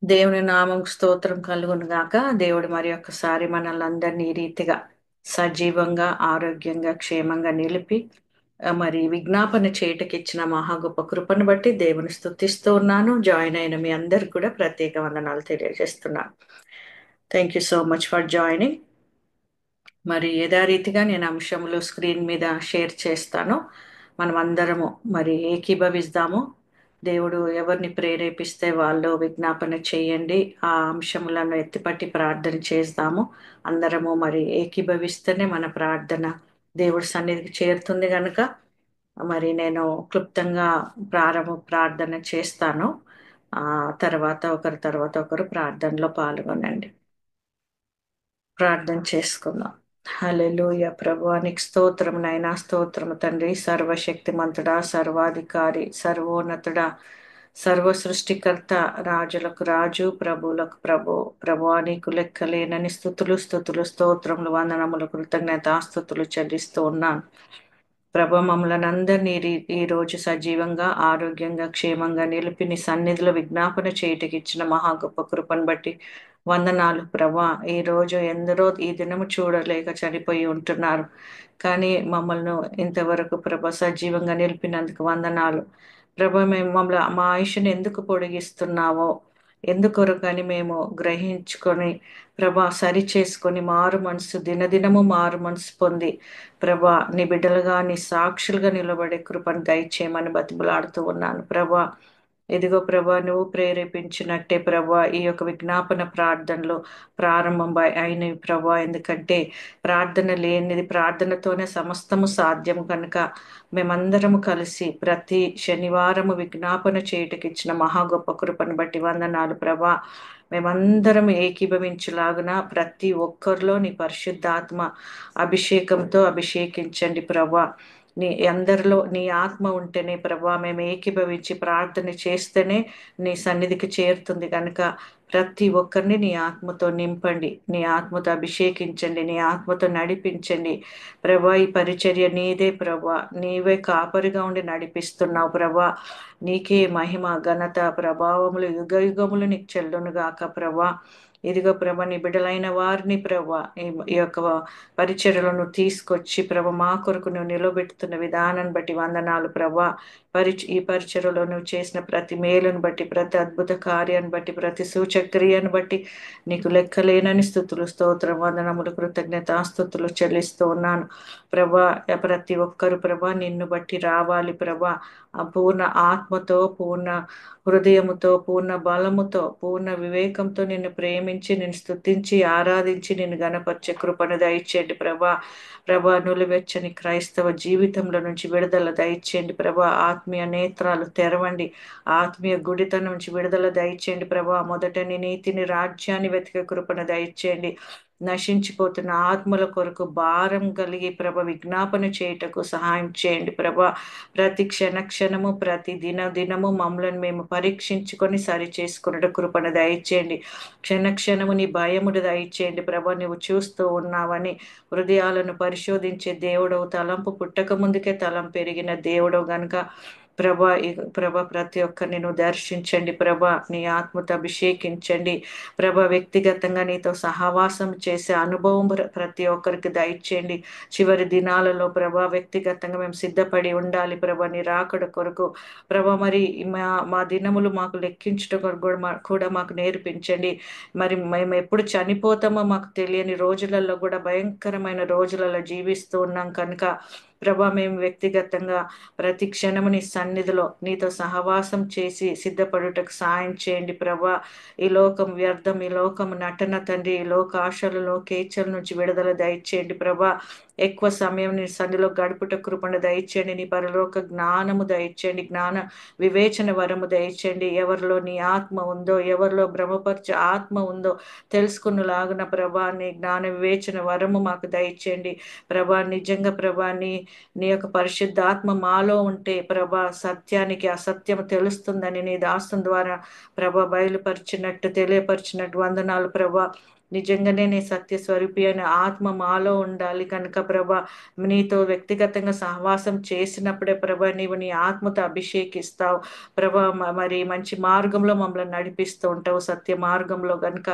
దేవుని నామం స్తోత్రం కలుగును గాక. దేవుడు మరి ఒక్కసారి మనల్ని అందరినీ ఈ రీతిగా సజీవంగా, ఆరోగ్యంగా, క్షేమంగా నిలిపి మరి విజ్ఞాపన చేయటకిచ్చిన మహా గొప్ప కృపను బట్టి దేవుని స్తుతిస్తూ ఉన్నాను. జాయిన్ అయిన మీ అందరికి కూడా ప్రత్యేక వందనాలు తెలియజేస్తున్నాను. Thank you so much for joining. మరి యథారీతిగా నేను అంశములు స్క్రీన్ మీద షేర్ చేస్తాను. మనం అందరము మరి ఏకీభవిస్తాము. దేవుడు ఎవరిని ప్రేరేపిస్తే వాళ్ళు విజ్ఞాపన చేయండి. ఆ అంశములను ఎత్తిపట్టి ప్రార్థన చేస్తాము. అందరము మరి ఏకీభవిస్తేనే మన ప్రార్థన దేవుడి సన్నిధికి చేరుతుంది కనుక మరి నేను క్లుప్తంగా ప్రార్థన చేస్తాను. ఆ తర్వాత ఒకరు ప్రార్థనలో పాల్గొనండి. ప్రార్థన చేసుకుందాం. హల్లెలూయా. ప్రభువానికి స్తోత్రం నైనా, స్తోత్రము తండ్రి. సర్వశక్తిమంతుడా, సర్వాధికారి, సర్వోన్నతుడా, సర్వ సృష్టికర్త, రాజులకు రాజు, ప్రభువులకు ప్రభు. ప్రభువా నీకు లెక్కలేనని స్తుతులు స్తోత్రములు వందనములు కృతజ్ఞతాస్తుతులు చెల్లిస్తూ ఉన్నాను. ప్రభ మమ్మల్ని అందరినీ ఈ రోజు సజీవంగా, ఆరోగ్యంగా, క్షేమంగా నిలిపి నీ సన్నిధిలో విజ్ఞాపన చేయటకి ఇచ్చిన మహా గొప్ప కృపను బట్టి వందనాలు ప్రభా. ఈ రోజు ఎందరో ఈ దినము చూడలేక చనిపోయి ఉంటున్నారు. కానీ మమ్మల్ని ఇంతవరకు ప్రభ సజీవంగా నిలిపినందుకు వందనాలు ప్రభ. మేము మమ్మల్ని మా ఆయుష్ని ఎందుకు పొడిగిస్తున్నావో ఎందుకొరకని మేము గ్రహించుకొని ప్రభా సరి చేసుకొని మారు మనసు దినదినము మారు మనసు పొంది ప్రభా నీ బిడ్డలుగా నీ సాక్షులుగా నిలబడే కృపను దయచేయమని బతిమలాడుతూ ఉన్నాను ప్రభా. ఇదిగో ప్రభా నువ్వు ప్రేరేపించినట్టే ప్రభా ఈ యొక్క విజ్ఞాపన ప్రార్థనలో ప్రారంభం అయినవి ప్రభా. ఎందుకంటే ప్రార్థన లేనిది, ప్రార్థనతోనే సమస్తము సాధ్యం కనుక మేమందరము కలిసి ప్రతి శనివారము విజ్ఞాపన చేయుటకి ఇచ్చిన మహా గొప్ప కృపను బట్టి వందనాలు ప్రభా. మేమందరం ఏకీభవించులాగున ప్రతి ఒక్కరిలో నీ పరిశుద్ధాత్మ అభిషేకంతో అభిషేకించండి ప్రభా. నీ అందరిలో నీ ఆత్మ ఉంటేనే ప్రభా మేము ఏకీభవించి ప్రార్థన చేస్తేనే నీ సన్నిధికి చేరుతుంది కనుక ప్రతి ఒక్కరిని నీ ఆత్మతో నింపండి, నీ ఆత్మతో అభిషేకించండి, నీ ఆత్మతో నడిపించండి ప్రభా. ఈ పరిచర్య నీదే ప్రభా, నీవే కాపరిగా ఉండి నడిపిస్తున్నావు ప్రభా. నీకే మహిమ ఘనత ప్రభావములు యుగ యుగములు నీకు చెల్లును గాక ప్రభా. ఇదిగో ప్రభ నీ బిడ్డలైన వారిని ప్రభ ఈ యొక్క పరిచర్యలను తీసుకొచ్చి ప్రభ మా కొరకు నువ్వు నిలబెడుతున్న విధానాన్ని బట్టి వందనాలు ప్రభా. ఈ పరిచర్యలో నువ్వు చేసిన ప్రతి మేలును బట్టి, ప్రతి అద్భుత కార్యాన్ని బట్టి, ప్రతి సూచక్రియను బట్టి నీకు లెక్కలేనని స్తుతులు స్తోత్రం వందనములు కృతజ్ఞతాస్తుతులు చెల్లిస్తూ ఉన్నాను ప్రభా. ప్రతి ఒక్కరు ప్రభా నిన్ను బట్టి రావాలి ప్రభా. ఆ పూర్ణ ఆత్మతో, పూర్ణ హృదయముతో, పూర్ణ బలముతో, పూర్ణ వివేకంతో నిన్ను ప్రేమించి, నిన్ను స్తుతించి, ఆరాధించి, నిన్ను గణపరిచే కృపను దయచేయండి ప్రభా. ప్రభా నులివెచ్చని క్రైస్తవ జీవితంలో నుంచి విడుదల దయచేయండి ప్రభా. ఆత్మీయ నేత్రాలు తెరవండి, ఆత్మీయ గుడితనం నుంచి విడుదల దయచేయండి ప్రభా. మొదట నీ నీతిని, రాజ్యాన్ని వెతికే కృపను దయచేయండి. నశించిపోతున్న ఆత్మల కొరకు భారం కలిగి ప్రభ విజ్ఞాపన చేయుటకు సహాయం చేయండి ప్రభా. ప్రతి క్షణము ప్రతి దినము మమ్మల్ని మేము పరీక్షించుకొని సరి చేసుకున్నట్టు కృపను దయచేయండి. క్షణము నీ భయమును దయచేయండి ప్రభా. నువ్వు చూస్తూ ఉన్నావని హృదయాలను పరిశోధించే దేవుడవు, తలంపు పుట్టక ముందుకే తలం పెరిగిన దేవుడవు గనుక ప్రభా ప్రభ ప్రతి ఒక్కరిని నువ్వు దర్శించండి ప్రభా. నీ ఆత్మతో అభిషేకించండి ప్రభ. వ్యక్తిగతంగా నీతో సహవాసం చేసే అనుభవం ప్రతి ఒక్కరికి దయచేయండి. చివరి దినాలలో ప్రభా వ్యక్తిగతంగా మేము సిద్ధపడి ఉండాలి ప్రభా నీ రాకడ కొరకు ప్రభా. మరి మా దినములు మాకు లెక్కించుట కొరకు కూడా మాకు నేర్పించండి. మరి మేము ఎప్పుడు చనిపోతామో మాకు తెలియని రోజులలో కూడా భయంకరమైన రోజులలో జీవిస్తూ ఉన్నాం కనుక ప్రభా మేము వ్యక్తిగతంగా ప్రతి క్షణము నీ సన్నిధిలో నీతో సహవాసం చేసి సిద్ధపడుటకు సాయం చేయండి ప్రభా. ఈ లోకం వ్యర్థం, ఈ లోకం నటన తండ్రి, ఈ లోక ఆశలు, లోకేచ్ఛల నుంచి విడుదల దయచేయండి ప్రభా. ఎక్కువ సమయం నీ సన్నిధిలో గడుపుట కృపను దయచేయండి. నీ పరలోక జ్ఞానము దయచేయండి, జ్ఞాన వివేచన వరము దయచేయండి. ఎవరిలో నీ ఆత్మ ఉందో, ఎవరిలో భ్రమపరచే ఆత్మ ఉందో తెలుసుకున్నలాగున ప్రభా నీ జ్ఞాన వివేచన వరము మాకు దయచేయండి ప్రభా. నిజంగా ప్రభా నీ యొక్క పరిశుద్ధాత్మ మాలో ఉంటే ప్రభా సత్యానికి అసత్యం తెలుస్తుందని నీ దాసం ద్వారా ప్రభా బయలుపరిచినట్టు, తెలియపరిచినట్టు వందనాలు ప్రభా. నిజంగానే నీ సత్య స్వరూపి అనే ఆత్మ మాలో ఉండాలి కనుక ప్రభా, నీతో వ్యక్తిగతంగా సహవాసం చేసినప్పుడే ప్రభా నీవు నీ ఆత్మతో అభిషేకిస్తావు ప్రభా. మరి మంచి మార్గంలో మమ్మల్ని నడిపిస్తూ ఉంటావు, సత్య మార్గంలో కనుక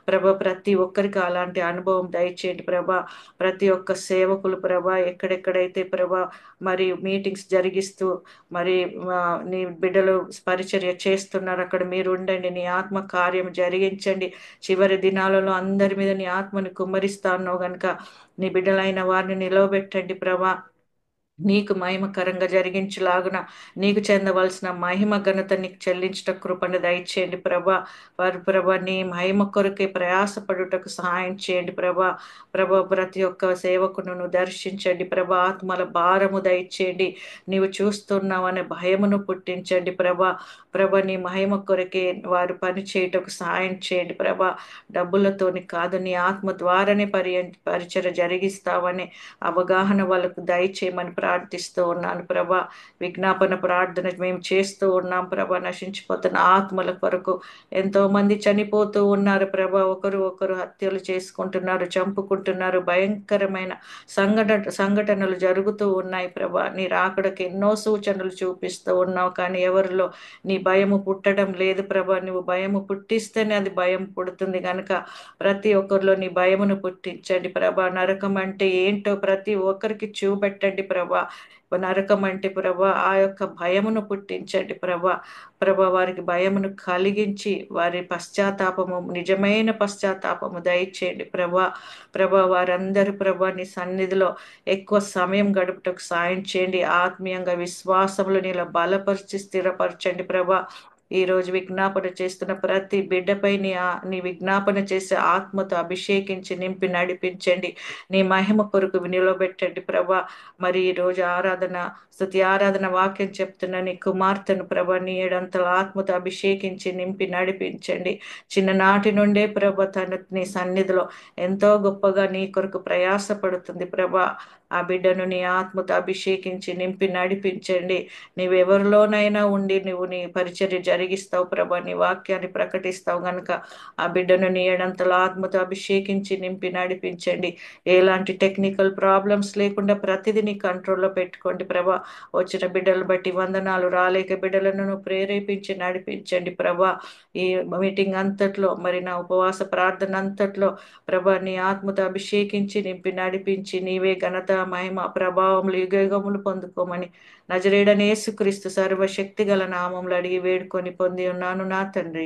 ప్రభా. ప్రతి ఒక్కరికి అలాంటి అనుభవం దయచేయండి ప్రభా. ప్రతి ఒక్క సేవకులు ప్రభా ఎక్కడెక్కడైతే ప్రభా మరి మీటింగ్స్ జరిగిస్తూ మరి నీ బిడ్డలు పరిచర్య చేస్తున్నారు, అక్కడ మీరు ఉండండి, నీ ఆత్మ కార్యం జరిగించండి. చివరి దినాలలో అందరి మీద నీ ఆత్మని కుమ్మరిస్తా ఉన్నావు గనుక నీ బిడ్డలైన వారిని నిలవబెట్టండి ప్రభా. నీకు మహిమకరంగా జరిగించులాగున నీకు చెందవలసిన మహిమ ఘనత నీకు చెల్లించట కృపను దయచేయండి ప్రభా. వారి ప్రభా నీ మహిమ కొరకే ప్రయాసపడుటకు సహాయం చేయండి ప్రభా. ప్రభా ప్రతి ఒక్క సేవకును నువ్వు దర్శించండి ప్రభా. ఆత్మల భారము దయచేయండి, నీవు చూస్తున్నావనే భయమును పుట్టించండి ప్రభా. ప్రభా నీ మహిమ కొరకే వారు పని చేయుటకు సహాయం చేయండి ప్రభా. డబ్బులతోని కాదు, నీ ఆత్మ ద్వారానే పరిచయ జరిగిస్తావనే అవగాహన వాళ్ళకు దయచేయమని ప్రార్థిస్తూ ఉన్నాను ప్రభా. విజ్ఞాపన ప్రార్థన మేము చేస్తూ ఉన్నాం ప్రభా. నశించిపోతున్న ఆత్మల కొరకు ఎంతో మంది చనిపోతూ ఉన్నారు ప్రభా. ఒకరు ఒకరు హత్యలు చేసుకుంటున్నారు, చంపుకుంటున్నారు, భయంకరమైన సంఘటనలు జరుగుతూ ఉన్నాయి ప్రభా. నీ రాకడకి ఎన్నో సూచనలు చూపిస్తూ ఉన్నావు, కానీ ఎవరిలో నీ భయము పుట్టడం లేదు ప్రభా. నువ్వు భయము పుట్టిస్తేనే అది భయం పుడుతుంది కనుక ప్రతి ఒక్కరిలో నీ భయమును పుట్టించండి ప్రభా. నరకం అంటే ఏంటో ప్రతి ఒక్కరికి చూపెట్టండి ప్రభా. నరకం అంటే ప్రభా ఆ యొక్క భయమును పుట్టించండి ప్రభా. ప్రభా వారికి భయమును కలిగించి వారి పశ్చాత్తాపము, నిజమైన పశ్చాత్తాపము దయచేయండి ప్రభా. ప్రభా వారందరూ ప్రభా నీ సన్నిధిలో ఎక్కువ సమయం గడుపుటకు సాయం చేయండి. ఆత్మీయంగా విశ్వాసములు నీలో బలపరిచి స్థిరపరచండి ప్రభా. ఈ రోజు విజ్ఞాపన చేస్తున్న ప్రతి బిడ్డపై నీ విజ్ఞాపన చేసే ఆత్మతో అభిషేకించి నింపి నడిపించండి. నీ మహిమ కొరకు నిలబెట్టండి ప్రభా. మరి ఈ రోజు ఆరాధన, స్తుతి ఆరాధన వాక్యం చెప్తున్న నీ కుమార్తెను ప్రభా నీ ఏడంతల ఆత్మతో అభిషేకించి నింపి నడిపించండి. చిన్ననాటి నుండే ప్రభ తను నీ సన్నిధిలో ఎంతో గొప్పగా నీ కొరకు ప్రయాసపడుతుంది ప్రభా. ఆ బిడ్డను నీ ఆత్మతో అభిషేకించి నింపి నడిపించండి. నీవెవరిలోనైనా ఉండి నువ్వు నీ పరిచర్య జరిగిస్తావు ప్రభా. నీ వాక్యాన్ని ప్రకటిస్తావు గనుక ఆ బిడ్డను నీ ఏడంతల ఆత్మతో అభిషేకించి నింపి నడిపించండి. ఎలాంటి టెక్నికల్ ప్రాబ్లమ్స్ లేకుండా ప్రతిదీ నీ కంట్రోల్లో పెట్టుకోండి ప్రభా. వచ్చిన బిడ్డలు బట్టి వందనాలు, రాలేక బిడ్డలను నువ్వు ప్రేరేపించి నడిపించండి ప్రభా. ఈ మీటింగ్ అంతట్లో మరి నా ఉపవాస ప్రార్థన అంతట్లో ప్రభా నీ ఆత్మతో అభిషేకించి నింపి నడిపించి నీవే ఘనత మహిమ ప్రభావములు యుగయుగములు పొందుకోమని నజరేయుడైన యేసుక్రీస్తు సర్వశక్తి గల నామములు అడిగి వేడుకొని పొంది ఉన్నాను నా తండ్రి.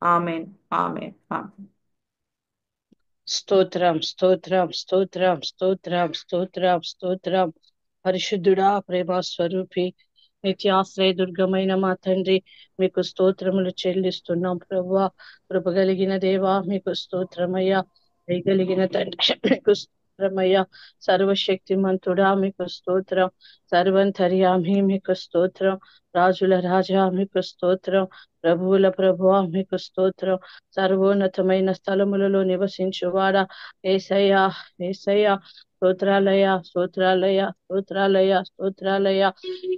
Amen, amen, amen. స్తోత్రం స్తోత్రం స్తోత్రం స్తోత్రం స్తోత్రం స్తోత్రం. పరిశుద్ధుడా, ప్రేమ స్వరూపి, నిత్యాశ్రయ దుర్గమైన మా తండ్రి, మీకు స్తోత్రములు చెల్లిస్తున్నాం ప్రభువా. కృపగలిగిన దేవా మీకు స్తోత్రమయ్యా. దయగలిగిన తండ్రి మీకు స్తోత్రమయ్యా. సర్వశక్తిమంతుడా మీకు స్తోత్రం. సర్వంతర్యామి మీకు స్తోత్రం. రాజుల రాజా మీకు స్తోత్రం. ప్రభువుల ప్రభువా మీకు స్తోత్రం. సర్వోన్నతమైన స్థలములలో నివసించువాడా ఏసయ్యా, ఏసయ్యా స్తోత్రాలయ స్తోత్రాలయ స్తోత్రాలయ స్తోత్రాలయ.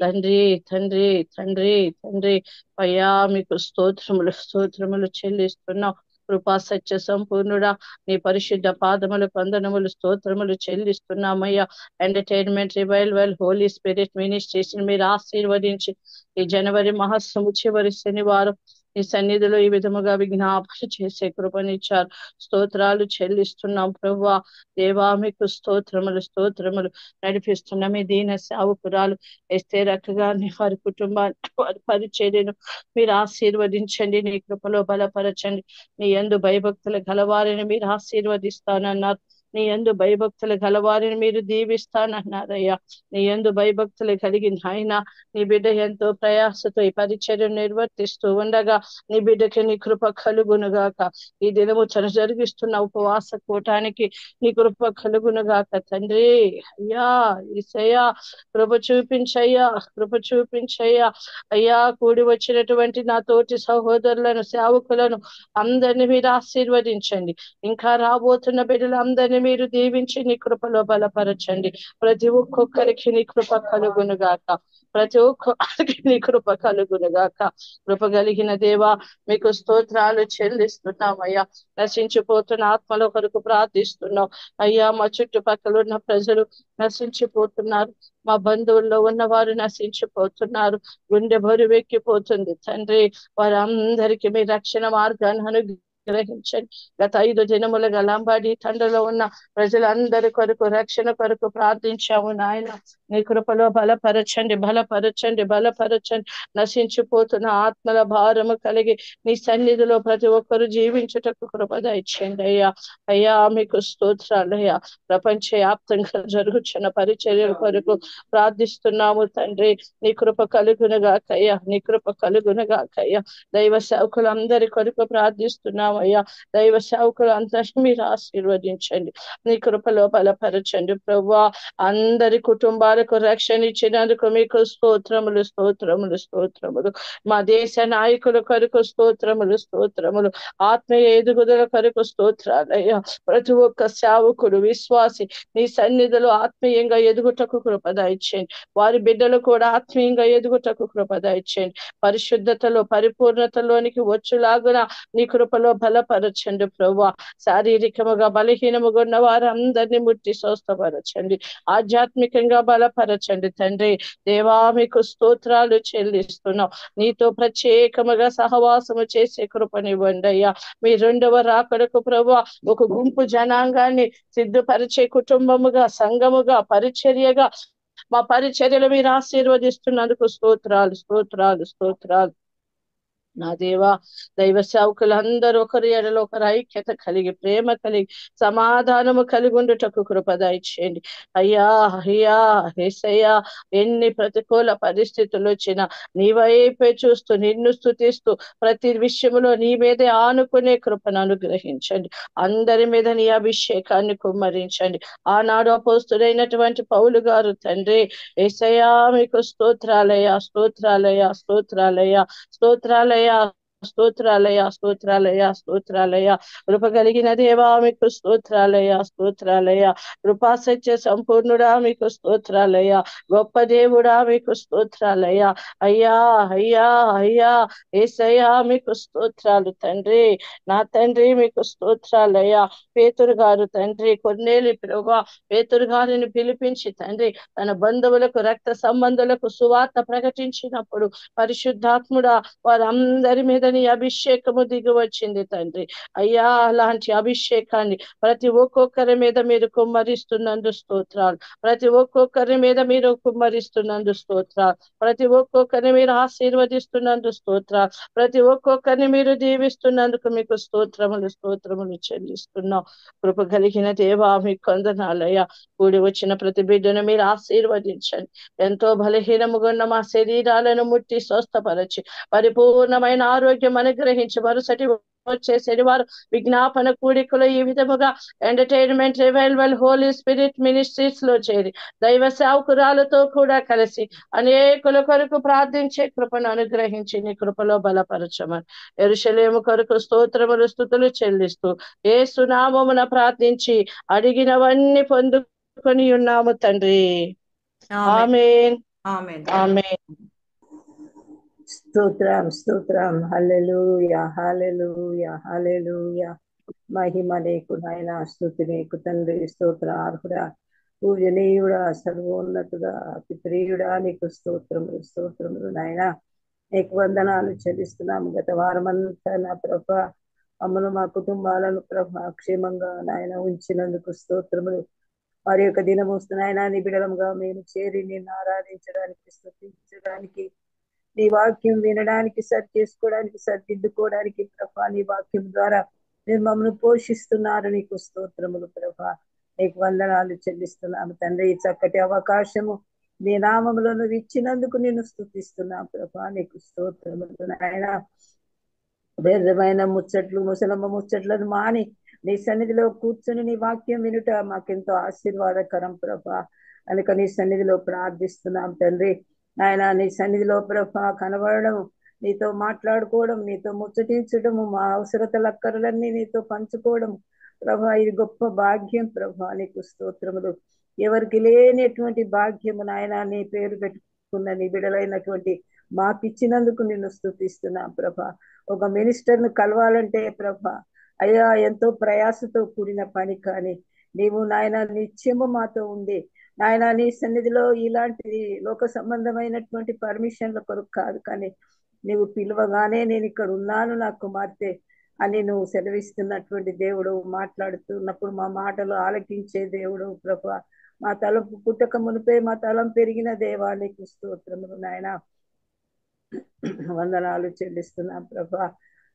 తండ్రి తండ్రి తండ్రి తండ్రి అయ్యా మీకు స్తోత్రములు స్తోత్రములు చెల్లిస్తున్నాం. కృపా సత్య సంపూర్ణుడా నీ పరిశుద్ధ పాదములు వందనములు స్తోత్రములు చెల్లిస్తున్నామయ్యా. Entertainment revival holy spirit ministries మీరు ఆశీర్వదించి ఈ జనవరి మాసము చివరి శనివారం ఈ సన్నిధిలో ఈ విధముగా విజ్ఞాపన చేసే కృపనిచ్చారు. స్తోత్రాలు చెల్లిస్తున్నాం ప్రభువా. దేవా మీకు స్తోత్రములు స్తోత్రములు. నడిపిస్తున్న మీ దీన సేవకురాలు ఎస్తేర్ అక్క గారిని, వారి కుటుంబాన్ని, వారి పరిచర్యను మీరు ఆశీర్వదించండి. నీ కృపలో బలపరచండి. నీ యందు భయభక్తులు గలవారిని మీరు ఆశీర్వదిస్తానన్నారు. నీ యందు భయభక్తులు గలవారిని మీరు దీవిస్తానన్నారయ్యా. నీ యందు భయభక్తులు కలిగిన ఆయన నీ బిడ్డ ఎంతో ప్రయాసతో ఈ పరిచర్యను నిర్వర్తిస్తూ ఉండగా నీ బిడ్డకి నీ కృప కలుగునుగాక. ఈ దినము జరిగిస్తున్న ఉపవాస కూటానికి నీ కృప కలుగునుగాక తండ్రి. అయ్యా ఈసయ్యా కృప చూపించయ్యా, కృప చూపించయ్యా. అయ్యా కూడి వచ్చినటువంటి నా తోటి సహోదరులను, సేవకులను అందరినీ మీరు ఆశీర్వదించండి. ఇంకా రాబోతున్న బిడ్డలు అందరినీ అందరిని మీరు దీవించి నీ కృపలో బలపరచండి. ప్రతి ఒక్కొక్కరికి నీ కృప కలుగునుగాక. ప్రతి ఒక్కొక్కరికి నీ కృప కలుగునుగాక. కృప కలిగిన దేవా మీకు స్తోత్రాలు చెల్లిస్తున్నామయ్యా. నశించిపోతున్న ఆత్మల కొరకు ప్రార్థిస్తున్నాం అయ్యా. మా చుట్టుపక్కల ఉన్న ప్రజలు నశించిపోతున్నారు. మా బంధువుల్లో ఉన్న వారు నశించిపోతున్నారు. గుండె బరువెక్కిపోతుంది తండ్రి. వారందరికీ మీ రక్షణ మార్గాన్ని అనుగ్రహించండి. గత 5 దినములుగా లంబాడి తండ్రిలో ఉన్న ప్రజలందరి కొరకు రక్షణ కొరకు ప్రార్థించాము నాయన. నీ కృపలో బలపరచండి, బలపరచండి, బలపరచండి. నశించిపోతున్న ఆత్మల భారము కలిగి నీ సన్నిధిలో ప్రతి ఒక్కరు జీవించుటకు కృప దయచేయండి అయ్యా. అయ్యా మీకు స్తోత్రాలయ్యా. ప్రపంచ వ్యాప్తంగా జరుగుతున్న పరిచర్యల కొరకు ప్రార్థిస్తున్నాము తండ్రి. నీ కృప కలుగునుగాకయ్యా, నీ కృప కలుగునుగాకయ్యా. దైవ సేవకులందరి కొరకు ప్రార్థిస్తున్నామయ్యా. దైవ సేవకులు అందరినీ మీరు ఆశీర్వదించండి, నీ కృపలో బలపరచండి ప్రభువా. అందరి కుటుంబాలకు రక్షణ ఇచ్చినందుకు మీకు స్తోత్రములు, స్తోత్రములు, స్తోత్రములు. మా దేశ నాయకుల కొరకు స్తోత్రములు, స్తోత్రములు. ఆత్మీయ ఎదుగుదల కొరకు స్తోత్రాలయ్యా. ప్రతి ఒక్క సేవకుడు విశ్వాసి నీ సన్నిధిలో ఆత్మీయంగా ఎదుగుటకు కృప దయచేయండి. వారి బిడ్డలు కూడా ఆత్మీయంగా ఎదుగుటకు కృప దయచేయండి. పరిశుద్ధతలో పరిపూర్ణతలోనికి వచ్చులాగున నీ కృపలో బలపరచండి ప్రభువా. శారీరకముగా బలహీనముగా ఉన్న వారందరినీ ముట్టి స్వస్థపరచండి. ఆధ్యాత్మికంగా బలపరచండి తండ్రి. దేవా మీకు స్తోత్రాలు చెల్లిస్తున్నాం. నీతో ప్రత్యేకముగా సహవాసము చేసే కృపనివ్వండి అయ్యా. మీ 2వ రాకడకు ప్రభువా ఒక గుంపు జనాంగాన్ని సిద్ధపరిచే కుటుంబముగా, సంఘముగా, పరిచర్యగా మా పరిచర్యలు మీరు ఆశీర్వదిస్తున్నందుకు స్తోత్రాలు, స్తోత్రాలు, స్తోత్రాలు. నా దేవా, దైవ సేవకులందరూ ఒకరి ఎడలో ఒకరు ఐక్యత కలిగి, ప్రేమ కలిగి, సమాధానము కలిగి ఉండుటకు కృప దయచేయండి అయ్యా. అయ్యా యేసయ్యా, ఎన్ని ప్రతికూల పరిస్థితులు వచ్చినా నీ వైపే చూస్తూ నిన్ను స్తుతిస్తూ ప్రతి విషయంలో నీ మీదే ఆనుకునే కృపను అనుగ్రహించండి. అందరి మీద నీ అభిషేకాన్ని కుమ్మరించండి. ఆనాడు అపోస్తుడైనటువంటి పౌలు గారు తండ్రి యేసయ్యా మీకు స్తోత్రాలయ్యా, స్తోత్రాలయ్యా, స్తోత్రాలయ్యా, స్తోత్రాలయ్యా, స్తోత్రాలయ, స్తోత్రాలయ, స్తోత్రాలయ. కృప కలిగిన దేవా మీకు స్తోత్రాలయ, స్తోత్రాలయ. కృపా సత్య సంపూర్ణుడా మీకు స్తోత్రాలయ. గొప్ప దేవుడా మీకు స్తోత్రాలయ. అయ్యా, అయ్యా, అయ్యా యేసయ్యా మీకు స్తోత్రాలు తండ్రి. నా తండ్రి మీకు స్తోత్రాలయ. పేతురు గారు తండ్రి కొన్నేలి ప్రభువా పేతురు గారిని పిలిపించి తండ్రి తన బంధువులకు రక్త సంబంధులకు సువార్త ప్రకటించినప్పుడు పరిశుద్ధాత్ముడా వారందరి మీద నీ అభిషేకము దిగి వచ్చింది తండ్రి. అయ్యా అలాంటి అభిషేకాన్ని ప్రతి ఒక్కొక్కరి మీద మీరు కుమ్మరిస్తున్నందు స్తోత్రాలు. ప్రతి ఒక్కొక్కరి మీద మీరు కుమ్మరిస్తున్నందు స్తోత్రాలు. ప్రతి ఒక్కొక్కరిని మీరు ఆశీర్వదిస్తున్నందు స్తోత్రాలు. ప్రతి ఒక్కొక్కరిని మీరు దీవిస్తున్నందుకు మీకు స్తోత్రములు, స్తోత్రములు చెల్లిస్తున్నాం. కృప కలిగిన దేవా మీకు వందనాలయ్యా. కూడి వచ్చిన ప్రతి బిడ్డను మీరు ఆశీర్వదించండి. ఎంతో బలహీనముగా ఉన్న మా శరీరాలను ముట్టి స్వస్థపరచి పరిపూర్ణమైన ఆరోగ్యం అనుగ్రహించి మరుసటి వచ్చే శనివారం విజ్ఞాపన కూడికలో ఈ విధముగా entertainment revival holy spirit ministries లో చేరి దైవ సేవకురాలతో కూడా కలిసి అనేకుల కొరకు ప్రార్థించే కృపను అనుగ్రహించి నీ కృపలో బలపరచమని యెరూషలేము కొరకు స్తోత్రములు, స్తుతులు చెల్లిస్తూ యేసు నామమున ప్రార్థించి అడిగినవన్నీ పొందుకొని ఉన్నాము తండ్రి. ఆమేన్, ఆమేన్. ఆమేన్. స్తోత్రం, స్తోత్రం. హల్లెలూయా, హల్లెలూయా, హల్లెలూయా. మహిమ నీకు నాయన, స్తుతి నీకు తండ్రి. స్తోత్రార్హుడా, పూజనీయుడా, సర్వోన్నతుడా, పితృయుడా నీకు స్తోత్రములు, స్తోత్రములు నాయన. నీకు వందనాలు చెల్లిస్తున్నాము. గత వారమంతా నా ప్రభ మమ్మల్ని మా కుటుంబాలను ప్రభ క్షేమంగా నాయన ఉంచినందుకు స్తోత్రములు. వారి యొక్క దినం వస్తున్నాయన నిబిడలంగా మేము చేరి నిన్ను ఆరాధించడానికి, స్తుతించడానికి, నీ వాక్యం వినడానికి, సరి చేసుకోవడానికి, సరిదిద్దుకోవడానికి ప్రభా నీ వాక్యం ద్వారా మీరు మమ్మల్ని పోషిస్తున్నారు. నీకు స్తోత్రములు ప్రభా. నీకు వందనాలు చెల్లిస్తున్నాము తండ్రి. ఈ చక్కటి అవకాశము నీ నామములో నువ్వు ఇచ్చినందుకు నేను స్తుతిస్తున్నాం ప్రభా. నీకు స్తోత్రములు నాయన. వ్యర్థమైన ముచ్చట్లు, ముసలమ్మ ముచ్చట్లను మాని నీ సన్నిధిలో కూర్చొని నీ వాక్యం వినుట మాకెంతో ఆశీర్వాదకరం ప్రభా. కనుక నీ సన్నిధిలో ప్రార్థిస్తున్నాం తండ్రి. నాయన నీ సన్నిధిలో ప్రభా కనబడడం, నీతో మాట్లాడుకోవడం, నీతో ముచ్చటించడము, మా అవసరతల అక్కర్లన్నీ నీతో పంచుకోవడం, ప్రభా ఇది గొప్ప భాగ్యం ప్రభా, నీకు స్తోత్రములు. ఎవరికి లేనటువంటి భాగ్యము నాయన, నీ పేరు పెట్టుకున్న నీ బిడలైనటువంటి మాకిచ్చినందుకు నిన్ను స్తుతిస్తున్నా ప్రభా. ఒక మినిస్టర్ను కలవాలంటే ప్రభా, అయ్యా ఎంతో ప్రయాసతో కూడిన పని, కానీ నీవు నాయన నిత్యము మాతో ఉండి నాయన నీ సన్నిధిలో ఇలాంటి లోక సంబంధమైనటువంటి పర్మిషన్ల కొరకు కాదు, కానీ నీవు పిలువగానే నేను ఇక్కడ ఉన్నాను నా కుమార్తె అని నువ్వు సెలవిస్తున్నటువంటి దేవుడు, మాట్లాడుతున్నప్పుడు మా మాటలు ఆలకించే దేవుడు ప్రభా. మా తలంపు పుట్టక మునిపే మా తలం పెరిగిన దేవా, నీకు స్తోత్రములు నాయన. వందనాలు చెల్లిస్తున్నాం ప్రభా.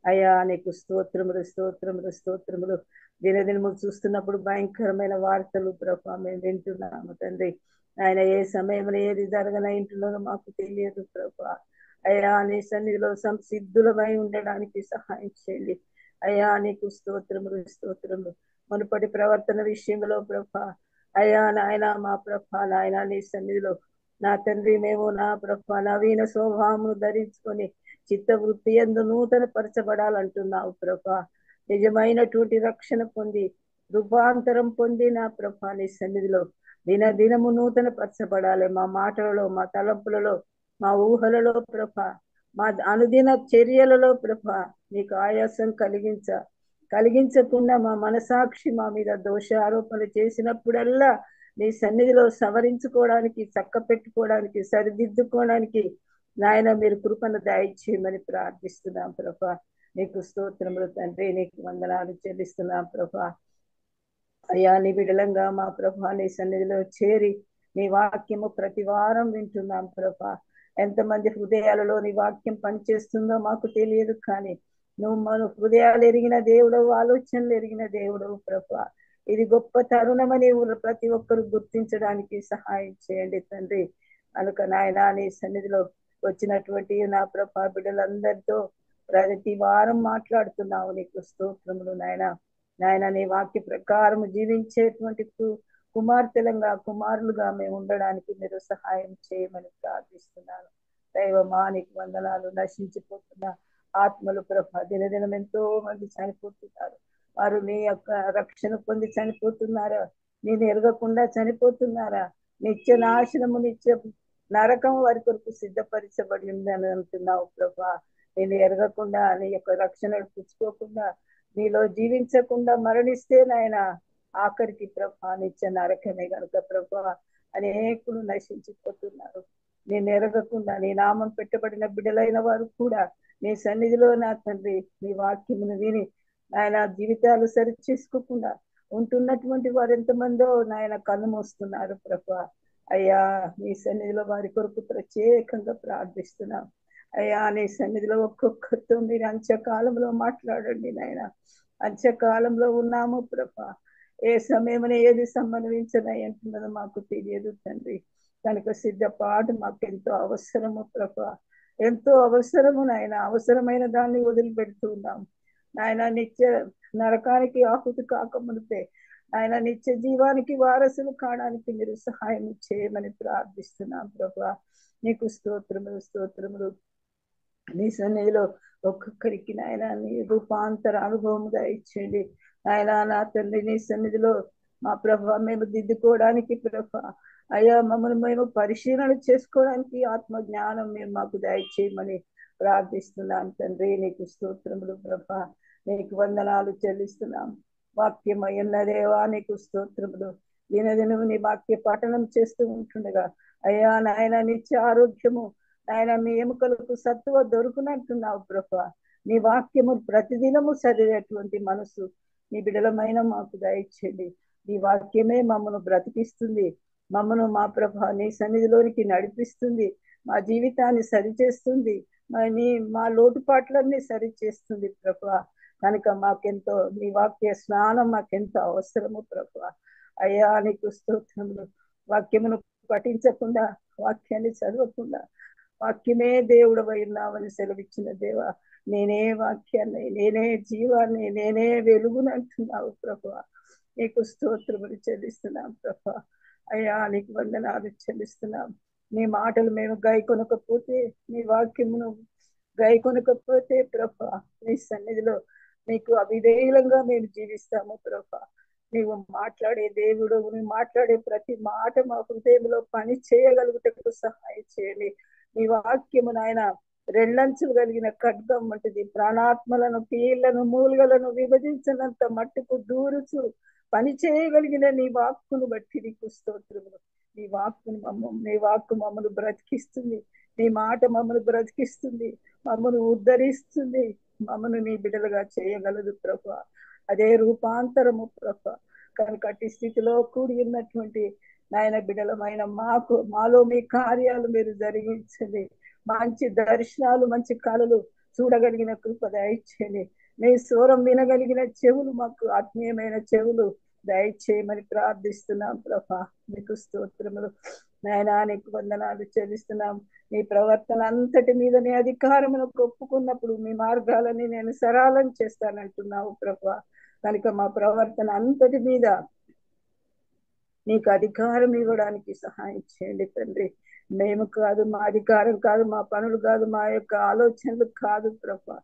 అయ్యా నీకు స్తోత్రములు స్తోత్రములు స్తోత్రములు. దినదినము చూస్తున్నప్పుడు భయంకరమైన వార్తలు ప్రభా మేము వింటున్నాము తండ్రి. ఆయన ఏ సమయంలో ఏది జరగనంటున్నారో మాకు తెలియదు ప్రభా. అయ్యా నీ సన్నిధిలో సంసిద్ధులమై ఉండడానికి సహాయం చేయండి అయ్యా. నీకు స్తోత్రములు స్తోత్రములు. మునుపటి ప్రవర్తన విషయంలో ప్రభా, అయ్యా నాయన మా ప్రభా నాయన నీ సన్నిధిలో నా తండ్రి మేము నా ప్రభా నవీన స్వభావమును ధరించుకొని చిత్తవృత్తి యందు నూతన పరచబడాలంటున్నావు ప్రభా. నిజమైనటువంటి రక్షణ పొంది రూపాంతరం పొంది నా ప్రభా నీ సన్నిధిలో దినదినము నూతన పరచబడాలి. మా మాటలలో, మా తలంపులలో, మా ఊహలలో ప్రభా, మా అనుదిన చర్యలలో ప్రభా నీకు ఆయాసం కలిగించకుండా మా మనసాక్షి మా మీద దోష ఆరోపణలు చేసినప్పుడల్లా నీ సన్నిధిలో సవరించుకోవడానికి, చక్క పెట్టుకోవడానికి, సరిదిద్దుకోవడానికి నాయన మీరు కృపను దయచేయమని ప్రార్థిస్తున్నాం ప్రభా. నీకు స్తోత్రములు తండ్రి, నీకు వందనాలు చెల్లిస్తున్నాం ప్రభా. అయ్యా నీ బిడలంగా మా ప్రభా నీ సన్నిధిలో చేరి నీ వాక్యము ప్రతి వారం వింటున్నాం ప్రభా. ఎంతమంది హృదయాలలో నీ వాక్యం పనిచేస్తుందో మాకు తెలియదు, కానీ నువ్వు మన హృదయాలు ఎరిగిన దేవుడవు, ఆలోచనలు ఎరిగిన దేవుడవు ప్రభా. ఇది గొప్ప తరుణమని ప్రతి ఒక్కరు గుర్తించడానికి సహాయం చేయండి తండ్రి. కనుక నాయన నీ సన్నిధిలో వచ్చినటువంటి నా ప్రభా బిడ్డలందరితో ప్రతి వారం మాట్లాడుతున్నావు. నీకు స్తోత్రములు నాయన. నాయన నీ వాక్య ప్రకారం జీవించేటువంటి కుమార్తెలంగా, కుమారులుగా మేము ఉండడానికి మీరు సహాయం చేయమని ప్రార్థిస్తున్నాను. దైవమా నీకు వందనాలు. నశించిపోతున్న ఆత్మలు ప్రభా, దినదినం ఎంతో మంది చనిపోతున్నారు. వారు నీ యొక్క రక్షణ పొంది చనిపోతున్నారా? నేను ఎరగకుండా చనిపోతున్నారా? నిత్య నాశనము, నిత్య నరకం వారి కొరకు సిద్ధపరచబడి ఉందని అంటున్నావు ప్రభా. నేను ఎరగకుండా నీ యొక్క రక్షణ పుచ్చుకోకుండా నీలో జీవించకుండా మరణిస్తే నాయన ఆఖరికి ప్రభా నిత్య నరకమే కనుక ప్రభా అనేకులు నశించిపోతున్నారు. నేను ఎరగకుండా నీ నామం పెట్టబడిన బిడ్డలైన వారు కూడా నీ సన్నిధిలో నా తండ్రి నీ వాక్యమును విని నాయన జీవితాలు సరి చేసుకోకుండా ఉంటున్నటువంటి వారు ఎంతమందో నాయన కన్ను మోస్తున్నారు ప్రభా. అయ్యా నీ సన్నిధిలో వారి కొరకు ప్రత్యేకంగా ప్రార్థిస్తున్నాం అయ్యా. నీ సన్నిధిలో ఒక్కొక్కరితో మీరు అంత్యకాలంలో మాట్లాడండి నాయన. అంత్యకాలంలో ఉన్నాము ప్రభా. ఏ సమయమున ఏది సంబంధించనై అంటున్నదో మాకు తెలియదు తండ్రి. కనుక సిద్ధపాటు మాకు ఎంతో అవసరము ప్రభా, ఎంతో అవసరము నాయన. అవసరమైన దాన్ని వదిలిపెడుతూ ఉన్నాం నాయన. నిత్య నరకానికి ఆహుతి కాకమునిపే ఆయన నిత్య జీవానికి వారసులు కావడానికి మీరు సహాయం చేయమని ప్రార్థిస్తున్నాం ప్రభా. నీకు స్తోత్రములు స్తోత్రములు. నీ సన్నిధిలో ఒక్కొక్కరికి నాయన నీ రూపాంతర అనుభవముగా ఇచ్చేయండి నాయన. నా తండ్రి నీ సన్నిధిలో మా ప్రభా మేము దిద్దుకోవడానికి ప్రభా, అయ్యా మమ్మల్ని మేము పరిశీలన చేసుకోవడానికి ఆత్మ జ్ఞానం మేము మాకు దయచేయమని ప్రార్థిస్తున్నాం తండ్రి. నీకు స్తోత్రములు ప్రభా. నీకు వందనాలు చెల్లిస్తున్నాం. వాక్యమయ్యున్న దేవా నీకు స్తోత్రములు. దినదినము నీ వాక్య పఠనం చేస్తూ ఉంటుండగా అయ్యా నాయన నిత్య ఆరోగ్యము నాయన మీ ఎముకలకు సత్తువ దొరుకునంటున్నావు ప్రభా. నీ వాక్యము ప్రతిదినము చదివేటువంటి మనసు నీ బిడలమైన మాకు దయచేయండి. నీ వాక్యమే మమ్మను బ్రతికిస్తుంది, మమ్మను మా ప్రభా నీ సన్నిధిలోనికి నడిపిస్తుంది, మా జీవితాన్ని సరిచేస్తుంది, మా లోటుపాట్లన్నీ సరిచేస్తుంది ప్రభా. కనుక మాకెంతో నీ వాక్య స్నానం మాకెంతో అవసరము ప్రభా. అయ్యా నీకు స్తోత్రములు. వాక్యమును పఠించకుండా, వాక్యాన్ని చదవకుండా వాక్యమే దేవుడు ఉన్నావని సెలవిచ్చిన దేవా, నేనే వాక్యాన్ని, నేనే జీవాన్ని, నేనే వెలుగుని అంటున్నావు ప్రభా. నీకు స్తోత్రములు చెల్లిస్తున్నాం ప్రభా. అయ్యా నీకు వందనాలు చెల్లిస్తున్నాం. నీ మాటలు మేము గైకొనకపోతే, నీ వాక్యమును గైకొనకపోతే ప్రభా నీ సన్నిధిలో నీకు అవిధేయులంగా మేము జీవిస్తాము ప్రభా. నీవు మాట్లాడే దేవుడు, నువ్వు మాట్లాడే ప్రతి మాట మా హృదయంలో పని చేయగలుగుటకు సహాయం చేయండి. నీ వాక్యము నాయన రెండంచులు కలిగిన ఖడ్గం వంటిది, ప్రాణాత్మలను కీళ్లను మూలుగలను విభజించినంత మట్టుకు దూరుచు పని చేయగలిగిన నీ వాక్కును బట్టి నీకు స్తోత్రములు. నీ వాక్కు మమ్మల్ని బ్రతికిస్తుంది. నీ మాట మమ్మల్ని బ్రతికిస్తుంది, మమ్మల్ని ఉద్ధరిస్తుంది, మమ్మల్ని నీ బిడ్డలుగా చేయగలదు ప్రభా. అదే రూపాంతరము ప్రభా. కనుక అట్టి స్థితిలో కూడి ఉన్నటువంటి నాయన బిడ్డలమైన మాలో మీ కార్యాలు మీరు జరిగించండి. మంచి దర్శనాలు, మంచి కళలు చూడగలిగిన కృప దయచేయండి. నీ స్వరం వినగలిగిన చెవులు, మాకు ఆత్మీయమైన చెవులు దయచేయమని ప్రార్థిస్తున్నాం ప్రభా. మీకు స్తోత్రములు నాయనా, నీకు వందనాలు చెల్లిస్తున్నాం. నీ ప్రవర్తన అంతటి మీద నీ అధికారమును ఒప్పుకున్నప్పుడు మీ మార్గాలని నేను సరళం చేస్తానంటున్నావు ప్రభా. కనుక మా ప్రవర్తన అంతటి మీద నీకు అధికారం ఇవ్వడానికి సహాయం చేయండి తండ్రి. మేము కాదు, మా అధికారం కాదు, మా పనులు కాదు, మా యొక్క ఆలోచనలు కాదు ప్రభా.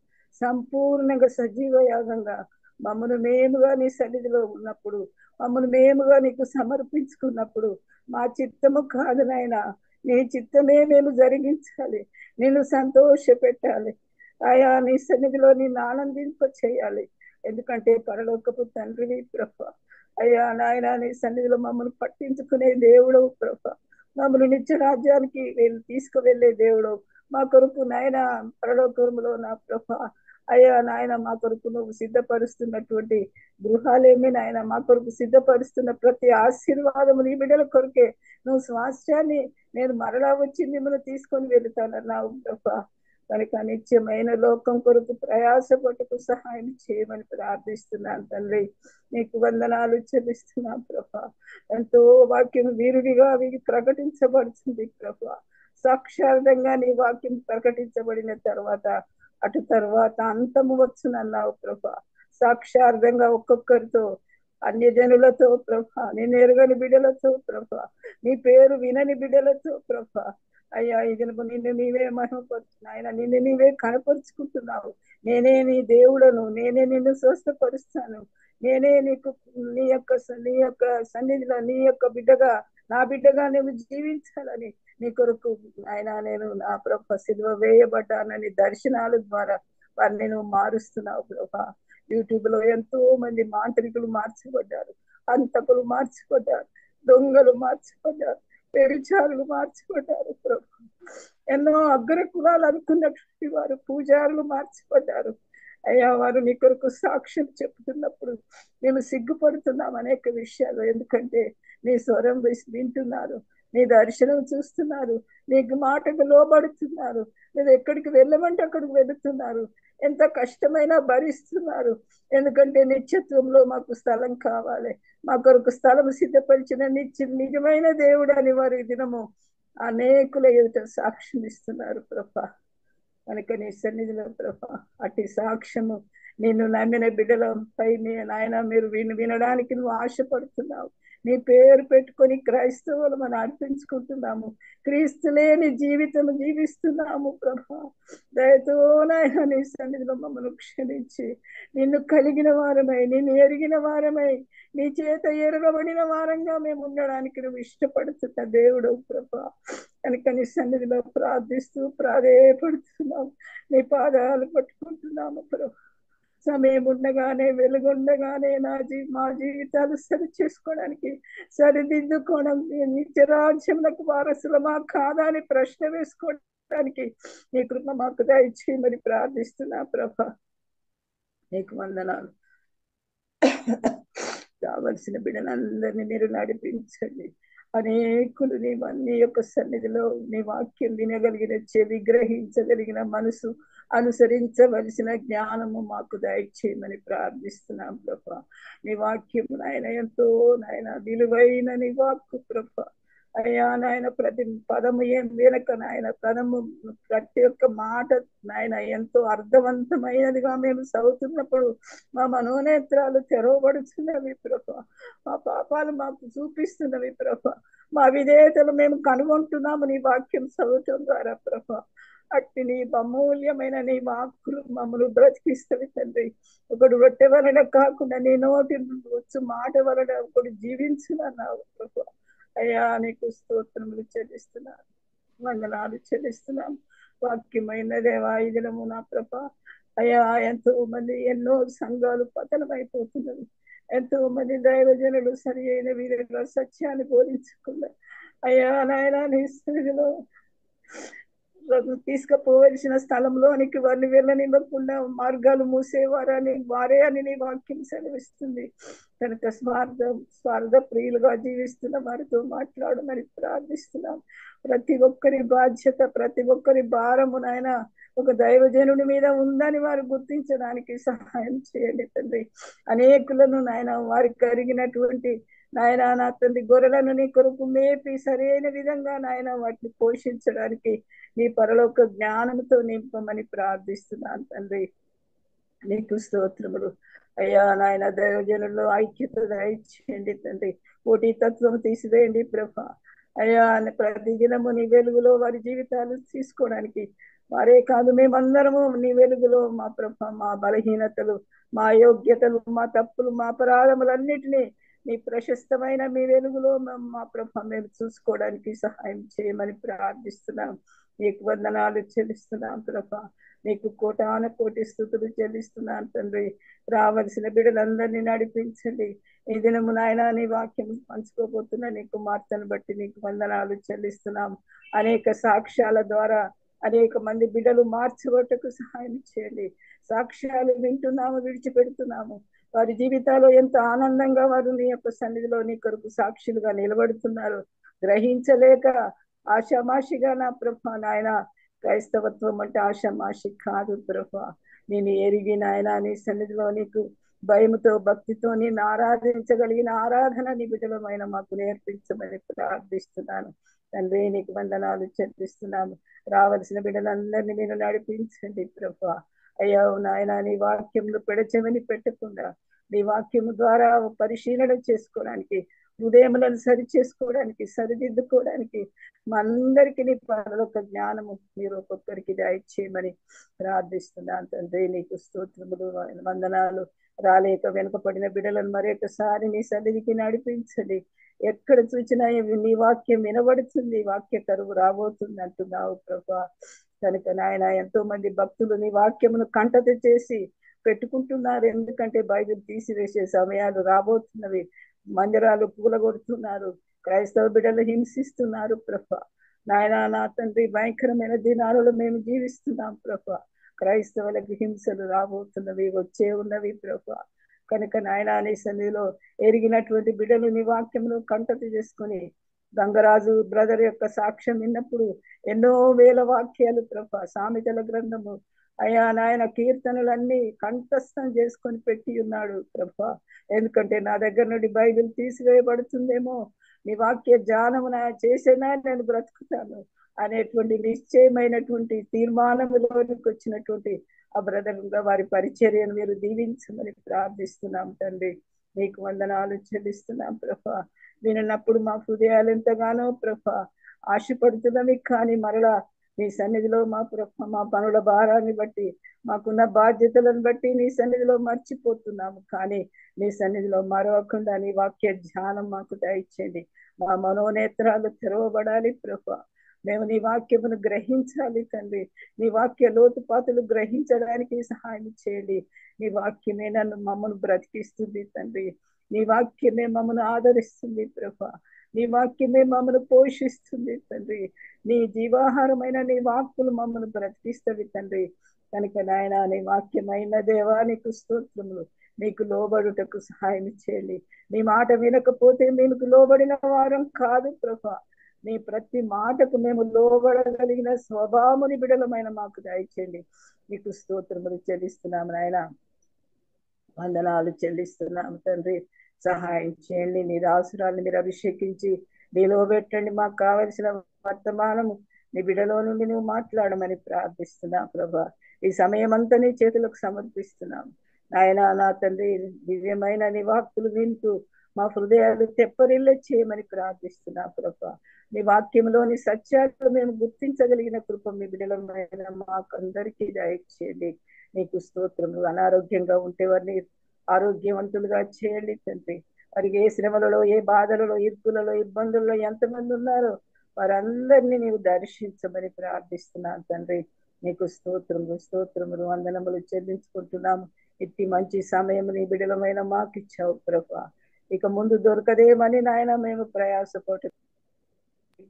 సంపూర్ణంగా సజీవ యాగంగా మమ్మల్ని మేముగా నీ సన్నిధిలో ఉన్నప్పుడు, మమ్మల్ని మేముగా నీకు సమర్పించుకున్నప్పుడు మా చిత్తము కాదు నాయనా, నీ చిత్తమే మేము జరిగించాలి, నిన్ను సంతోష పెట్టాలి. ఆయా నీ సన్నిధిలో నిన్ను ఆనందింప చేయాలి. ఎందుకంటే పరలోకపు తండ్రివి ప్రభా. అయ్యా నాయన, నీ సన్నిధిలో మమ్మల్ని పట్టించుకునే దేవుడు ప్రభా. మమ్మల్ని నిత్య రాజ్యానికి తీసుకువెళ్ళే దేవుడు మా కొరకు నాయన. పరలోకములో నా ప్రభా అయ్యా నాయన, మా కొరకు నువ్వు సిద్ధపరుస్తున్నటువంటి గృహాలేమి నాయన, మా కొరకు సిద్ధపరుస్తున్న ప్రతి ఆశీర్వాదము నీ బిడ్డల కొరకే. నువ్వు స్వాస్థ్యాన్ని నేను మరలా వచ్చి మిమ్మల్ని తీసుకొని వెళుతానన్నావు ప్రభా. కనుక నిత్యమైన లోకం కొరకు ప్రయాసపట్టుకు సహాయం చేయమని ప్రార్థిస్తున్నాను తండ్రి. నీకు వందనాలు చెల్లిస్తున్నాం ప్రభా. ఎంతో వాక్యం వీరుడిగా ప్రకటించబడుతుంది ప్రభా. సాక్షార్థంగా నీ వాక్యం ప్రకటించబడిన తర్వాత అటు తర్వాత అంతము వచ్చునన్నావు ప్రభా. సాక్షార్థంగా ఒక్కొక్కరితో, అన్యజనులతో ప్రభా, నేను ఎరగని బిడ్డలతో ప్రభా, నీ పేరు వినని బిడ్డలతో ప్రభా. అయ్యా ఇది నిన్ను నీవే మహిమపరుచున్నాయన, నిన్ను నీవే కనపరుచుకుంటున్నావు. నేనే నీ దేవుడను, నేనే నిన్ను స్వస్థపరుస్తాను, నేనే నీకు నీ యొక్క సన్నిధిలో నీ యొక్క బిడ్డగా, నా బిడ్డగా నువ్వు జీవించాలని నీ కొరకు ఆయన నేను నా ప్రభ సిలువ వేయబడ్డానని దర్శనాల ద్వారా వారిని నువ్వు మారుస్తున్నావు ప్రభా. యూట్యూబ్ లో ఎంతో మంది మాంత్రికులు మార్చబడ్డారు, హంతకులు మార్చబడ్డారు, దొంగలు మార్చబడ్డారు, వ్యభిచారులు మార్చబడ్డారు ప్రభు. ఎన్నో అగ్ర కులాలు అనుకున్నటువంటి వారు పూజారులు మార్చబడ్డారు. అయ్యా, వారు నీ కొరకు సాక్ష్యం చెప్తున్నప్పుడు మేము సిగ్గుపడుతున్నాం అనేక విషయాలు. ఎందుకంటే నీ స్వరం వింటున్నారు, నీ దర్శనం చూస్తున్నారు, నీకు మాటకు లోబడుతున్నారు, మీరు ఎక్కడికి వెళ్ళమంటే అక్కడికి వెళుతున్నారు, ఎంత కష్టమైనా భరిస్తున్నారు. ఎందుకంటే నిత్యత్వంలో మాకు స్థలం కావాలి, మా కొరకు స్థలం సిద్ధపరిచిన నిజమైన దేవుడు అని వారి దినము అనేకుల ఎదుట సాక్ష్యం ఇస్తున్నారు ప్రభా. కనుక నీ సన్నిధిలో ప్రభా అట్టి సాక్ష్యము నిన్ను నమ్మిన బిడ్డలపై నాయన మీరు వినడానికి నువ్వు ఆశపడుతున్నావు. నీ పేరు పెట్టుకొని క్రైస్తవులు మనం అర్పించుకుంటున్నాము, క్రీస్తు లేని జీవితం జీవిస్తున్నాము ప్రభా. దయతో నాయన నీ సన్నిధిలో మమ్మల్ని క్షమించి నిన్ను కలిగిన వారమై, నిన్ను ఎరిగిన వారమై, నీ చేత ఎరగబడిన వారంగా మేము ఉండడానికి నువ్వు ఇష్టపడుతున్న దేవుడు ప్రభా. కనుక నీ సన్నిధిలో ప్రార్థిస్తూ ప్రాధేయపడుతున్నాము, నీ పాదాలు పట్టుకుంటున్నాము ప్రభా. సమయం ఉండగానే, వెలుగుండగానే మా జీవితాలు సరి చేసుకోవడానికి, సరిదిద్దుకోవడం, నిత్యరాజ్యములకు వారసులమా కాదా అని ప్రశ్న వేసుకోవడానికి నీ కృప మాకు దయచేయమని ప్రార్థిస్తున్నా ప్రభా. నీకు వందనాలు. కావలసిన బిడ్డలందరినీ మీరు నడిపించండి. అనేకులు నీ యొక్క సన్నిధిలో నీ వాక్యం వినగలిగిన చెవి, గ్రహించగలిగిన మనసు, అనుసరించవలసిన జ్ఞానము మాకు దయచేయమని ప్రార్థిస్తున్నాం ప్రభా. నీ వాక్యం నాయన ఎంతో నాయన విలువైన నీ వాక్కు ప్రభా. అయ్యా నాయన ప్రతి పదము ఏం వెనక నాయన పదము, ప్రతి ఒక్క మాట నాయన ఎంతో అర్థవంతమైనదిగా మేము చదువుతున్నప్పుడు మా మనోనేత్రాలు తెరవబడుతున్నవి ప్రభా. మా పాపాలు మాకు చూపిస్తున్నవి ప్రభా. మా విధేయతలు మేము కనుగొంటున్నాము నీ వాక్యం చదవటం ద్వారా ప్రభా. అట్టి నీ అమూల్యమైన నీ వాక్కులు మమ్మల్ని బ్రతికిస్తవి తండ్రి. ఒకడు రొట్టె వలన కాకుండా నీ నోటి నుండి వచ్చు మాట వలన ఒకడు జీవించునన్నావు ప్రభు. అయ్యా నీకు స్తోత్రములు చెల్లిస్తున్నాను, వందనాలు చెల్లిస్తున్నాం. వాక్యమైన దేవా ఈ దినము నా ప్రభ అయ్యా ఎంతో మంది ఎన్నో సంఘాలు పతనమైపోతున్నవి. ఎంతో మంది దైవజనులు సరి అయిన విధంగా సత్యాన్ని బోధించకుండా అయ్యా నాయన నీ సన్నిధిలో తీసుకుపోవలసిన స్థలంలోనికి వారిని వెళ్ళనివ్వకుండా మార్గాలు మూసేవారని వారే అని నీ వాక్యం సెలవిస్తుంది. కనుక స్వార్థ ప్రియులుగా జీవిస్తున్న వారితో మాట్లాడమని ప్రార్థిస్తున్నాం. ప్రతి ఒక్కరి బాధ్యత, ప్రతి ఒక్కరి భారము నాయన ఒక దైవజనుడి మీద ఉందని వారు గుర్తించడానికి సహాయం చేయండి తండ్రి. అనేకులను నాయన వారికి కలిగినటువంటి నాయన నా తండ్రి గొర్రెలను నీ కొరకు మేపి సరైన విధంగా నాయన వాటిని పోషించడానికి నీ పరలోక జ్ఞానంతో నింపమని ప్రార్థిస్తున్నాను తండ్రి. నీకు స్తోత్రములు అయ్యా నాయన. దైవజనుల్లో ఐక్యత దయచేయండి తండ్రి. పోటీ తత్వం తీసివేయండి ప్రభా. అయ్యా ప్రతి దినము నీ వెలుగులో వారి జీవితాలు తీసుకోవడానికి వారే కాదు మేమందరము నీ వెలుగులో మా ప్రభ మా బలహీనతలు, మా యోగ్యతలు, మా తప్పులు, మా అపరాధములన్నిటినీ నీ ప్రశస్తమైన మీ వెలుగులో మా ప్రభ మేము చూసుకోవడానికి సహాయం చేయమని ప్రార్థిస్తున్నాం. నీకు వందనాలు చెల్లిస్తున్నాం ప్రభ. నీకు కోటాన కోటి స్తుతులు చెల్లిస్తున్నాను తండ్రి. రావలసిన బిడ్డలందరినీ నడిపించండి. ఈ దినము నాయన నీ వాక్యం పంచుకోబోతున్నా నీ కుమార్తెను బట్టి నీకు వందనాలు చెల్లిస్తున్నాం. అనేక సాక్ష్యాల ద్వారా అనేక మంది బిడ్డలు మార్చబట్టకు సహాయం చేయండి. సాక్ష్యాలు వింటున్నాము, విడిచిపెడుతున్నాము. వారి జీవితాల్లో ఎంత ఆనందంగా వారు నీ యొక్క సన్నిధిలో నీ కొరకు సాక్షులుగా నిలబడుతున్నారు. గ్రహించలేక ఆషామాషిగా నా ప్రభ నాయన క్రైస్తవత్వం అంటే ఆషామాషి కాదు ప్రభ. నేను ఎరిగి నాయన నీ సన్నిధిలో నీకు భయముతో భక్తితో నేను ఆరాధించగలిగిన ఆరాధన నీ బిడ్డలమైన మాకు నేర్పించమని ప్రార్థిస్తున్నాను తండ్రి. నీకు వందనాలు చెల్లిస్తున్నాము. రావలసిన బిడ్డలందరినీ నేను నడిపించండి ప్రభా. అయ్యా నాయన నీ వాక్యములు పెడచెమని పెట్టకుండా నీ వాక్యము ద్వారా పరిశీలన చేసుకోవడానికి, హృదయములను సరి చేసుకోవడానికి, సరిదిద్దుకోవడానికి మా అందరికీ నీ పరలోక జ్ఞానము మీరు ఒక్కొక్కరికి దయచేయమని ప్రార్థిస్తున్నాను తండ్రి. నీకు స్తోత్రములు, వందనాలు. రాలేక వెనుకపడిన బిడ్డలను మరొకసారి నీ సన్నిధికి నడిపించండి. ఎక్కడ చూసినా నీ వాక్యం వినబడుతుంది, వాక్య కరువు రాబోతుంది అంటున్నావు ప్రభా. కనుక నాయన ఎంతో మంది భక్తులు నీ వాక్యమును కంటత చేసి పెట్టుకుంటున్నారు. ఎందుకంటే బైబిల్ తీసివేసే సమయాలు రాబోతున్నవి. మందిరాలు కూలగొడుతున్నారు, క్రైస్తవ బిడ్డలు హింసిస్తున్నారు ప్రభా. నాయన నా తండ్రి భయంకరమైన దినాలలో మేము జీవిస్తున్నాం ప్రభా. క్రైస్తవులకు హింసలు రాబోతున్నవి, వచ్చే ఉన్నవి ప్రభా. కనుక నాయన నీ సన్నిధిలో ఎరిగినటువంటి బిడ్డలు నీ వాక్యమును కంటత చేసుకుని గంగరాజు బ్రదర్ యొక్క సాక్ష్యం విన్నప్పుడు ఎన్నో వేల వాక్యాలు ప్రభా, సామెతల గ్రంథము అయ్యా నాయన కీర్తనలన్నీ కంఠస్థం చేసుకొని పెట్టి ఉన్నాడు ప్రభా. ఎందుకంటే నా దగ్గర నుండి బైబిల్ తీసివేయబడుతుందేమో, నీ వాక్య జ్ఞానము నా చేసేనా నేను బ్రతుకుతాను అనేటువంటి నిశ్చయమైనటువంటి తీర్మానములోనికి వచ్చినటువంటి ఆ బ్రదర్గా వారి పరిచర్యను మీరు దీవించమని ప్రార్థిస్తున్నాం తండ్రి. నీకు వందనాలు చెల్లిస్తున్నాం ప్రభా. వినప్పుడు మా హృదయాలు ఎంతగానో ప్రభా ఆశపడుతున్నవి, కానీ మరలా నీ సన్నిధిలో మా ప్రభ మా పనుల భారాన్ని బట్టి, మాకున్న బాధ్యతలను బట్టి నీ సన్నిధిలో మర్చిపోతున్నాము. కానీ నీ సన్నిధిలో మరవకుండా నీ వాక్య ధ్యానం మాకు దయచేయండి. మా మనోనేత్రాలు తెరవబడాలి ప్రభా. మేము నీ వాక్యమును గ్రహించాలి తండ్రి. నీ వాక్య లోతుపాతులు గ్రహించడానికి సహాయం చేయండి. నీ వాక్యమే నన్ను మమ్మల్ని బ్రతికిస్తుంది తండ్రి. నీ వాక్యమే మమ్మల్ని ఆదరిస్తుంది ప్రభా. నీ వాక్యమే మమ్మల్ని పోషిస్తుంది తండ్రి. నీ జీవాహారమైన నీ వాక్కులు మమ్మల్ని బ్రతికిస్తుంది తండ్రి. కనుక నాయన నీ వాక్యమైన దేవా నీకు స్తోత్రములు. నీకు లోబడుటకు సహాయం చేయండి. నీ మాట వినకపోతే నీకు లోబడిన వారం కాదు ప్రభా. నీ ప్రతి మాటకు మేము లోబడగలిగిన స్వభావముని బిడలమైన మాకు దయచేయండి. నీకు స్తోత్రములు చెల్లిస్తున్నాము నాయన, వందనాలు చెల్లిస్తున్నాము తండ్రి. సహాయం చేయండి. నీ దాసురాన్ని మీరు అభిషేకించి నీలో పెట్టండి. మాకు కావలసిన వర్తమానము నీ బిడలో నుండి నువ్వు మాట్లాడమని ప్రార్థిస్తున్నా ప్రభా. ఈ సమయం అంతా నీ చేతులకు సమర్పిస్తున్నాం నాయన. నా తండ్రి దివ్యమైన నీ వాక్కులు వింటూ మా హృదయాలు తెప్పరిల్ల చేయమని ప్రార్థిస్తున్నా ప్రభా. నీ వాక్యంలోని సత్యాలు మేము గుర్తించగలిగిన కృప మీ బిడ్డలమైన మాకందరికీ దయచేయండి. నీకు స్తోత్రములు. అనారోగ్యంగా ఉంటే వారిని ఆరోగ్యవంతులుగా చేయండి తండ్రి. వారికి ఏ శ్రమలలో, ఏ బాధలలో, ఇరుకులలో, ఇబ్బందుల్లో ఎంతమంది ఉన్నారో వారందరినీ నీవు దర్శించమని ప్రార్థిస్తున్నాను తండ్రి. నీకు స్తోత్రములు, స్తోత్రములు, వందనములు చెల్లించుకుంటున్నాము. ఇట్టి మంచి సమయం నీ బిడలమైన మాకు ఇచ్చావు ప్రభా. ఇక ముందు దొరకదేమని నాయన మేము ప్రయాసపడు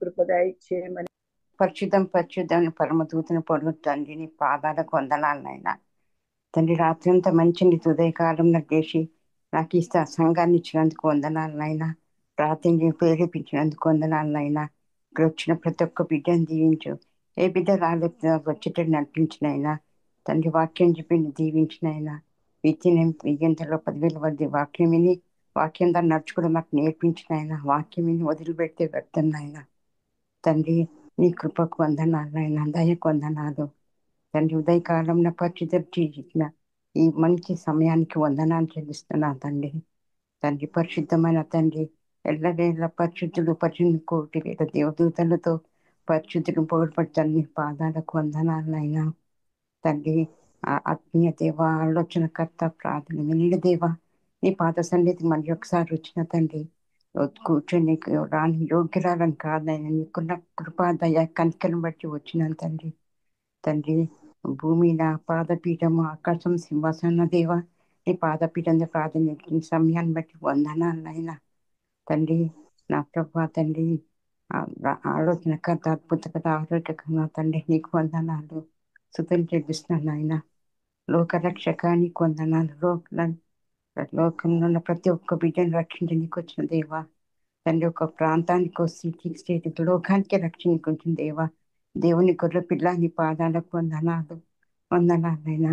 కృపదయ చేయమని. పరిశుద్ధం పరమదూతను పొడుగు తండ్రి, నీ పాదాలకు వందనాలనైనా తండ్రి. రాత్రి అంతా మంచి నీ ఉదయకాలంలో చేసి నాకు ఈ సంఘాన్ని ఇచ్చినందుకు వందనాలనైనా. ప్రార్థన ప్రేరేపించినందుకు వందనాలనైనా. ఇక్కడ వచ్చిన ప్రతి ఒక్క బిడ్డను దీవించు. ఏ బిడ్డ రాలేదు వచ్చేటట్టు నడిపించినైనా తండ్రి. వాక్యం చెప్పి దీవించినైనా. విద్యంతలో 10,000 వద్ద వాక్యం విని వాక్యం దాన్ని నడుచుకోవడం మాకు నేర్పించినైనా. వాక్యం విని వదిలిపెడితే వ్యర్థంనైనా తండ్రి. నీ కృపకు వందనాలనైనా, దయకు వందనాలు తండ్రి. ఉదయకాలంలో పరిశుద్ధం చేసిన ఈ మంచి సమయానికి వందనాలు చెల్లిస్తున్నా తండ్రి. తండ్రి పరిశుద్ధమైన తండ్రి, ఎల్లవేళ పరిశుద్ధులు 18,000,000 దేవదూతలతో పరిశుద్ధులు పొగడపడతాను. నీ పాదాలకు వందనాలనైనా తండ్రి. ఆత్మీయ దేవ, ఆలోచనకర్త, ప్రార్థన వినిన దేవ, నీ పాద సన్నిధి మళ్ళీ ఒకసారి వచ్చిన తండ్రి. కూర్చొని రాని యోగ్యురాలని కాదైనా నీకున్న కృపా దయ కనికలను బట్టి వచ్చినాను తండ్రి. తండ్రి భూమి నా పాదపీఠము, ఆకాశం సింహాసన దేవ, నీ పాదపీఠం ప్రార్థన సమయాన్ని బట్టి వందనాలైనా తండ్రి. నా ప్రభా తండ్రి, ఆలోచనకర్త, అద్భుతకత, ఆరోగ్యకరణ తండ్రి, నీకు వందనాలు స్తుతులు చెల్లిస్తున్నాను ఆయన. లోకరక్షక నీకు వందనాలు. లోకంలో ఉన్న ప్రతి ఒక్క బిడ్డను రక్షించడానికి వచ్చిన దేవా తండ్రి. ఒక ప్రాంతానికి స్టేట్ లోకానికి రక్షణకు వచ్చిన దేవా. దేవుని గొర్రె పిల్ల, నీ పాదాలకు వందనాలైనా.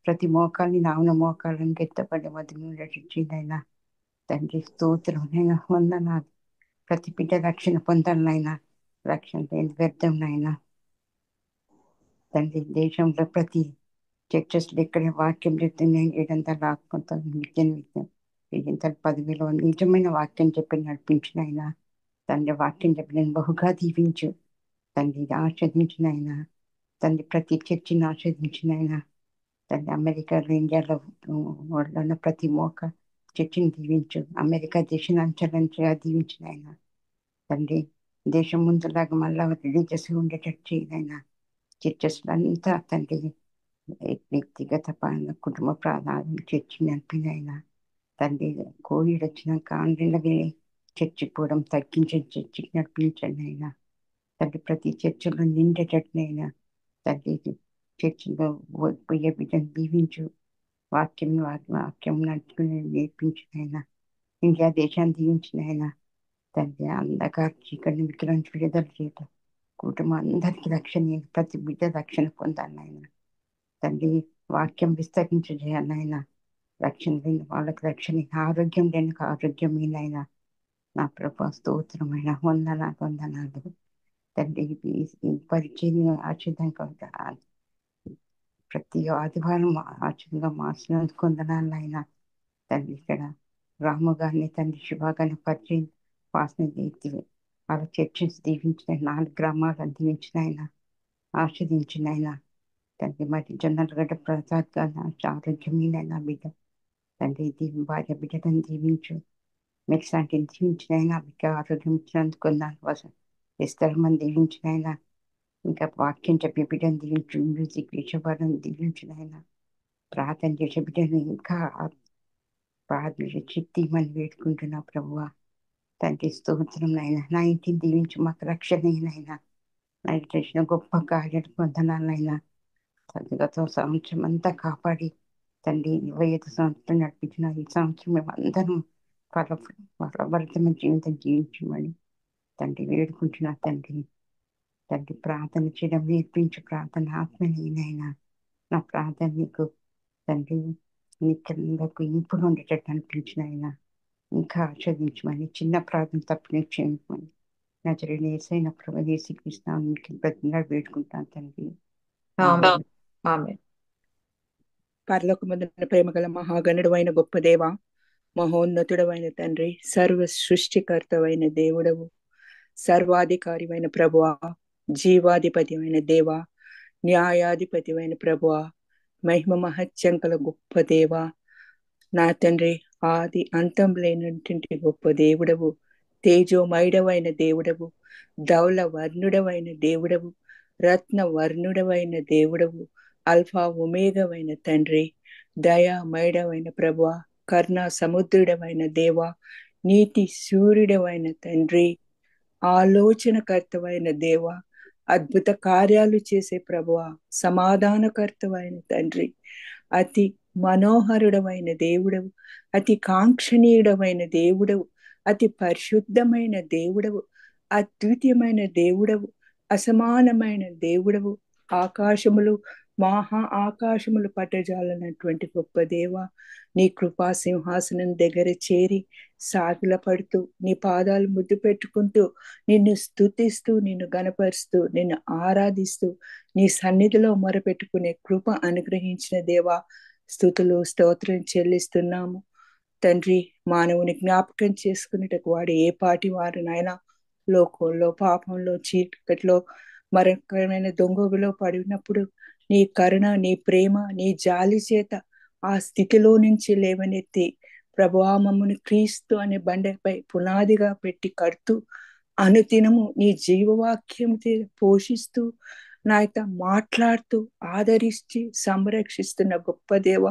ప్రతి మోకాల్ని నావున మోకాళ్ళని ఎత్తపడి వదిలి రక్షించిందైనా తండ్రి. స్తోత్రమైనా వందనాలు. ప్రతి బిడ్డ రక్షణ పొందాలనైనా, రక్షణ లేని వ్యర్థంనైనా తండ్రి. దేశంలో ప్రతి చర్చెస్లో ఇక్కడ వాక్యం చెప్తున్నాయి. ఏడంతా రాకపోతాను విద్యను 10,000 నిజమైన వాక్యం చెప్పి నడిపించినైనా తండ్రి. వాక్యం చెప్పి నేను బహుగా దీవించు తండ్రి. ఆస్వాదించినైనా తండ్రి. ప్రతి చర్చిని ఆస్వాదించినైనా తండ్రి. అమెరికాలో, ఇండియాలో వాళ్ళ ప్రతి మోక చర్చిని దీవించు. అమెరికా దేశాన్ని అంచెలంచెగా దీవించినైనా తండ్రి. దేశం ముందులాగా మళ్ళా రిలీజియస్ ఉండేటట్టు చేయనైనా చర్చెస్ అంతా తండ్రి. వ్యక్తిగత కుటుంబ ప్రాధాన్యం చర్చి నడిపినైనా తండ్రి. కోవిడ్ వచ్చినాక ఆన్లైన్లకి చర్చికి పోవడం తగ్గించి చర్చికి నడిపించండి అయినా తండ్రి. ప్రతి చర్చిలో నిండేటట్టునైనా తండ్రి. చర్చిలో పోయే బిడ్డను దీవించు. వాక్యం నడుచుకుని నేర్పించినైనా. ఇండియా దేశాన్ని దీవించినైనా తండ్రి. అంధకార చీకటిని విక్రమించి విడుదల చేయటం కుటుంబం అందరికీ రక్షణ, ప్రతి బిడ్డ రక్షణ పొందాలైనా తండ్రి. వాక్యం విస్తరించేయాలైనా. రక్షణ లేని వాళ్ళకి రక్షణ, ఆరోగ్యం లేని ఆరోగ్యమేనైనా నా ప్రభా స్తోత్రమైన వందనాలు తండ్రి. ఈ పరిచయం ఆశ్చర్యంగా ప్రతి ఆదివారం ఆశ్చర్యంగా మార్చినందుకు వందనాలైనా తండ్రి. ఇక్కడ రాము గారిని తండ్రి, శివ గారిని పరిచయం వాసన వాళ్ళ చర్చిని దీవించిన 4 గ్రామాలను దీవించిన ఆయన ఆస్వాదించిన ఆయన తండ్రి. మరి జొన్నలగడ్డ ప్రసాద్ గారి ఆరోగ్యమేనైనా బిడ్డ తండ్రి. భార్య బిడ్డలను దీవించు. మెక్సాంటిని దీవించిన ఆయన బిడ్డ ఆరోగ్యం ఇచ్చినందుకు విస్తరమని దీవించిన ఆయన. ఇంకా వాక్యం చెప్పే బిడ్డను దీవించు. మ్యూజిక్ విషయాలను దీవించిన ఆయన. ప్రార్థన చేసే బిడ్డను ఇంకా ప్రార్థన చిత్తీమని వేడుకుంటున్నా ప్రభువా తండ్రి. స్తోత్రం నాయన. నా ఇంటిని దీవించు. మాకు రక్షణైనా నాకు చేసిన గొప్ప కార్యాలు పొందనాలైనా తండ్రి. గత సంవత్సరం అంతా కాపాడి తండ్రి 25 సంవత్సరం నడిపించిన ఈ సంవత్సరం మేము అందరం ఫలభరితమైన జీవితం జీవించమని తండ్రి వేడుకుంటున్నా తండ్రి. తండ్రి ప్రార్థన చేయడం నేర్పించు. ప్రార్థన ఆత్మీయనైనా నా ప్రార్థన నీకు తండ్రి నిత్యంలోకి ఇంపుగా ఉండేటట్టు అనిపించిన అయినా ఇంకా ఆస్వాదించమని చిన్న ప్రార్థన తప్పుని క్షమించమని నజరేయుడైన యేసయ్య ప్రభువైన యేసుక్రీస్తు నామమున బ్రతిమలాడి వేడుకుంటాను తండ్రి. ఆమేన్. పరలోకమందున్న ప్రేమ గల మహాగణుడు అయిన గొప్ప దేవ, మహోన్నతుడమైన తండ్రి, సర్వ సృష్టికర్తవైన దేవుడవు, సర్వాధికారివైన ప్రభువా, జీవాధిపతి అయిన దేవా, న్యాయాధిపతివైన ప్రభువా, మహిమ మహత్యంకల గొప్ప దేవా, నా తండ్రి, ఆది అంతం లేనటువంటి గొప్ప దేవుడవు, తేజోమయుడవైన దేవుడవు, ధవల వర్ణుడవైన దేవుడవు, రత్న వర్ణుడవైన దేవుడవు, అల్ఫా ఒమేగవైన తండ్రి, దయామయుడవైన ప్రభువ, కర్ణ సముద్రుడవైన దేవా, నీతి సూర్యుడవైన తండ్రి, ఆలోచనకర్తవైన దేవ, అద్భుత కార్యాలు చేసే ప్రభువ, సమాధానకర్తవైన తండ్రి, అతి మనోహరుడవైన దేవుడవు, అతి కాంక్షణీయుడవైన దేవుడవు, అతి పరిశుద్ధమైన దేవుడవు, అద్వితీయమైన దేవుడవు, అసమానమైన దేవుడవు, ఆకాశములు మహా ఆకాశములు పట్టజాలనటువంటి గొప్ప దేవ, నీ కృపా సింహాసనం దగ్గర చేరి సాగిల పడుతూ నీ పాదాలు ముద్దు పెట్టుకుంటూ నిన్ను స్తుతిస్తూ నిన్ను గణపరుస్తూ నిన్ను ఆరాధిస్తూ నీ సన్నిధిలో మొరపెట్టుకునే కృప అనుగ్రహించిన దేవా, స్తుతులు స్తోత్రం చెల్లిస్తున్నాము తండ్రి. మానవుని జ్ఞాపకం చేసుకునేటకు వాడు ఏ పాటి వారినైనా లోకంలో పాపంలో చీకట్లో మరొకమైన దొంగలో పడినప్పుడు నీ కరుణ, నీ ప్రేమ, నీ జాలి చేత ఆ స్థితిలో నుంచి లేవనెత్తి ప్రభువా, మమ్మను క్రీస్తు అనే బండపై పునాదిగా పెట్టి కడుతూ అనుదినము నీ జీవవాక్యం పోషిస్తూ నాయత మాట్లాడుతూ ఆదరించి సంరక్షిస్తున్న గొప్ప దేవ,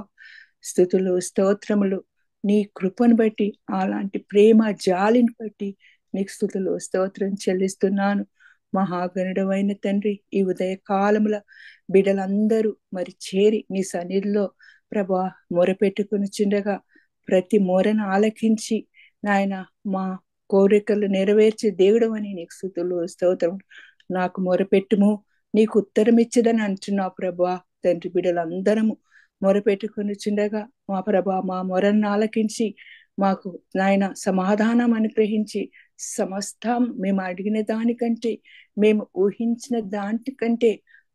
స్తుతులు స్తోత్రములు. నీ కృపను బట్టి, అలాంటి ప్రేమ జాలిని బట్టి నీకు స్తుతులు స్తోత్రం చెల్లిస్తున్నాను. మహాగణుడవైన తండ్రి, ఈ ఉదయ కాలముల బిడ్డలందరూ మరి చేరి నీ సన్నిధిలో ప్రభా మొరపెట్టుకుని చుండగా ప్రతి మొరను ఆలకించి నాయన మా కోరికలు నెరవేర్చే దేవుడు అని నీకు స్తుతులు స్తోత్రం. నాకు మొరపెట్టుము, నీకు ఉత్తరం ఇచ్చదని అంటున్నావు ప్రభా. తండ్రి, బిడ్డలందరము మొరపెట్టుకుని చుండగా మా ప్రభా మా మొరను ఆలకించి మాకు నాయన సమాధానం అనుగ్రహించి సమస్తం మేము అడిగిన దానికంటే, మేము ఊహించిన దానికంటే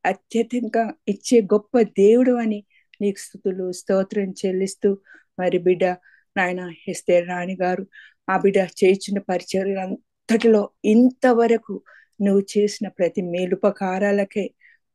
అత్యధికంగా ఇచ్చే గొప్ప దేవుడు అని నీకు స్తుతులు స్తోత్రం చెల్లిస్తూ మరి బిడ్డ నాయన ఎస్తేర్ రాణి గారు ఆ బిడ్డ చేసిన పరిచర్యలంతటిలో ఇంతవరకు నువ్వు చేసిన ప్రతి మేలుపకారాలకై,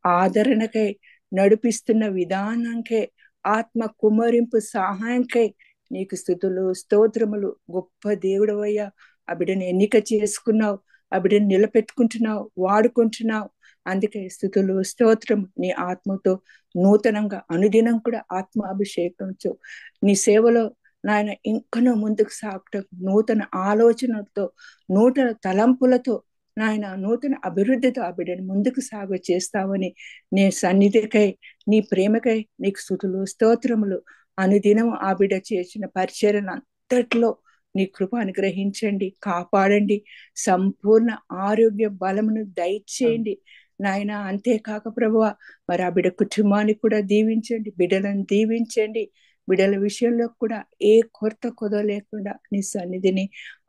ఆదరణకై, నడిపిస్తున్న విధానంకై, ఆత్మ కుమ్మరింపు సహాయంకై నీకు స్తుతులు స్తోత్రములు. గొప్ప దేవుడవయ్యా, ఆ బిడ్డను ఎన్నిక చేసుకున్నావు, ఆ బిడ్డను నిలబెట్టుకుంటున్నావు, వాడుకుంటున్నావు. అందుకే స్తుతులు స్తోత్రం. నీ ఆత్మతో నూతనంగా అనుదినం కూడా ఆత్మ అభిషేకంతో నీ సేవలో నాయన ఇంకనూ ముందుకు సాగటం, నూతన ఆలోచనలతో, నూతన తలంపులతో నాయన నూతన అభివృద్ధితో ఆ బిడ్డను ముందుకు సాగ చేస్తావని నీ సన్నిధికై, నీ ప్రేమకై నీకు స్తుతులు స్తోత్రములు. అనుదినం ఆ బిడ్డ చేసిన పరిచర్యలు అంతట్లో నీ కృప అనుగ్రహించండి, కాపాడండి, సంపూర్ణ ఆరోగ్య బలమును దయచేయండి నాయన. అంతేకాక ప్రభువా, మరి ఆ బిడ్డ కుటుంబాన్ని కూడా దీవించండి, బిడ్డలను దీవించండి. బిడ్డల విషయంలో కూడా ఏ కొరత కొద లేకుండా నీ సన్నిధిని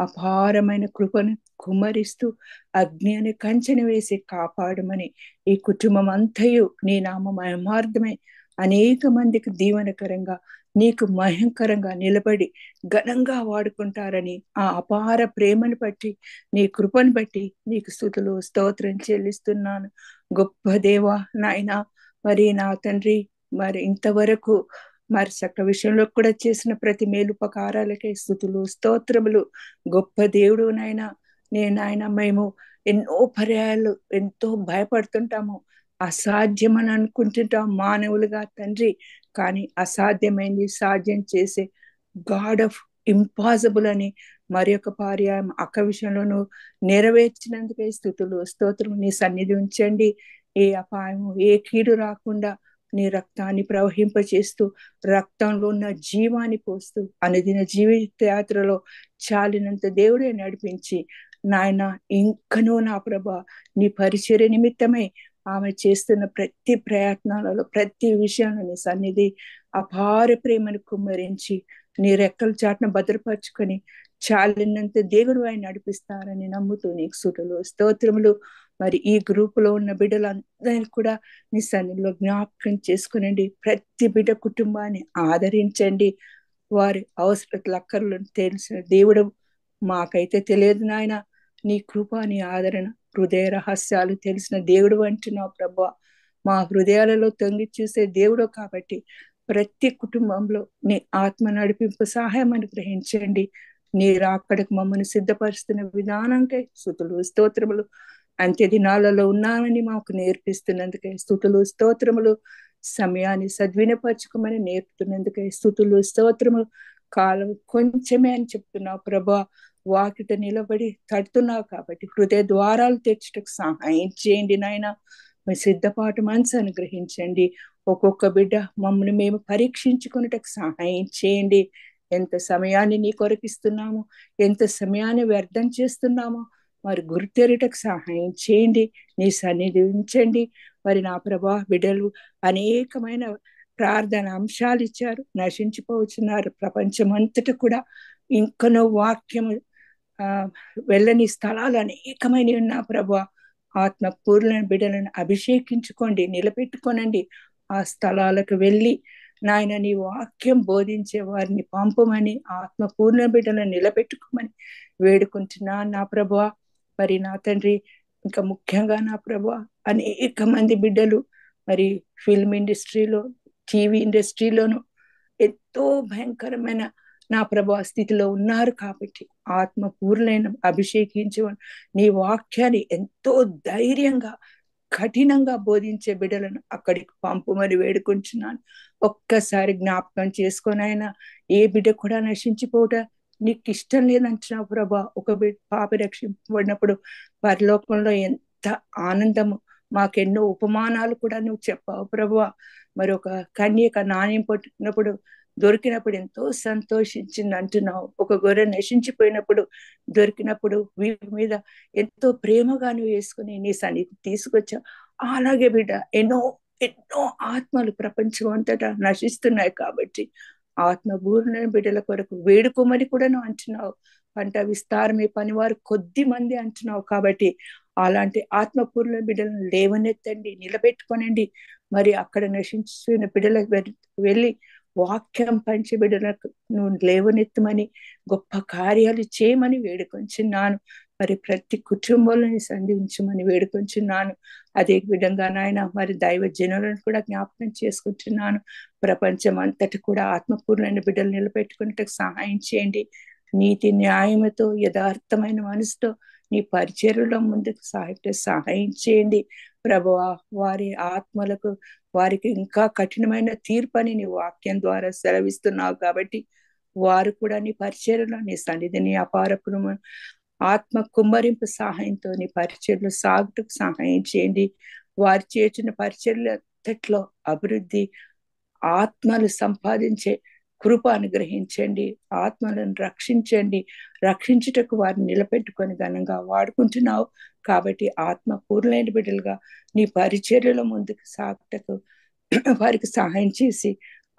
అపారమైన కృపను కుమ్మరిస్తూ అగ్ని అనే కంచెను వేసి కాపాడమని, ఈ కుటుంబం అంతయు నీ నామ మహిమార్థమై అనేక మందికి దీవెనకరంగా నీకు మహింకరంగా నిలబడి ఘనంగా వాడుకుంటారని ఆ అపార ప్రేమను బట్టి, నీ కృపను బట్టి నీకు స్తుతులు స్తోత్రం చెల్లిస్తున్నాను. గొప్ప దేవా నాయన, మరి నా తండ్రి, మరి ఇంతవరకు మరి చక్క విషయంలో కూడా చేసిన ప్రతి మేలుపకారాలకే స్తుతులు స్తోత్రములు. గొప్ప దేవుడు నాయన. నాయన మేము ఎన్నో పర్యాయాలు ఎంతో భయపడుతుంటాము, అసాధ్యమని అనుకుంటుంటాం మానవులుగా తండ్రి. కానీ అసాధ్యమైంది సాధ్యం చేసే గాడ్ ఆఫ్ ఇంపాసిబుల్ అని మరి ఒక పర్యాయం అక్క విషయంలోనూ నెరవేర్చినందుకే స్తుతులు స్తోత్రం. నీ సన్నిధి ఉంచండి, ఏ అపాయము ఏ కీడు రాకుండా నీ రక్తాన్ని ప్రవహింపచేస్తూ, రక్తంలో ఉన్న జీవాన్ని పోస్తూ అనుదిన జీవిత యాత్రలో చాలినంత దేవుడే నడిపించి నాయన ఇంకనూ నా ప్రభా నీ పరిచర్య నిమిత్తమై ఆమె చేస్తున్న ప్రతి ప్రయత్నాలలో ప్రతి విషయంలో నీ సన్నిధి అపార ప్రేమను కుమ్మరించి నీ రెక్కల చాటున భద్రపరుచుకొని చాలినంత దేవుడు ఆయన నడిపిస్తారని నమ్ముతూ నీకు స్తుతులు స్తోత్రములు. మరి ఈ గ్రూపులో ఉన్న బిడ్డలందరినీ కూడా నీ సన్నిధిలో జ్ఞాపకం చేసుకునండి. ప్రతి బిడ్డ కుటుంబాన్ని ఆదరించండి, వారి అవసరతలు అక్కర్లను తెలిసిన దేవుడు. మాకైతే తెలియదు నాయన, నీ కృప, నీ ఆదరణ, హృదయ రహస్యాలు తెలిసిన దేవుడు అంటున్నావు ప్రభా. మా హృదయాలలో తొంగి చూసే దేవుడు కాబట్టి ప్రతి కుటుంబంలో నీ ఆత్మ నడిపింపు సహాయం అనుగ్రహించండి. నీ రాకడకు మమ్మల్ని సిద్ధపరుస్తున్న విధానంకై స్తుతులు స్తోత్రములు. అంత్య దినాలలో ఉన్నామని మాకు నేర్పిస్తున్నందుకై స్తుతులు స్తోత్రములు. సమయాన్ని సద్వినియోగపరచుకోమని నేర్పుతున్నందుకై స్తుతులు స్తోత్రములు. కాలం కొంచెమే అని చెప్తున్నావు ప్రభా. వాకిట నిలబడి తడుతున్నావు కాబట్టి హృదయ ద్వారాలు తెచ్చుటకు సహాయం చేయండి నాయన. మీ సిద్ధపాటు మనసు అనుగ్రహించండి. ఒక్కొక్క బిడ్డ మమ్మల్ని మేము పరీక్షించుకున్నటకు సహాయం చేయండి. ఎంత సమయాన్ని నీ కొరకిస్తున్నామో, ఎంత సమయాన్ని వ్యర్థం చేస్తున్నామో మరి గుర్తెరుటకు సహాయం చేయండి. నీ సన్నిధి ఉంచండి. మరి నా ప్రభా, బిడ్డలు అనేకమైన ప్రార్థన అంశాలు ఇచ్చారు, నశించిపోతున్నారు. ప్రపంచమంతటా కూడా ఇంకనో వాక్యము వెళ్ళని స్థలాలు అనేకమైనవి ఉన్నా ప్రభా. ఆత్మపూర్ణ బిడ్డలను అభిషేకించుకోండి, నిలబెట్టుకోనండి. ఆ స్థలాలకు వెళ్ళి నాయన నీ వాక్యం బోధించే వారిని పంపమని, ఆత్మపూర్ణ బిడ్డలను నిలబెట్టుకోమని వేడుకుంటున్నా నా ప్రభా. మరి నా తండ్రి, ఇంకా ముఖ్యంగా నా ప్రభా, అనేక మంది బిడ్డలు మరి ఫిల్మ్ ఇండస్ట్రీలో, టీవీ ఇండస్ట్రీలోను ఎంతో భయంకరమైన నా ప్రభా స్థితిలో ఉన్నారు కాబట్టి ఆత్మపూర్ణైన అభిషేకించు. నీ వాక్యాన్ని ఎంతో ధైర్యంగా కఠినంగా బోధించే బిడ్డలను అక్కడికి పంపమని వేడుకుంటున్నాను. ఒక్కసారి జ్ఞాపకం చేసుకొనైనా ఏ బిడ్డ కూడా నశించిపోట నీకు ఇష్టం లేదంటున్నావు ప్రభా. ఒక పాప రక్షింపబడినప్పుడు పరలోకంలో ఎంత ఆనందము, మాకెన్నో ఉపమానాలు కూడా నువ్వు చెప్పావు ప్రభా. మరి ఒక కన్యక నాణ్యం పట్టినప్పుడు దొరికినప్పుడు ఎంతో సంతోషించింది అంటున్నావు. ఒక గొర్రె నశించిపోయినప్పుడు దొరికినప్పుడు వీరి మీద ఎంతో ప్రేమగా నువ్వు వేసుకుని నీ సన్నిధి తీసుకొచ్చావు. అలాగే బిడ్డ ఎన్నో ఎన్నో ఆత్మలు ప్రపంచం అంతటా నశిస్తున్నాయి కాబట్టి ఆత్మపూర్ణ బిడ్డల కొరకు వేడుకోమని కూడా నువ్వు అంటున్నావు. పంట విస్తారమే, పనివారు కొద్ది మంది అంటున్నావు కాబట్టి అలాంటి ఆత్మపూర్ణ బిడ్డలను లేవనెత్తండి, నిలబెట్టుకోనండి. మరి అక్కడ నశించిన బిడ్డలకు వెళ్ళి వాక్యం పంచి బిడ్డలకు నువ్వు లేవనెత్తమని, గొప్ప కార్యాలు చేయమని వేడుకొంచున్నాను. మరి ప్రతి కుటుంబంలో సంధించమని వేడుకొంచున్నాను. అదే విధంగా నాయన మరి దైవ జనులను కూడా జ్ఞాపకం చేసుకుంటున్నాను. ప్రపంచం అంతటి కూడా ఆత్మపూర్ణమైన బిడ్డలు నిలబెట్టుకునేటకు సహాయం చేయండి. నీతి న్యాయముతో యథార్థమైన మనసుతో నీ పరిచర్యలో ముందుకు సహాయం చేయండి ప్రభువా. వారి ఆత్మలకు వారికి ఇంకా కఠినమైన తీర్పని నీ వాక్యం ద్వారా సెలవిస్తున్నావు కాబట్టి వారు కూడా నీ పరిచర్యలో నీ సన్నిధిని అపారపురము ఆత్మ కుమ్మరింపు సహాయంతో నీ పరిచర్యలు సాగుటకు సహాయం చేయండి. వారు చేసిన పరిచర్యలో అభివృద్ధి, ఆత్మలు సంపాదించే కృప అనుగ్రహించండి. ఆత్మలను రక్షించండి. రక్షించుటకు వారిని నిలబెట్టుకొని ఘనంగా వాడుకుంటున్నావు కాబట్టి ఆత్మ పూర్ణమైన బిడ్డలుగా నీ పరిచర్యలో ముందుకు సాగుటకు వారికి సహాయం చేసి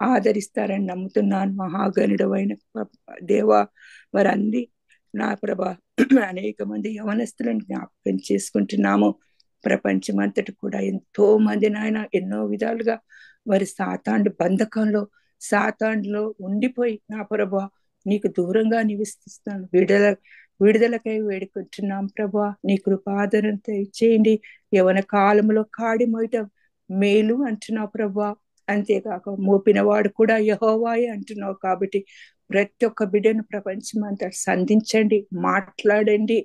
ఆదరిస్తారని నమ్ముతున్నాను. మహాగణుడమైన దేవా, వారంది నా ప్రభా అనేక మంది యవనస్తులను జ్ఞాపకం చేసుకుంటున్నాము. ప్రపంచం అంతటి కూడా ఎంతో మంది నాయన ఎన్నో విధాలుగా వారి సాతాండు బంధకంలో, సాతాండులో ఉండిపోయి నా ప్రభా నీకు దూరంగా నివసిస్తాను. విడుదలకై వేడుకుంటున్నాం ప్రభా. నీ కృపాదరంతో ఇచ్చేయండి. యవన కాలంలో కాడి మోయట మేలు అంటున్నావు ప్రభా. అంతేకాక మోపినవాడు కూడా యెహోవాయే అంటున్నావు కాబట్టి ప్రతి ఒక్క బిడ్డను ప్రపంచం అంతా సంధించండి, మాట్లాడండి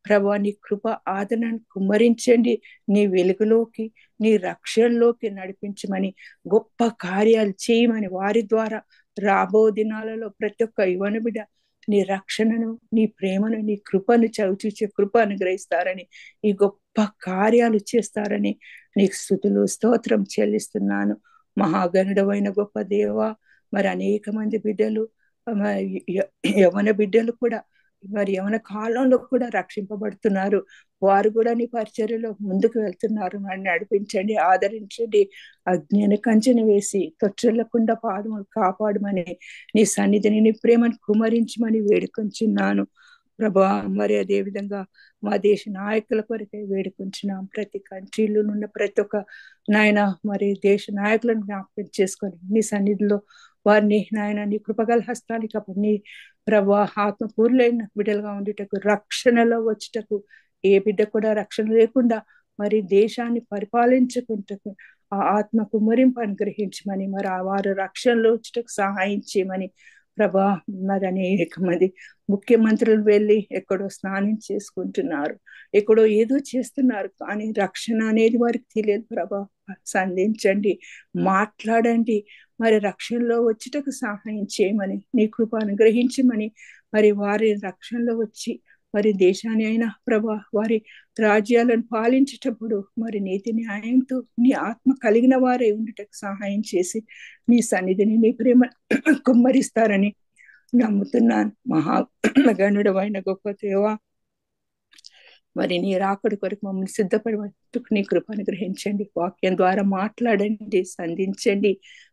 ప్రభా. నీ కృప ఆదరణను కుమ్మరించండి. నీ వెలుగులోకి, నీ రక్షణలోకి నడిపించమని, గొప్ప కార్యాలు చేయమని, వారి ద్వారా రాబో దినాలలో ప్రతి ఒక్క యువన బిడ్డ నీ రక్షణను, నీ ప్రేమను, నీ కృపను చవిచూచే కృప అనుగ్రహిస్తారని, ఈ గొప్ప కార్యాలు చేస్తారని నీకు స్తుతులు స్తోత్రం చెల్లిస్తున్నాను. మహాగణుడమైన గొప్ప దేవా, మరి అనేక మంది బిడ్డలు యవన బిడ్డలు కూడా మరి యవన కాలంలో కూడా రక్షింపబడుతున్నారు. వారు కూడా నీ పరిచర్యలో ముందుకు వెళ్తున్నారు. మరి నడిపించండి, ఆదరించండి. అజ్ఞాన కంచెను వేసి తొట్టిల్లకుండా పాదములు కాపాడమని, నీ సన్నిధిని, నీ ప్రేమను కుమరించమని వేడుకొంచున్నాను ప్రభా. మరి అదే విధంగా మా దేశ నాయకుల కొరకే వేడుకుంటున్నాం. ప్రతి కంట్రీలో ఉన్న ప్రతి ఒక్క నాయన మరి దేశ నాయకులను జ్ఞాపకం చేసుకొని నీ సన్నిధిలో వారిని నాయన నీ కృపగల హస్తానికి నీ ప్రభా ఆత్మపూర్లైన బిడ్డలుగా ఉండుటకు, రక్షణలో వచ్చుటకు, ఏ బిడ్డ కూడా రక్షణ లేకుండా మరి దేశాన్ని పరిపాలించుకుంటకు ఆ ఆత్మ కుమ్మరింపు అనుగ్రహించమని, మరి ఆ వారు రక్షణలో వచ్చుటకు సహాయం చేయమని ప్రభా. మరి అనేక మంది ముఖ్యమంత్రులు వెళ్ళి ఎక్కడో స్నానం చేసుకుంటున్నారు, ఎక్కడో ఏదో చేస్తున్నారు, కానీ రక్షణ అనేది వారికి తెలియదు ప్రభా. సంధించండి, మాట్లాడండి, మరి రక్షణలో వచ్చుటకు సహాయం చేయమని, నీ కృప అనుగ్రహించమని, మరి వారి రక్షణలో వచ్చి మరి దేశాన్ని అయినా ప్రభా వారి రాజ్యాలను పాలించేటప్పుడు మరి నీతి న్యాయంతో నీ ఆత్మ కలిగిన వారే ఉండటకు సహాయం చేసి నీ సన్నిధిని నీ ప్రేమ కుమ్మరిస్తారని నమ్ముతున్నాను. మహాగణుడు అయిన గొప్ప దేవా, మరి నీ రాకడి కొరకు మమ్మల్ని సిద్ధపడేందుకు నీ కృప అనుగ్రహించండి. వాక్యం ద్వారా మాట్లాడండి, సంధించండి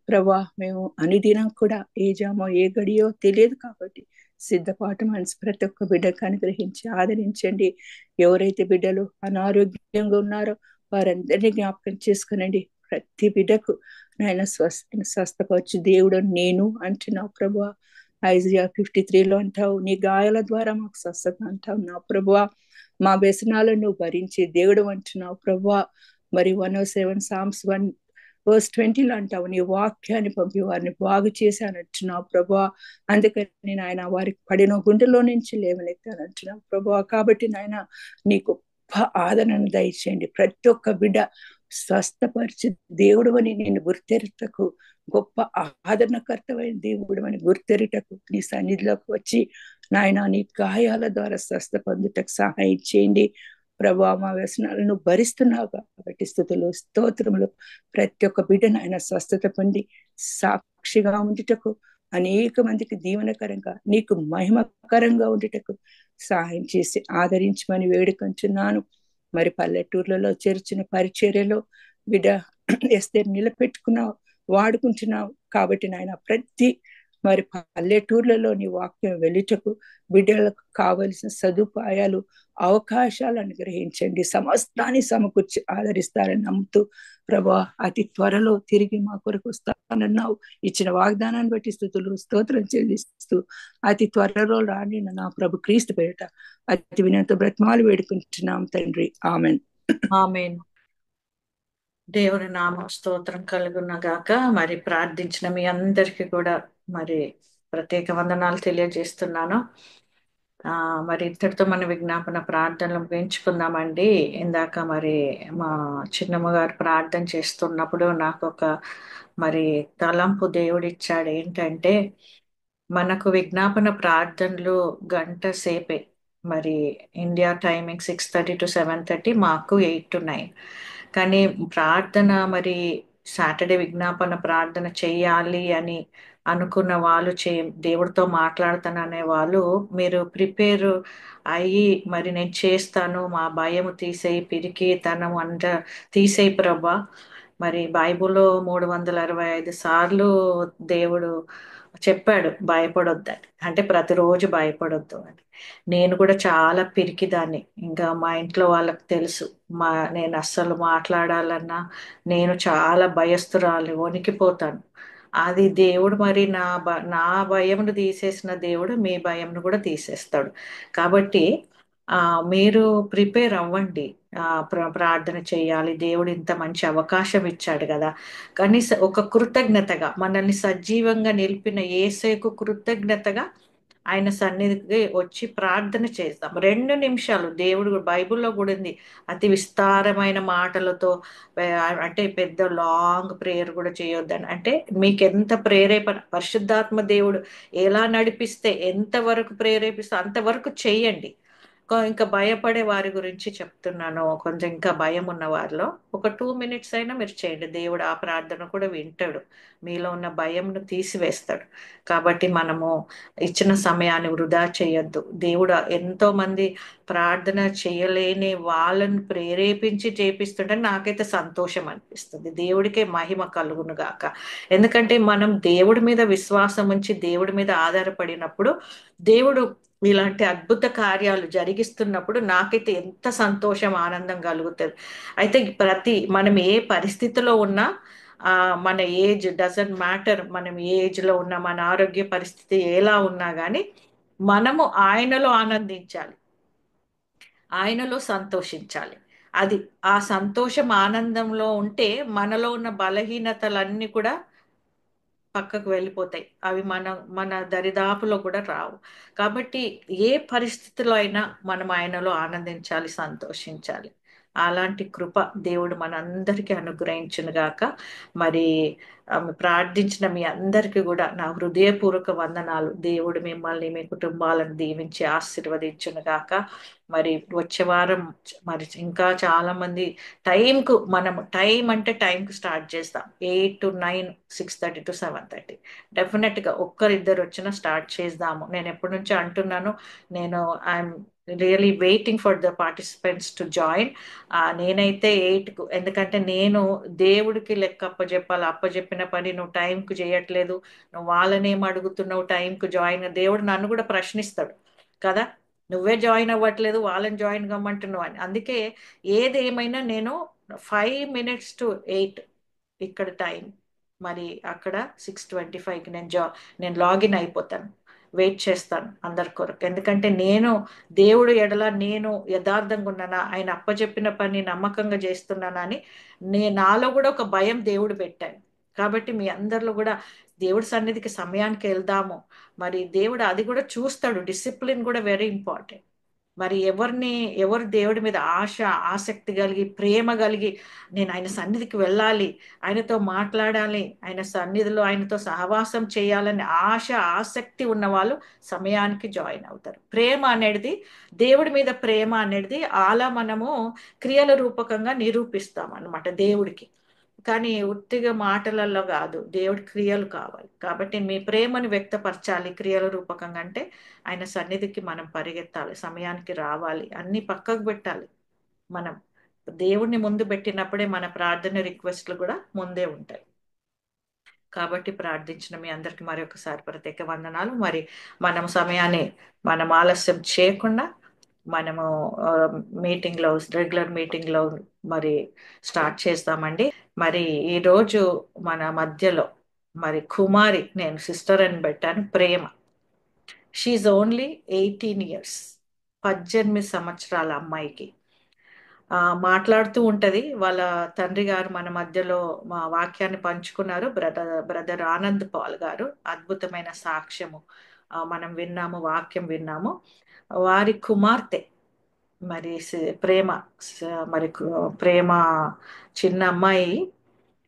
ప్రభా. మేము అనుదినం కూడా ఏ జామో ఏ గడియో తెలియదు కాబట్టి సిద్ధపాటు మనసు ప్రతి ఒక్క బిడ్డకు అనుగ్రహించి ఆదరించండి. ఎవరైతే బిడ్డలు అనారోగ్యంగా ఉన్నారో వారందరినీ జ్ఞాపకం చేసుకునండి. ప్రతి బిడ్డకు నాయన స్వస్థపరచు దేవుడు నేను అంటున్నావు ప్రభా. ఐజియా 53లో అంటావు, నీ గాయాల ద్వారా మాకు స్వస్థత అంటావు నా ప్రభువా. మా వ్యసనాలను నువ్వు భరించి దేవుడు అంటున్నావు ప్రభువా. మరి 107 Psalms 1:20లో అంటావు, నీ వాక్యాన్ని పంపి వారిని బాగు చేశానంటున్నావు ప్రభువా. అందుకని నాయన వారికి పడిన గుండెలో నుంచి లేవనెత్తానంటున్నావు ప్రభువా. కాబట్టి నాయన నీ గొప్ప ఆదరణను దయచేయండి. ప్రతి ఒక్క బిడ్డ స్వస్థపరిచి దేవుడు అని నేను గుర్తెరుటకు, గొప్ప ఆదరణకర్తమైన దేవుడు అని గుర్తెరుటకు నీ సన్నిధిలోకి వచ్చి నాయన నీ గాయాల ద్వారా స్వస్థ పొందుటకు సహాయం చేయండి ప్రభా. మా వ్యసనాలను భరిస్తున్నావు కాబట్టి స్తుతులు స్తోత్రములు. ప్రతి ఒక్క బిడ్డ నాయన స్వస్థత పొంది సాక్షిగా ఉండుటకు, అనేక మందికి దీవెనకరంగా నీకు మహిమకరంగా ఉండుటకు సహాయం చేసి ఆదరించమని వేడుకొంచున్నాను. మరి పల్లెటూర్లలో చేర్చిన పరిచర్యలో బిడ్డ ఎస్తేర్ నిలబెట్టుకున్నావు, వాడుకుంటున్నావు కాబట్టి నాయన ప్రతి మరి పల్లెటూర్లలో నీ వాక్యం వెళ్ళుటకు బిడ్డలకు కావలసిన సదుపాయాలు అవకాశాలు అనుగ్రహించండి. సమస్తాన్ని సమకూర్చి ఆదరిస్తారని నమ్ముతూ ప్రభా అతి త్వరలో తిరిగి మా కొరకు వస్తానన్నావు. ఇచ్చిన వాగ్దానాన్ని బట్టి స్తుతులు స్తోత్రం చెల్లిస్తూ అతి త్వరలో రాని నా ప్రభు క్రీస్తు పేరిట అతి వినయంతో బ్రతిమాలు వేడుకుంటున్నాం తండ్రి. ఆమెన్. ఆమేన్. దేవుని నామ స్తోత్రం కలుగున్న గాక. మరి ప్రార్థించిన మీ అందరికీ కూడా మరి ప్రత్యేక వందనాలు తెలియజేస్తున్నాను. మరి ఇంతటితో మన విజ్ఞాపన ప్రార్థనలు ముగించుకుందామండి. ఇందాక మరి మా చిన్నమ్మ గారు ప్రార్థన చేస్తున్నప్పుడు నాకు ఒక మరి తలంపు దేవుడిచ్చాడు. ఏంటంటే మనకు విజ్ఞాపన ప్రార్థనలు గంట సేపే. మరి ఇండియా టైమింగ్ 6:30 to 7:30, మాకు 8 to 9. కానీ ప్రార్థన మరి సాటర్డే విజ్ఞాపన ప్రార్థన చెయ్యాలి అని అనుకున్న వాళ్ళు దేవుడితో మాట్లాడతాననే వాళ్ళు మీరు ప్రిపేర్ అయ్యి మరి నేను చేస్తాను, మా భయము తీసేయి, పిరికితనం అంట తీసేయి ప్రభా. మరి బైబిల్లో 365 సార్లు దేవుడు చెప్పాడు భయపడొద్దని, అంటే ప్రతిరోజు భయపడొద్దు అని. నేను కూడా చాలా పిరికిదాన్ని, ఇంకా మా ఇంట్లో వాళ్ళకి తెలుసు. నేను అస్సలు మాట్లాడాలన్నా నేను చాలా భయస్తురాలి, వణికిపోతాను. అది దేవుడు మరి నా భయంను తీసేసిన దేవుడు మీ భయంను కూడా తీసేస్తాడు. కాబట్టి మీరు ప్రిపేర్ అవ్వండి. ప్రార్థన చేయాలి, దేవుడు ఇంత మంచి అవకాశం ఇచ్చాడు కదా. కనీసం ఒక కృతజ్ఞతగా మనల్ని సజీవంగా నిలిపిన యేసుకు కృతజ్ఞతగా ఆయన సన్నిధికి వచ్చి ప్రార్థన చేస్తాం. 2 నిమిషాలు. దేవుడు బైబిల్లో కూడా ఉంది, అతి విస్తారమైన మాటలతో అంటే పెద్ద లాంగ్ ప్రేయర్ కూడా చేయొద్దని. అంటే మీకు ఎంత ప్రేరేపణ, పరిశుద్ధాత్మ దేవుడు ఎలా నడిపిస్తే ఎంతవరకు ప్రేరేపిస్తే అంతవరకు చెయ్యండి. ఇంకా భయపడే వారి గురించి చెప్తున్నాను. కొంచెం ఇంకా భయం ఉన్న వారిలో ఒక 2 minutes అయినా మీరు చేయండి. దేవుడు ఆ ప్రార్థన కూడా వింటాడు, మీలో ఉన్న భయంను తీసివేస్తాడు. కాబట్టి మనము ఇచ్చిన సమయాన్ని వృధా చేయొద్దు. దేవుడు ఎంతో మంది ప్రార్థన చేయలేని వాళ్ళని ప్రేరేపించి చేపిస్తుంటే నాకైతే సంతోషం అనిపిస్తుంది. దేవుడికే మహిమ కలుగును గాక. ఎందుకంటే మనం దేవుడి మీద విశ్వాసం ఉంచి దేవుడి మీద ఆధారపడినప్పుడు దేవుడు ఇలాంటి అద్భుత కార్యాలు జరిగిస్తున్నప్పుడు నాకైతే ఎంత సంతోషం, ఆనందం కలుగుతుంది. అయితే మనం ఏ పరిస్థితిలో ఉన్నా మన ఏజ్ డజంట్ మ్యాటర్, మనం ఏ ఏజ్లో ఉన్నా, మన ఆరోగ్య పరిస్థితి ఎలా ఉన్నా కానీ మనము ఆయనలో ఆనందించాలి, ఆయనలో సంతోషించాలి. అది ఆ సంతోషం ఆనందంలో ఉంటే మనలో ఉన్న బలహీనతలన్నీ కూడా పక్కకు వెళ్ళిపోతాయి. అవి మన దరిదాపులో కూడా రావు. కాబట్టి ఏ పరిస్థితిలో అయినా మనం ఆయనలో ఆనందించాలి, సంతోషించాలి. అలాంటి కృప దేవుడు మనందరికీ అనుగ్రహించును గాక. మరి ప్రార్థించిన మీ అందరికీ కూడా నా హృదయపూర్వక వందనాలు. దేవుడు మిమ్మల్ని, మీ కుటుంబాలను దీవించి ఆశీర్వదించును గాక. మరి వచ్చే వారం మరి ఇంకా చాలా మంది మనం టైం అంటే టైంకి స్టార్ట్ చేస్తాం. 8 to 9, 6:30 to 7:30 డెఫినెట్గా ఒక్కరిద్దరు వచ్చినా స్టార్ట్ చేద్దాము. నేను ఎప్పటి నుంచో అంటున్నాను, నేను I'm really waiting for the participants to join. నేనైతే 8కు, ఎందుకంటే నేను దేవుడికి లెక్క అప్పచెప్పాలి. అప్పచెప్పిన పని నువ్వు టైంకు చేయట్లేదు, నువ్వు వాళ్ళనేం అడుగుతున్నావు టైంకు జాయిన్, దేవుడు నన్ను కూడా ప్రశ్నిస్తాడు కదా, నువ్వే జాయిన్ అవ్వట్లేదు వాళ్ళని జాయిన్ కమ్మంటున్నావు అని. అందుకే ఏది ఏమైనా నేను 5 minutes to 8 ఇక్కడ టైం, మరి అక్కడ 6:25కి నేను లాగిన్ అయిపోతాను. వెయిట్ చేస్తాను అందరి కొరకు, ఎందుకంటే నేను దేవుడు ఎడల నేను యథార్థంగా ఉన్నానా, ఆయన అప్పచెప్పిన పని నమ్మకంగా చేస్తున్నానా అని నాలో కూడా ఒక భయం దేవుడు పెట్టాను. కాబట్టి మీ అందరిలో కూడా దేవుడి సన్నిధికి సమయానికి వెళ్దాము. మరి దేవుడు అది కూడా చూస్తాడు, డిసిప్లిన్ కూడా వెరీ ఇంపార్టెంట్. మరి ఎవరు దేవుడి మీద ఆసక్తి కలిగి, ప్రేమ కలిగి, నేను ఆయన సన్నిధికి వెళ్ళాలి, ఆయనతో మాట్లాడాలి, ఆయన సన్నిధిలో ఆయనతో సహవాసం చేయాలని ఆసక్తి ఉన్న వాళ్ళు సమయానికి జాయిన్ అవుతారు. ప్రేమ అనేది, దేవుడి మీద ప్రేమ అనేది అలా మనము క్రియల రూపకంగా నిరూపిస్తాం అన్నమాట దేవుడికి. కానీ ఉత్తిగా మాటలలో కాదు, దేవుడి క్రియలు కావాలి. కాబట్టి మీ ప్రేమను వ్యక్తపరచాలి క్రియల రూపకంగా. అంటే ఆయన సన్నిధికి మనం పరిగెత్తాలి, సమయానికి రావాలి, అన్ని పక్కకు పెట్టాలి. మనం దేవుడిని ముందు పెట్టినప్పుడే మన ప్రార్థన రిక్వెస్ట్లు కూడా ముందే ఉంటాయి. కాబట్టి ప్రార్థించిన మీ అందరికి మరి ఒకసారి ప్రత్యేక వందనాలు. మరి మనం సమయాన్ని మనం ఆలస్యం చేయకుండా మనము రెగ్యులర్ మీటింగ్లో మరి స్టార్ట్ చేస్తామండి. మరి ఈరోజు మన మధ్యలో మరి కుమారి, నేను సిస్టర్ అని పెట్టాను, ప్రేమ. షీఈ్ ఓన్లీ 18 years, 18 సంవత్సరాల అమ్మాయికి. మాట్లాడుతూ ఉంటది. వాళ్ళ తండ్రి గారు మన మధ్యలో మా వాక్యాన్ని పంచుకున్నారు, బ్రదర్ ఆనంద్ పాల్ గారు. అద్భుతమైన సాక్ష్యము మనం విన్నాము, వాక్యం విన్నాము. వారి కుమార్తె మరి ప్రేమ చిన్న అమ్మాయి.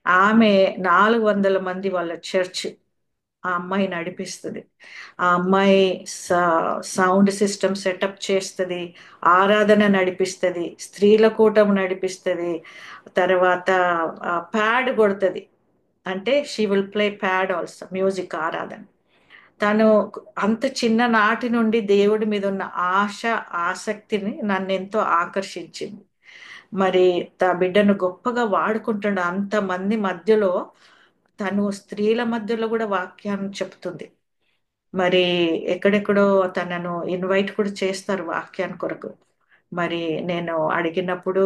ఆమె 400 మంది వాళ్ళ చర్చ్ ఆ అమ్మాయి నడిపిస్తుంది. ఆ అమ్మాయి సౌండ్ సిస్టమ్ సెటప్ చేస్తుంది, ఆరాధన నడిపిస్తుంది, స్త్రీల కూటం నడిపిస్తుంది, తర్వాత ప్యాడ్ కొడుతుంది. అంటే she will play pad also, music, ఆరాధన. తను అంత చిన్న నాటి నుండి దేవుడి మీద ఉన్న ఆసక్తిని నన్ను ఎంతో ఆకర్షించింది. మరి బిడ్డను గొప్పగా వాడుకుంటుండ అంతమంది మధ్యలో తను స్త్రీల మధ్యలో కూడా వాక్యాన్ని చెప్తుంది. మరి ఎక్కడెక్కడో తనను ఇన్వైట్ కూడా చేస్తారు వాక్యాన్ని కొరకు. మరి నేను అడిగినప్పుడు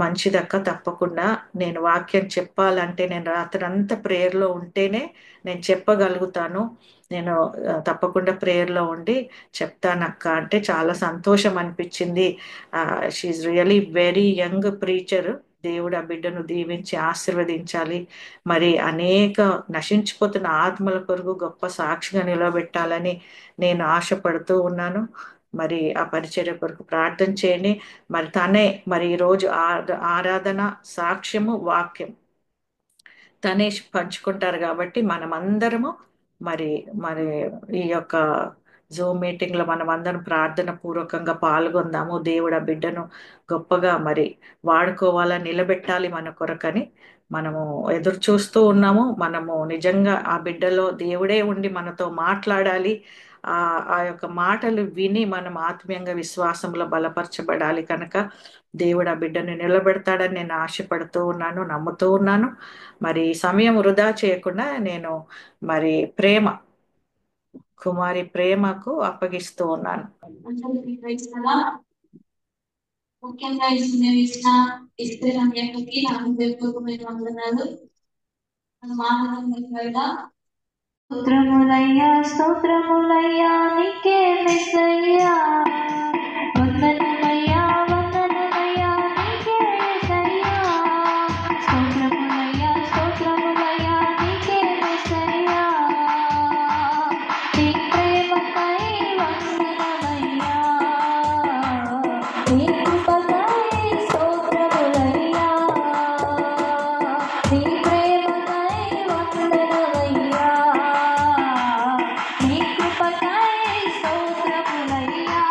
మంచిదక్క, తప్పకుండా నేను వాక్యం చెప్పాలంటే నేను రాత్రంతా ప్రేయర్లో ఉంటేనే నేను చెప్పగలుగుతాను, నేను తప్పకుండా ప్రేయర్లో ఉండి చెప్తానక్క అంటే చాలా సంతోషం అనిపించింది. She really very young preacher. దేవుడు ఆ బిడ్డను దీవించి ఆశీర్వదించాలి. మరి అనేక నశించిపోతున్న ఆత్మల కొరకు గొప్ప సాక్షిగా నిలబెట్టాలని నేను ఆశపడుతూ ఉన్నాను. మరి ఆ పరిచర్య కొరకు ప్రార్థన చేయండి. మరి తనే మరి ఈరోజు ఆరాధన, సాక్ష్యము, వాక్యం తనే పంచుకుంటారు. కాబట్టి మనమందరము మరి మరి ఈ యొక్క జూమ్ మీటింగ్లో మనం అందరం ప్రార్థన పూర్వకంగా పాల్గొందాము. దేవుడు ఆ బిడ్డను గొప్పగా మరి వాడుకోవాలని, నిలబెట్టాలి మన కొరకని మనము ఎదురు చూస్తూ ఉన్నాము. మనము నిజంగా ఆ బిడ్డలో దేవుడే ఉండి మనతో మాట్లాడాలి. ఆ యొక్క మాటలు విని మనం ఆత్మీయంగా విశ్వాసంలో బలపరచబడాలి. కనుక దేవుడు ఆ బిడ్డను నిలబెడతాడని నేను ఆశపడుతూ ఉన్నాను, నమ్ముతూ ఉన్నాను. మరి సమయం వృధా చేయకుండా నేను మరి కుమారి ప్రేమకు అప్పగిస్తూ ఉన్నాను. ముఖ్యంగా ఇచ్చిన ఇస్తే సమయానికి నా హృదయపూర్వకమైన వందనాలు. స్తోత్రములయ్యా స్తోత్రములయ్యా నీకే మెస్సయ్యా వందనమయ్యా వందనమయ్యా నీకే మెస్సయ్యా స్తోత్రములయ్యా స్తోత్రములయ్యా నీకే మెస్సయ్యా నీ ప్రేమకై వందనమయ్యా నీ కృపకై స్తోత్రములయ్యా నీ ప్రేమకై వందనమయ్యా నీ కృపకై స్తోత్రములయ్యా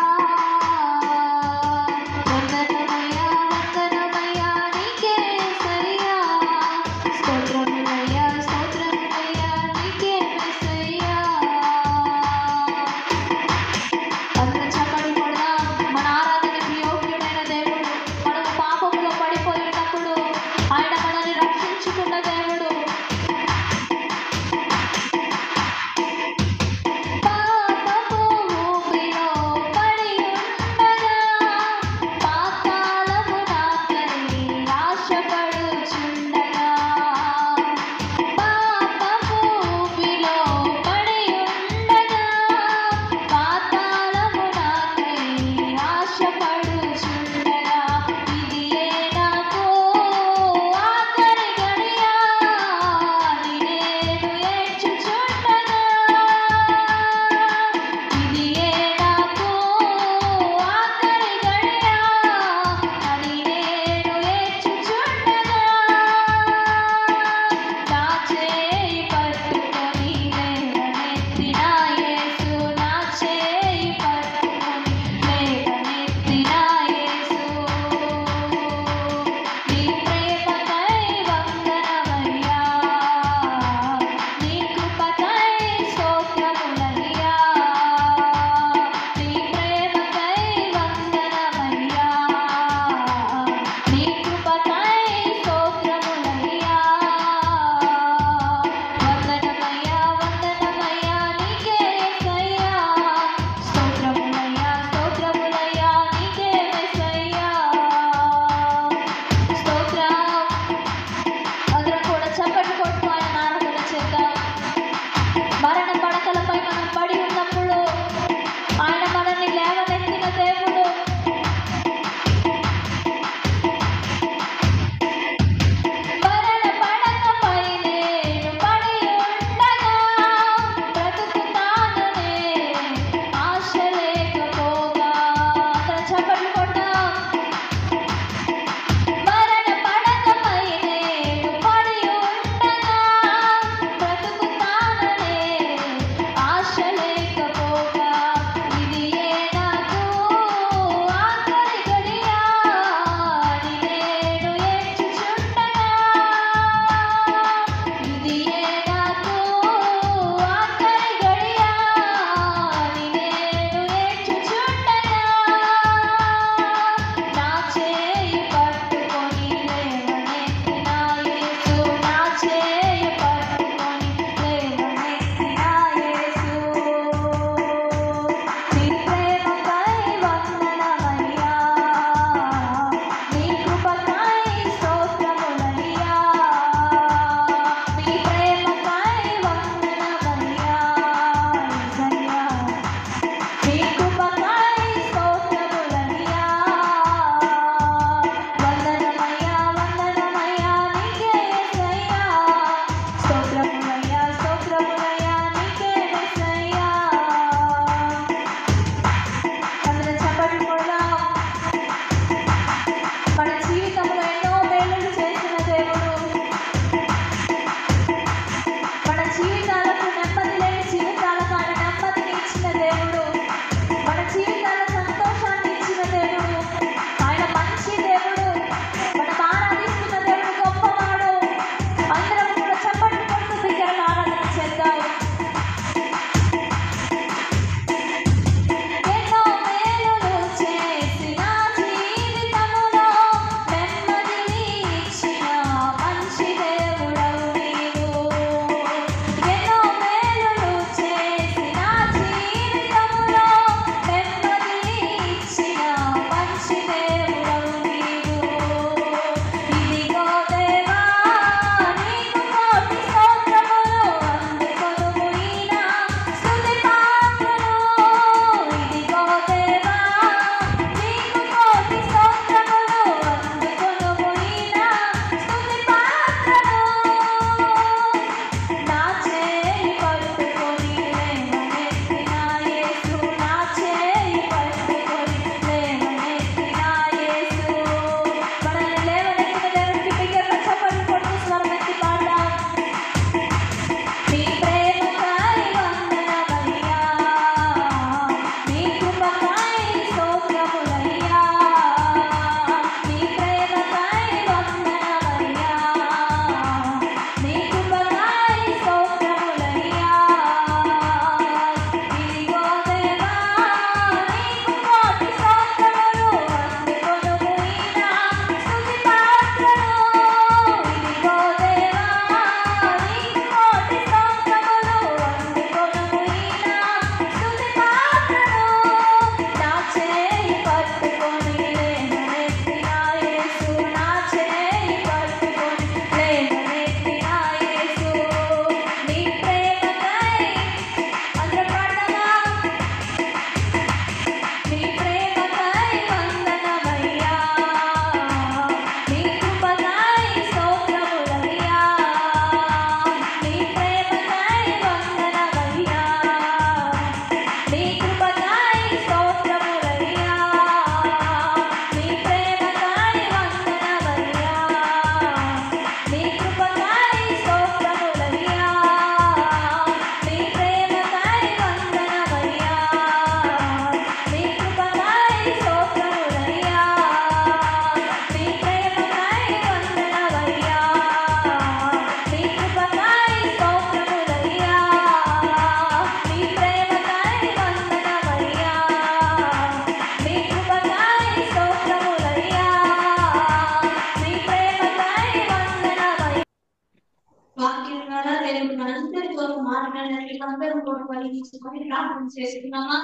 అందరం కూడా కలిగించుకొని ప్రార్థన చేస్తున్నామా.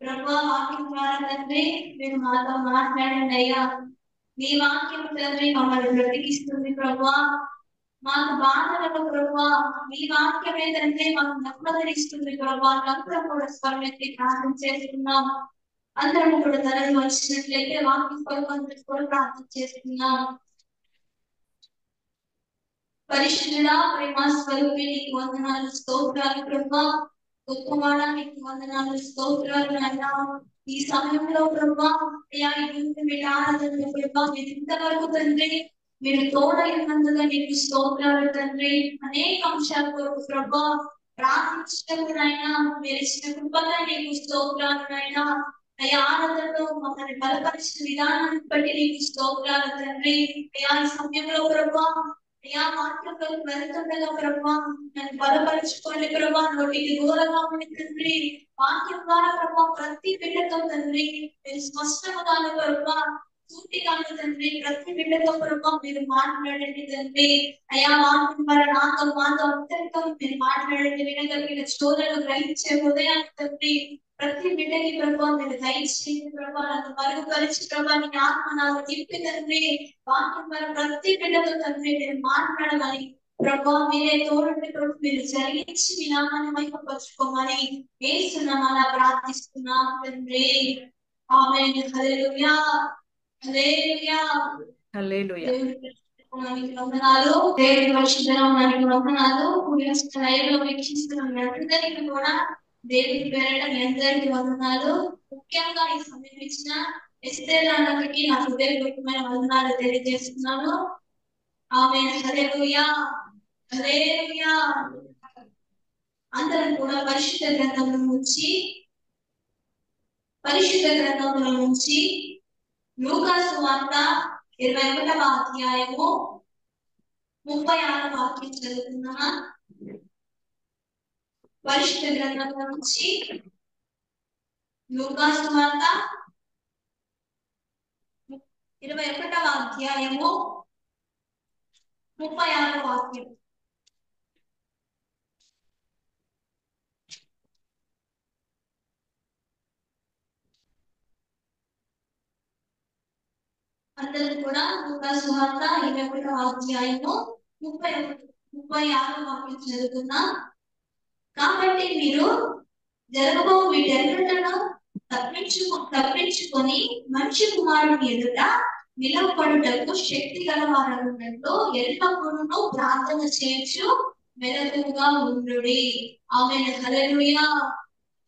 ప్రభా వాక్యం ద్వారా తండ్రి మీరు మాతో మాట్లాడండి అయ్యా. మీ వాక్యం తండ్రి మమ్మల్ని బ్రతికిస్తుంది ప్రభా. మాకు బాధలను ప్రభా మీ వాక్యమే తండ్రి మాకు నెమ్మదిస్తుంది ప్రభా. అందరం కూడా స్వరమెత్తి ప్రార్థన చేస్తున్నాం. అందరం కూడా తరలి వచ్చినట్లయితే వాక్యం కొరకు ప్రార్థన చేస్తున్నాం. పరిశుద్ధుడా ప్రేమ స్వరూపి నీకు వందనాలు స్తోత్రాలు ప్రభా. గొప్పవాడా నీకు వందనాలు స్తోత్రాలు అయినా ఈ సమయంలో ప్రభా అయ్యా మీరు ఆరాధనలో ప్రభా మీరు ఇంతవరకు తండ్రి మీరు తోడైనందుగా నీకు స్తోత్రాలు తండ్రి. అనేక అంశాల కొరకు ప్రభా ప్రార్థించటకునైనా మీరు ఇచ్చిన కృపగా నీకు స్తోత్రాలు అయినా అయ్యా ఆరాధనలో మమ్మల్ని బలపరిచిన విధానాన్ని బట్టి నీకు స్తోత్రాలు తండ్రి. అయ్యా ఈ సమయంలో ప్రభా అయ్యా వాక్యంలో వెళ్తుండగా ప్రభా నన్ను బలపరుచుకోండి ప్రభా. నోటికి దూరంగా ఉండి తండ్రి వాక్యం ద్వారా ప్రభా ప్రతి బిడ్డతో తండ్రి మీరు స్పష్టంగాను ప్రభా సూటిగాను తండ్రి ప్రతి బిడ్డతో ప్రభా మీరు మాట్లాడండి తండ్రి. అయ్యా వాక్యం ద్వారా నాతో మాతో అందరితో మీరు మాట్లాడండి. వినగలిగిన చోదలను గ్రహించే హృదయాన్ని తండ్రి ప్రతి బిడ్డకి ప్రభా మీరు దయచేయండి ప్రభా. నన్ను మరుగుపరిచి ప్రభా నీ ఆత్మ నాకు తిప్పి తండ్రి వాక్యం ద్వారా ప్రతి బిడ్డతో తండ్రి మీరు మాట్లాడమని ప్రభా మీరే తోడండి ప్రభు మీరు జరిగించి మీ నామాన్ని మహిమపరచుకోమని వేస్తున్నామని ప్రార్థిస్తున్నాం తండ్రి. ఆమేన్. హల్లెలూయా హల్లెలూయా. హల్లెలూయా. దేవునికి వందనాలు. దేవుని పరిశుద్ధనామానికి వందనాలు. లైవ్లో వీక్షిస్తున్న మీ అందరికీ కూడా దేవుని పేరట మీ అందరికీ వందనాలు. ముఖ్యంగా ఈ సమయం ఇచ్చిన ఎస్తేర్ అన్నకి నా హృదయపూర్వకమైన వందనాలు తెలియజేస్తున్నాను. ఆమేన్. హల్లెలూయా హల్లెలూయా. అందరం కూడా పరిశుద్ధ గ్రంథంలో నుంచి లూకాసు వార్త 21వ అధ్యాయము 36వ వాక్యం చదువుతున్నామా. పరిశుద్ధ గ్రంథంలో నుంచి లూకాసు వార్త 21వ అధ్యాయము 36వ వాక్యం. అందరూ కూడా లూకాసు వార్త 21వ అధ్యాయము 36వ వాక్యం చదువుతున్నా. కాబట్టి మీరు జరగబో వీటన్నిటిలో తప్పించుకొని మనిషి కుమారుని ఎదుట నిలవబడుటకు శక్తి గలవారన్నట్లు ఎల్లప్పుడూ ప్రార్థన చేయొచ్చు మెలకుగా ఉండుడి. ఆమేన్. హల్లెలూయా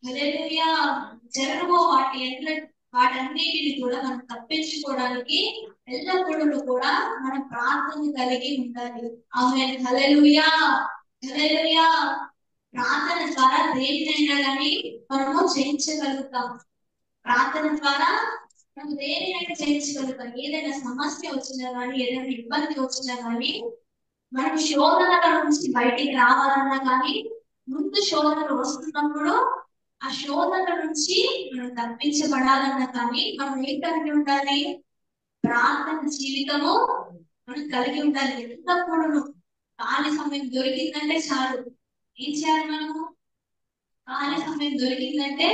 హల్లెలూయా. జరగబో వాటన్నిటిని కూడా మనం తప్పించుకోవడానికి ఎల్లప్పుడూ కూడా మనం ప్రార్థన కలిగి ఉండాలి. ఆమేన్. హల్లెలూయా హల్లెలూయా. ప్రార్థన ద్వారా దేనినైనా కానీ మనము జయించగలుగుతాం. ప్రార్థన ద్వారా మనం దేనినైనా జయించగలుగుతాం. ఏదైనా సమస్య వచ్చినా కానీ ఏదైనా ఇబ్బంది వచ్చినా కానీ మనం శోధనల నుంచి బయటికి రావాలన్నా కానీ ముందు శోధనలు వస్తున్నప్పుడు ఆ శోధన నుంచి మనం తప్పించబడాలన్నా కానీ మనం ఏం కలిగి ఉండాలి? ప్రార్థన జీవితము మనం కలిగి ఉండాలి. ఎల్లప్పుడూ ఖాళీ సమయం దొరికిందంటే చాలు ఏం చేయాలి? మనము ఖాళీ సమయం దొరికిందంటే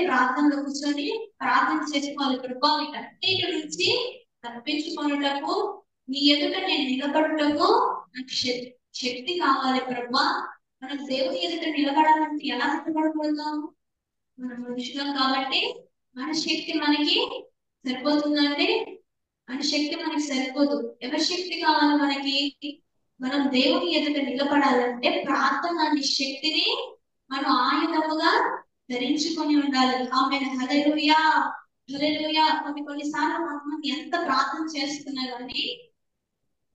ప్రార్థనలో కూర్చొని ప్రార్థన చేసుకోవాలి. ప్రభా వీటన్నిటి నుంచి తప్పించుకొనుటకు నీ ఎదుట నేను నిలబడుటకు నాకు శక్తి కావాలి ప్రభా. మనం దేవుని ఎదుట నిలబడాలంటే ఎలా నిలబడగలుగుతాము? మనం మనుషులం కాబట్టి మన శక్తి మనకి సరిపోతుందంటే మన శక్తి మనకి సరిపోదు. ఎవరి శక్తి కావాలి మనకి? మనం దేవుని ఎదుట నిలబడాలంటే ప్రార్థన అనే శక్తిని మనం ఆయుధముగా ధరించుకొని ఉండాలి. ఆమేన్. హల్లెలూయా హల్లెలూయా. కొన్నిసార్లు మనం ఎంత ప్రార్థన చేస్తున్నా కానీ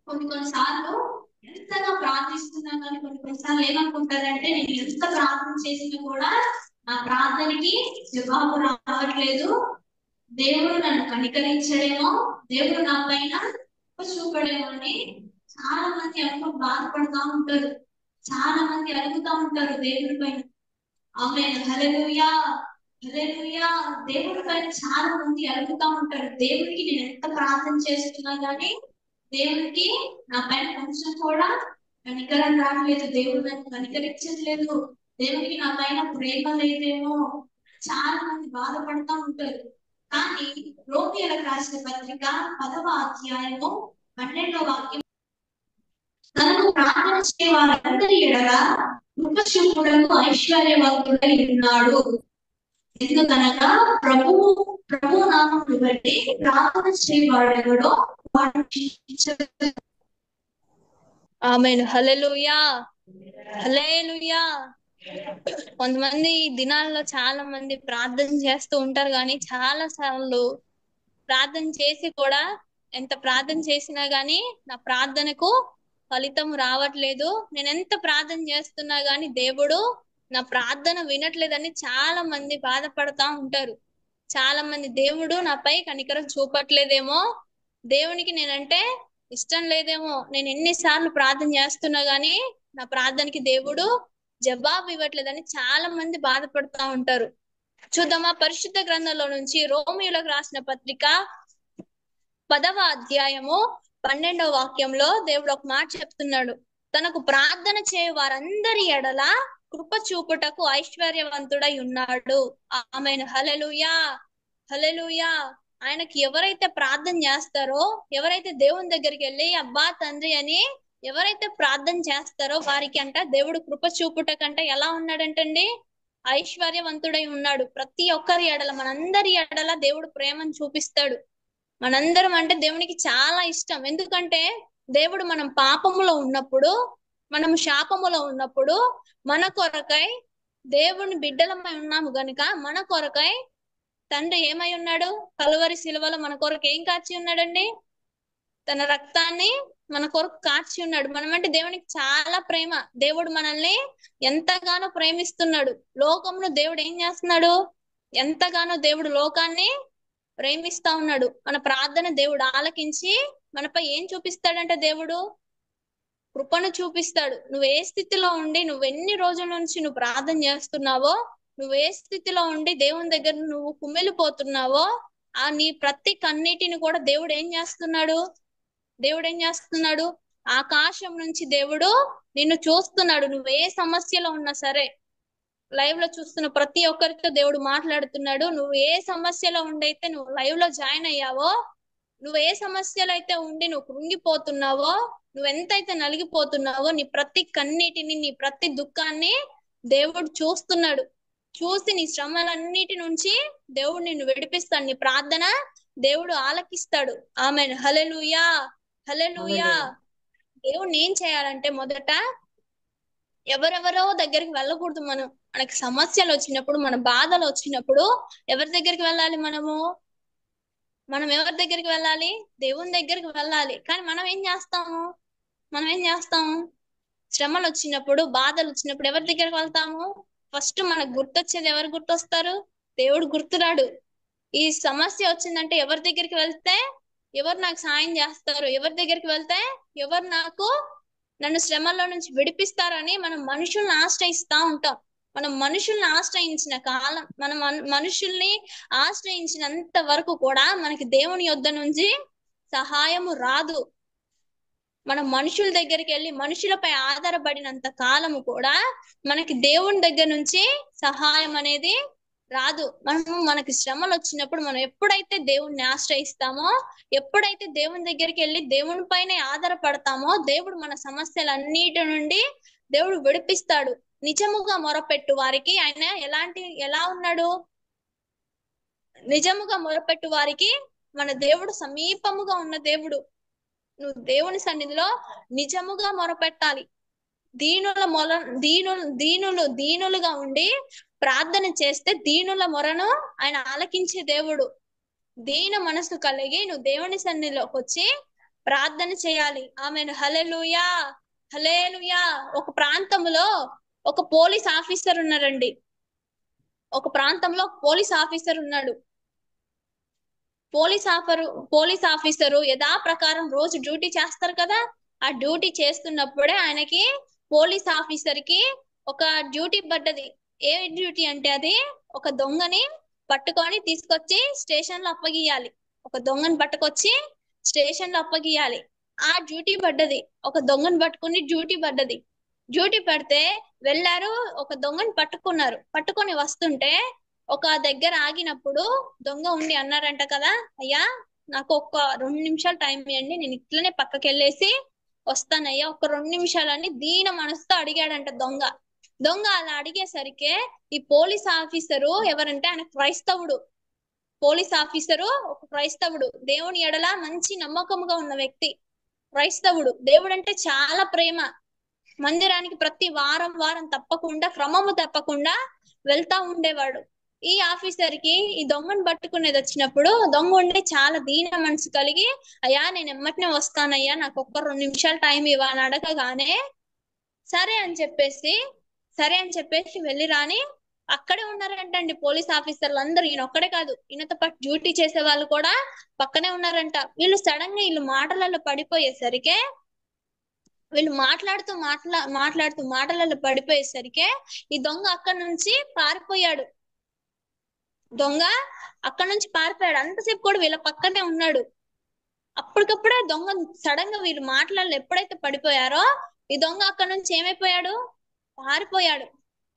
కొన్నిసార్లు ఎంతగా ప్రార్థిస్తున్నా కానీ కొన్నిసార్లు ఏమనుకుంటారంటే నేను ఎంత ప్రార్థన చేసినా కూడా నా ప్రార్థనకి జవాబు రావట్లేదు, దేవుడు నన్ను కనికరించడేమో, దేవుడు నా పైన చూపడేమో అని చాలా మంది బాధపడుతూ ఉంటారు. చాలా మంది అడుగుతా ఉంటారు దేవుడి పైన. ఆమేన్. హల్లెలూయా హల్లెలూయా. దేవుడి పైన చాలా మంది అడుగుతా ఉంటారు. దేవుడికి నేను ఎంత ప్రార్థన చేస్తున్నా కానీ దేవుడికి నా పైన కొంచెం కూడా కనికరం రావట్లేదు, దేవుడు నన్ను కనికరించట్లేదు, దేవుడికి నా పైన ప్రేమ లేదేమో, చాలా మంది బాధపడతా ఉంటారు. కానీ రోమియోలకు రాసిన పత్రిక 10వ అధ్యాయము 12వ వాక్యం, తనకు ప్రార్థన చేసే వారందరి ఎడల కృపచూపుటకు ఐశ్వర్యవంతుడై ఉన్నాడు. ఎందుకనగా ప్రభు నామమును బట్టి ప్రార్థన చేయవాడెవడో వాడు రక్షించబడతాడు. ఆమేన్. హల్లెలూయా, హల్లెలూయా. కొంతమంది ఈ దినాల్లో చాలా మంది ప్రార్థన చేస్తూ ఉంటారు, కానీ చాలా సార్లు ప్రార్థన చేసి కూడా ఎంత ప్రార్థన చేసినా గానీ నా ప్రార్థనకు ఫలితం రావట్లేదు, నేను ఎంత ప్రార్థన చేస్తున్నా గానీ దేవుడు నా ప్రార్థన వినట్లేదని చాలా మంది బాధపడతా ఉంటారు. చాలా మంది దేవుడు నాపై కనికరం చూపట్లేదేమో, దేవునికి నేనంటే ఇష్టం లేదేమో, నేను ఎన్నిసార్లు ప్రార్థన చేస్తున్నా గానీ నా ప్రార్థనకి దేవుడు జవాబు ఇవ్వట్లేదని చాలా మంది బాధపడుతూ ఉంటారు. చూద్దామా పరిశుద్ధ గ్రంథంలో నుంచి రోమియోలకు రాసిన పత్రిక 10వ అధ్యాయము 12వ వాక్యంలో దేవుడు ఒక మాట చెప్తున్నాడు. తనకు ప్రార్థన చేయ వారందరి ఎడల కృప చూపుటకు ఐశ్వర్యవంతుడై ఉన్నాడు. ఆమేన్. హల్లెలూయా, హల్లెలూయా. ఆయనకి ఎవరైతే ప్రార్థన చేస్తారో, ఎవరైతే దేవుని దగ్గరికి వెళ్ళి అబ్బా తండ్రి అని ఎవరైతే ప్రార్థన చేస్తారో వారికి అంట దేవుడు కృప చూపుటకంటే ఎలా ఉన్నాడంటండి, ఐశ్వర్యవంతుడై ఉన్నాడు. ప్రతి ఒక్కరి ఎడల, మనందరి ఎడల దేవుడు ప్రేమను చూపిస్తాడు. మనందరం అంటే దేవునికి చాలా ఇష్టం. ఎందుకంటే దేవుడు మనం పాపములో ఉన్నప్పుడు, మనము శాపములో ఉన్నప్పుడు మన కొరకై, దేవుని బిడ్డలమై ఉన్నాము గనుక మన కొరకై తండ్రి ఏమై ఉన్నాడు, కలువరి శిలువలో మన కొరకు ఏం కాచి ఉన్నాడండి, తన రక్తాన్ని మన కొరకు కార్చి ఉన్నాడు. మనమంటే దేవునికి చాలా ప్రేమ. దేవుడు మనల్ని ఎంతగానో ప్రేమిస్తున్నాడు. లోకంలో దేవుడు ఏం చేస్తున్నాడు, ఎంతగానో దేవుడు లోకాన్ని ప్రేమిస్తా ఉన్నాడు. మన ప్రార్థన దేవుడు ఆలకించి మనపై ఏం చూపిస్తాడంటే దేవుడు కృపను చూపిస్తాడు. నువ్వు ఏ స్థితిలో ఉండి, నువ్వు ఎన్ని రోజుల నుంచి నువ్వు ప్రార్థన చేస్తున్నావో, నువ్వు ఏ స్థితిలో ఉండి దేవుని దగ్గర నువ్వు కుమిలిపోతున్నావో, ఆ నీ ప్రతి కన్నీటిని కూడా దేవుడు ఏం చేస్తున్నాడు, దేవుడు ఏం చేస్తున్నాడు, ఆకాశం నుంచి దేవుడు నిన్ను చూస్తున్నాడు. నువ్వు ఏ సమస్యలో ఉన్నా సరే, లైవ్ లో చూస్తున్న ప్రతి ఒక్కరితో దేవుడు మాట్లాడుతున్నాడు. నువ్వు ఏ సమస్యలో ఉండైతే నువ్వు లైవ్ లో జాయిన్ అయ్యావో, నువ్వు ఏ సమస్యలో అయితే ఉండి నువ్వు కృంగిపోతున్నావో, నువ్వు ఎంతైతే నలిగిపోతున్నావో, నీ ప్రతి కన్నీటిని, నీ ప్రతి దుఃఖాన్ని దేవుడు చూస్తున్నాడు. చూసి నీ శ్రమలన్నిటి నుంచి దేవుడు నిన్ను విడిపిస్తాడు. నీ ప్రార్థన దేవుడు ఆలకిస్తాడు. ఆమేన్. హల్లెలూయా, హల్లెలూయా. దేవుడు ఏం చేయాలంటే మొదట ఎవరెవరో దగ్గరికి వెళ్ళకూడదు. మనకి సమస్యలు వచ్చినప్పుడు, మన బాధలు వచ్చినప్పుడు ఎవరి దగ్గరికి వెళ్ళాలి, మనం ఎవరి దగ్గరికి వెళ్ళాలి, దేవుని దగ్గరికి వెళ్ళాలి. కానీ మనం ఏం చేస్తాము, శ్రమలు వచ్చినప్పుడు, బాధలు వచ్చినప్పుడు ఎవరి దగ్గరికి వెళ్తాము, ఫస్ట్ మనకు గుర్తొచ్చేది ఎవరు గుర్తొస్తారు, దేవుడు గుర్తురాడు. ఈ సమస్య వచ్చిందంటే ఎవరి దగ్గరికి వెళ్తే ఎవరు నాకు సాయం చేస్తారు, ఎవరి దగ్గరికి వెళ్తే ఎవరు నన్ను శ్రమల్లో నుంచి విడిపిస్తారని మనం మనుషుల్ని ఆశ్రయిస్తా ఉంటాం. మనం మనుషుల్ని ఆశ్రయించిన కాలం, మనం మనుషుల్ని ఆశ్రయించినంత వరకు కూడా మనకి దేవుని యొద్ద నుంచి సహాయము రాదు. మనం మనుషుల దగ్గరికి వెళ్ళి మనుషులపై ఆధారపడినంత కాలము కూడా మనకి దేవుని దగ్గర నుంచి సహాయం అనేది రాదు. మనకి శ్రమలు వచ్చినప్పుడు మనం ఎప్పుడైతే దేవుణ్ణి ఆశ్రయిస్తామో, ఎప్పుడైతే దేవుని దగ్గరికి వెళ్ళి దేవుని పైన ఆధారపడతామో, దేవుడు మన సమస్యలన్నిటి నుండి దేవుడు విడిపిస్తాడు. నిజముగా మొరపెట్టు వారికి ఆయన ఎలా ఉన్నాడు, నిజముగా మొరపెట్టు వారికి మన దేవుడు సమీపముగా ఉన్న దేవుడు. నువ్వు దేవుని సన్నిధిలో నిజముగా మొరపెట్టాలి. దీనులుగా ఉండి ప్రార్థన చేస్తే దీనుల మొరను ఆయన ఆలకించే దేవుడు. దీన మనసు కలిగి నువ్వు దేవుని సన్నిధిలోకి వచ్చి ప్రార్థన చేయాలి. ఆమెను. హల్లెలూయా, హల్లెలూయా. ఒక ప్రాంతంలో ఒక పోలీస్ ఆఫీసర్ ఉన్నారండి. ఒక ప్రాంతంలో పోలీస్ ఆఫీసర్ ఉన్నాడు. పోలీస్ ఆఫీసరు యథా ప్రకారం రోజు డ్యూటీ చేస్తారు కదా. ఆ డ్యూటీ చేస్తున్నప్పుడే ఆయనకి పోలీస్ ఆఫీసర్ కి ఒక డ్యూటీ పడ్డది. ఏ డ్యూటీ అంటే అది ఒక దొంగని పట్టుకొని తీసుకొచ్చి స్టేషన్ లో అప్పగియాలి. ఒక దొంగని పట్టుకొచ్చి స్టేషన్ లో అప్పగియాలి. ఆ డ్యూటీ పడ్డది, ఒక దొంగను పట్టుకుని డ్యూటీ పడ్డది. డ్యూటీ పడితే వెళ్ళారు, ఒక దొంగని పట్టుకున్నారు. పట్టుకొని వస్తుంటే ఒక దగ్గర ఆగినప్పుడు దొంగ ఉండి అన్నారంట కదా, అయ్యా నాకు ఒక 2 నిమిషాలు టైం ఇవ్వండి, నేను ఇట్లనే పక్కకి వెళ్ళేసి వస్తానయ్యా, ఒక 2 నిమిషాలని దీన మనసుతో అడిగాడంట దొంగ. దొంగ అలా అడిగేసరికి ఈ పోలీస్ ఆఫీసరు ఎవరంటే ఆయన క్రైస్తవుడు. పోలీస్ ఆఫీసరు ఒక క్రైస్తవుడు, దేవుని ఎడల మంచి నమ్మకముగా ఉన్న వ్యక్తి. క్రైస్తవుడు, దేవుడు అంటే చాలా ప్రేమ. మందిరానికి ప్రతి వారం తప్పకుండా, క్రమము తప్పకుండా వెళ్తా ఉండేవాడు. ఈ ఆఫీసర్ కి ఈ దొంగను పట్టుకునేది వచ్చినప్పుడు దొంగ ఉండి చాలా దీన మనసు కలిగి, అయ్యా నేను ఎమ్మటినే వస్తానయ్యా, నాకు ఒక్క 2 నిమిషాలు టైం ఇవ్వని అడగగానే సరే అని చెప్పేసి వెళ్ళి రాని అక్కడే ఉన్నారంటండి పోలీస్ ఆఫీసర్లు అందరూ. ఈయన ఒక్కడే కాదు, ఈయనతో పాటు డ్యూటీ చేసే వాళ్ళు కూడా పక్కనే ఉన్నారంట. వీళ్ళు సడన్ గా వీళ్ళు మాటలలో పడిపోయేసరికి, వీళ్ళు మాట్లాడుతూ మాటలలో పడిపోయేసరికి ఈ దొంగ అక్కడి నుంచి పారిపోయాడు. అంతసేపు కూడా వీళ్ళ పక్కనే ఉన్నాడు. అప్పటికప్పుడే దొంగ సడన్ గా వీళ్ళు మాటలలో ఎప్పుడైతే పడిపోయారో ఈ దొంగ అక్కడి నుంచి ఏమైపోయాడు,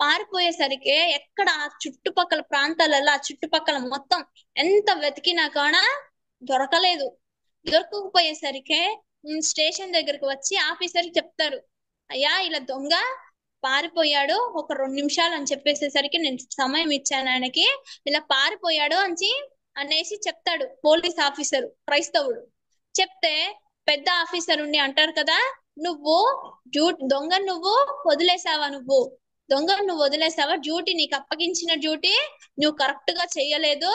పారిపోయేసరికి ఎక్కడ ఆ చుట్టుపక్కల ప్రాంతాలలో, ఆ చుట్టుపక్కల మొత్తం ఎంత వెతికినా కూడా దొరకలేదు. దొరకకపోయేసరికి స్టేషన్ దగ్గరకు వచ్చి ఆఫీసర్ చెప్తారు, అయ్యా ఇలా దొంగ పారిపోయాడు, ఒక 2 నిమిషాలు అని చెప్పేసేసరికి నేను సమయం ఇచ్చాను ఆయనకి, ఇలా పారిపోయాడు అనేసి చెప్తాడు పోలీస్ ఆఫీసర్ క్రైస్తవుడు. చెప్తే పెద్ద ఆఫీసర్ ఉండి అంటారు కదా, నువ్వు దొంగను నువ్వు వదిలేసావా, డ్యూటీ నీకు అప్పగించిన డ్యూటీ నువ్వు కరెక్ట్ గా చెయ్యలేదు,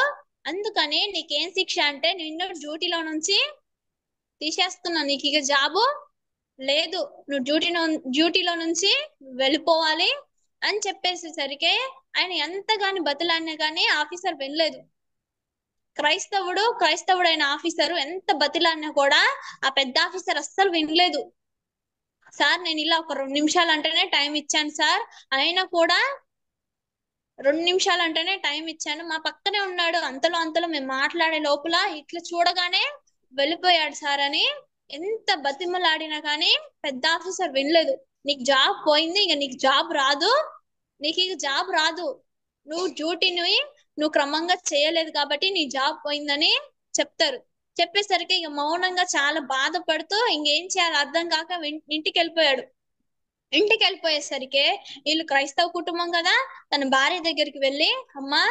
అందుకని నీకేం శిక్ష అంటే నిన్ను డ్యూటీలో నుంచి తీసేస్తున్నా, నీకు ఇక జాబు లేదు, నువ్వు డ్యూటీలో నుంచి వెళ్ళిపోవాలి అని చెప్పేసేసరికి ఆయన ఎంతగాని బతిలాడినా గానీ ఆఫీసర్ వెళ్ళలేదు. క్రైస్తవుడైన ఆఫీసరు ఎంత బతిలాడినా కూడా ఆ పెద్ద ఆఫీసర్ అస్సలు వినలేదు. సార్ నేను ఇలా ఒక 2 నిమిషాలు అంటేనే టైం ఇచ్చాను సార్, అయినా కూడా 2 నిమిషాలు అంటేనే టైం ఇచ్చాను, మా పక్కనే ఉన్నాడు, అంతలో మేము మాట్లాడే లోపల ఇట్లా చూడగానే వెళ్ళిపోయాడు సార్ అని ఎంత బతిమలాడినా కానీ పెద్ద ఆఫీసర్ వినలేదు. నీకు జాబ్ పోయింది, ఇక నీకు జాబ్ రాదు, నువ్వు డ్యూటీని నువ్వు క్రమంగా చేయలేదు కాబట్టి నీ జాబ్ పోయిందని చెప్తారు. చెప్పేసరికి ఇక మౌనంగా చాలా బాధపడుతూ ఇంకేం చేయాలో అర్థం కాక ఇంటికి వెళ్ళిపోయేసరికి వీళ్ళు క్రైస్తవ కుటుంబం కదా, తన భార్య దగ్గరికి వెళ్ళి, అమ్మా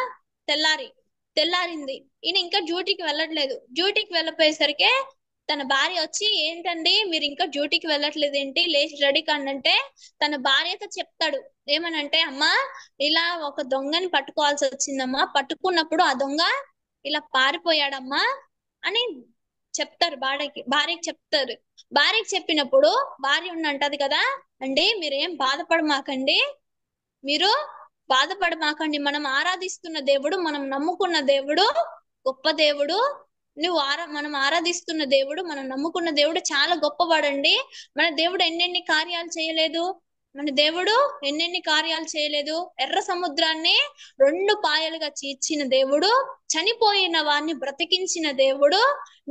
తెల్లారింది, ఈయన ఇంకా డ్యూటీకి వెళ్ళట్లేదు. డ్యూటీకి వెళ్ళిపోయేసరికి తన భార్య వచ్చి, ఏంటండి మీరు ఇంకా డ్యూటీకి వెళ్ళట్లేదు ఏంటి, లేచి రెడీ కాండంటే తన భార్యతో చెప్తాడు ఏమనంటే, అమ్మా ఇలా ఒక దొంగని పట్టుకోవాల్సి వచ్చిందమ్మా, పట్టుకున్నప్పుడు ఆ దొంగ ఇలా పారిపోయాడమ్మా అని చెప్తారు. భార్యకి చెప్తారు. భార్యకి చెప్పినప్పుడు భార్య ఉండంటది కదా, అండి మీరేం బాధపడమాకండి, మనం ఆరాధిస్తున్న దేవుడు, మనం నమ్ముకున్న దేవుడు గొప్ప దేవుడు, మనం ఆరాధిస్తున్న దేవుడు, మనం నమ్ముకున్న దేవుడు చాలా గొప్పవాడండి. మన దేవుడు ఎన్నెన్ని కార్యాలు చేయలేదు. ఎర్ర సముద్రాన్ని 2 పాయలుగా చీల్చిన దేవుడు, చనిపోయిన వారిని బ్రతికించిన దేవుడు,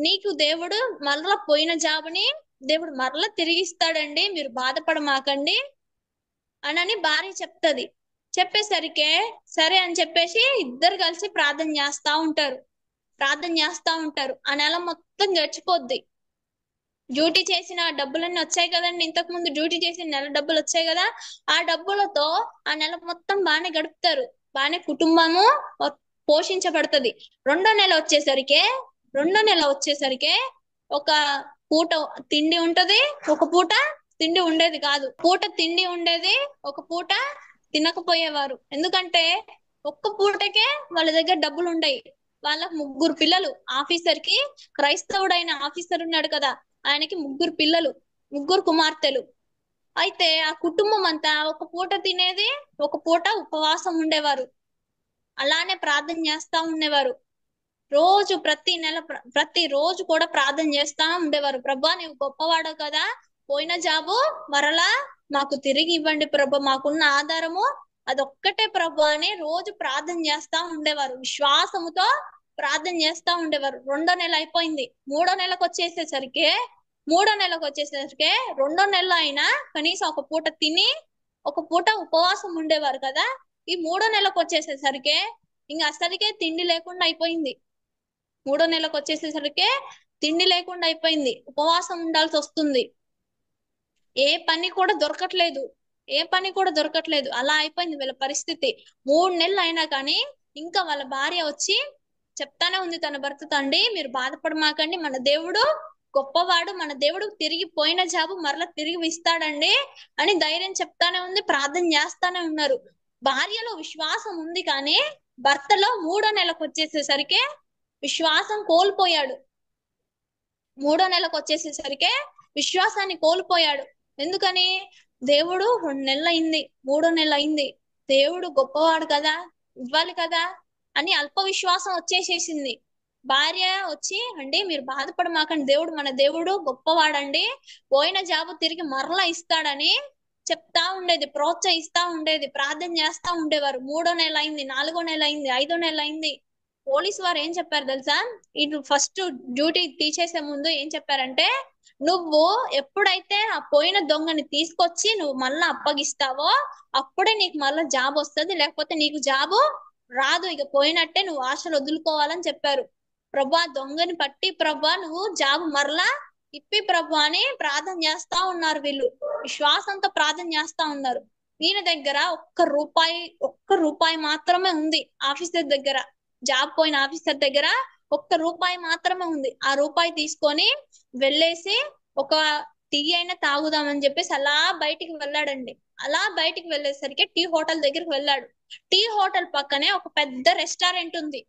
నీకు దేవుడు మరలా పోయిన జాబుని దేవుడు మరలా తిరిగిస్తాడండి, మీరు బాధపడమాకండి అని భార్య చెప్తది. చెప్పేసరికి సరే అని చెప్పేసి ఇద్దరు కలిసి ప్రార్థన చేస్తా ఉంటారు. ఆ నెల మొత్తం గడిచిపోద్ది. డ్యూటీ చేసిన డబ్బులన్నీ వచ్చాయి కదండి, ఇంతకు ముందు డ్యూటీ చేసిన నెల డబ్బులు వచ్చాయి కదా, ఆ డబ్బులతో ఆ నెల మొత్తం బాగానే గడుపుతారు, బాగానే కుటుంబము పోషించబడుతుంది. రెండో నెల వచ్చేసరికి ఒక పూట తిండి ఉంటది, ఒక పూట తిండి ఉండేది కాదు. పూట తిండి ఉండేది, ఒక పూట తినకపోయేవారు. ఎందుకంటే ఒక్క పూటకే వాళ్ళ దగ్గర డబ్బులు ఉండయి. వాళ్ళ 3 పిల్లలు, ఆఫీసర్ కి, క్రైస్తవుడైన ఆఫీసర్ ఉన్నాడు కదా, ఆయనకి 3 పిల్లలు, 3 కుమార్తెలు. అయితే ఆ కుటుంబం అంతా ఒక పూట తినేది, ఒక పూట ఉపవాసం ఉండేవారు, అలానే ప్రార్థన చేస్తా ఉండేవారు. ప్రతి రోజు కూడా ప్రార్థన చేస్తా ఉండేవారు. ప్రభా నీవు గొప్పవాడు కదా, పోయిన జాబు మరలా మాకు తిరిగి ఇవ్వండి ప్రభా, మాకున్న ఆధారము అదొక్కటే ప్రభా అని రోజు ప్రార్థన చేస్తా ఉండేవారు, విశ్వాసముతో ప్రార్థన చేస్తా ఉండేవారు. 2వ నెల అయిపోయింది. 3వ నెలకు వచ్చేసేసరికి మూడో నెలకు వచ్చేసరికి రెండో నెలలో అయినా కనీసం ఒక పూట తిని ఒక పూట ఉపవాసం ఉండేవారు కదా. ఈ మూడో నెలకు వచ్చేసేసరికి ఇంకా అసలుకే తిండి లేకుండా అయిపోయింది. మూడో నెలకు వచ్చేసేసరికి తిండి లేకుండా అయిపోయింది, ఉపవాసం ఉండాల్సి వస్తుంది. ఏ పని కూడా దొరకట్లేదు, ఏ పని కూడా దొరకట్లేదు. అలా అయిపోయింది వీళ్ళ పరిస్థితి. 3 నెలలు అయినా కానీ ఇంకా వాళ్ళ భార్య వచ్చి చెప్తానే ఉంది తన భర్తతో, అండి మీరు బాధపడమాకండి, మన దేవుడు గొప్పవాడు, మన దేవుడు తిరిగి పోయిన జాబు మరలా తిరిగి ఇస్తాడండి అని ధైర్యం చెప్తానే ఉంది, ప్రార్థన చేస్తానే ఉన్నారు. భార్యలో విశ్వాసం ఉంది కానీ భర్తలో మూడో నెలకు వచ్చేసేసరికి విశ్వాసం కోల్పోయాడు. మూడో నెలకు వచ్చేసేసరికి విశ్వాసాన్ని కోల్పోయాడు. ఎందుకని? దేవుడు 2 నెలలు అయింది, మూడో నెల అయింది, దేవుడు గొప్పవాడు కదా, ఇవ్వాలి కదా అని అల్ప విశ్వాసం వచ్చేసేసింది. భార్య వచ్చి, అండి మీరు బాధపడమాకండి, దేవుడు మన దేవుడు గొప్పవాడండి, పోయిన జాబు తిరిగి మరలా ఇస్తాడని చెప్తా ఉండేది, ప్రోత్సహిస్తా ఉండేది, ప్రార్థన చేస్తా ఉండేవారు. మూడో నెల అయింది, 4వ నెల అయింది, 5వ నెల అయింది. పోలీసు వారు ఏం చెప్పారు తెలుసా? ఇటు ఫస్ట్ డ్యూటీ తీసేసే ముందు ఏం చెప్పారంటే, నువ్వు ఎప్పుడైతే ఆ పోయిన దొంగని తీసుకొచ్చి నువ్వు మళ్ళా అప్పగిస్తావో అప్పుడే నీకు మళ్ళా జాబ్ వస్తుంది, లేకపోతే నీకు జాబు రాదు, ఇక పోయినట్టే, నువ్వు ఆశలు వదులుకోవాలని చెప్పారు. ప్రభా దొంగని పట్టి ప్రభా నువ్వు జాబు మరలా ఇప్పి ప్రభు అని ప్రార్థన చేస్తా ఉన్నారు. వీళ్ళు విశ్వాసంతో ప్రార్థన చేస్తా ఉన్నారు. ఈయన దగ్గర ఒక్క రూపాయి మాత్రమే ఉంది. ఆఫీసర్ దగ్గర, జాబ్ పోయిన ఆఫీసర్ దగ్గర ₹1 మాత్రమే ఉంది. ఆ రూపాయి తీసుకొని వెళ్ళేసి ఒక టీ అయినా తాగుదామని చెప్పేసి అలా బయటికి వెళ్ళాడండి. అలా బయటికి వెళ్ళేసరికి టీ హోటల్ దగ్గరికి వెళ్ళాడు. టీ హోటల్ పక్కనే ఒక పెద్ద రెస్టారెంట్ ఉంది.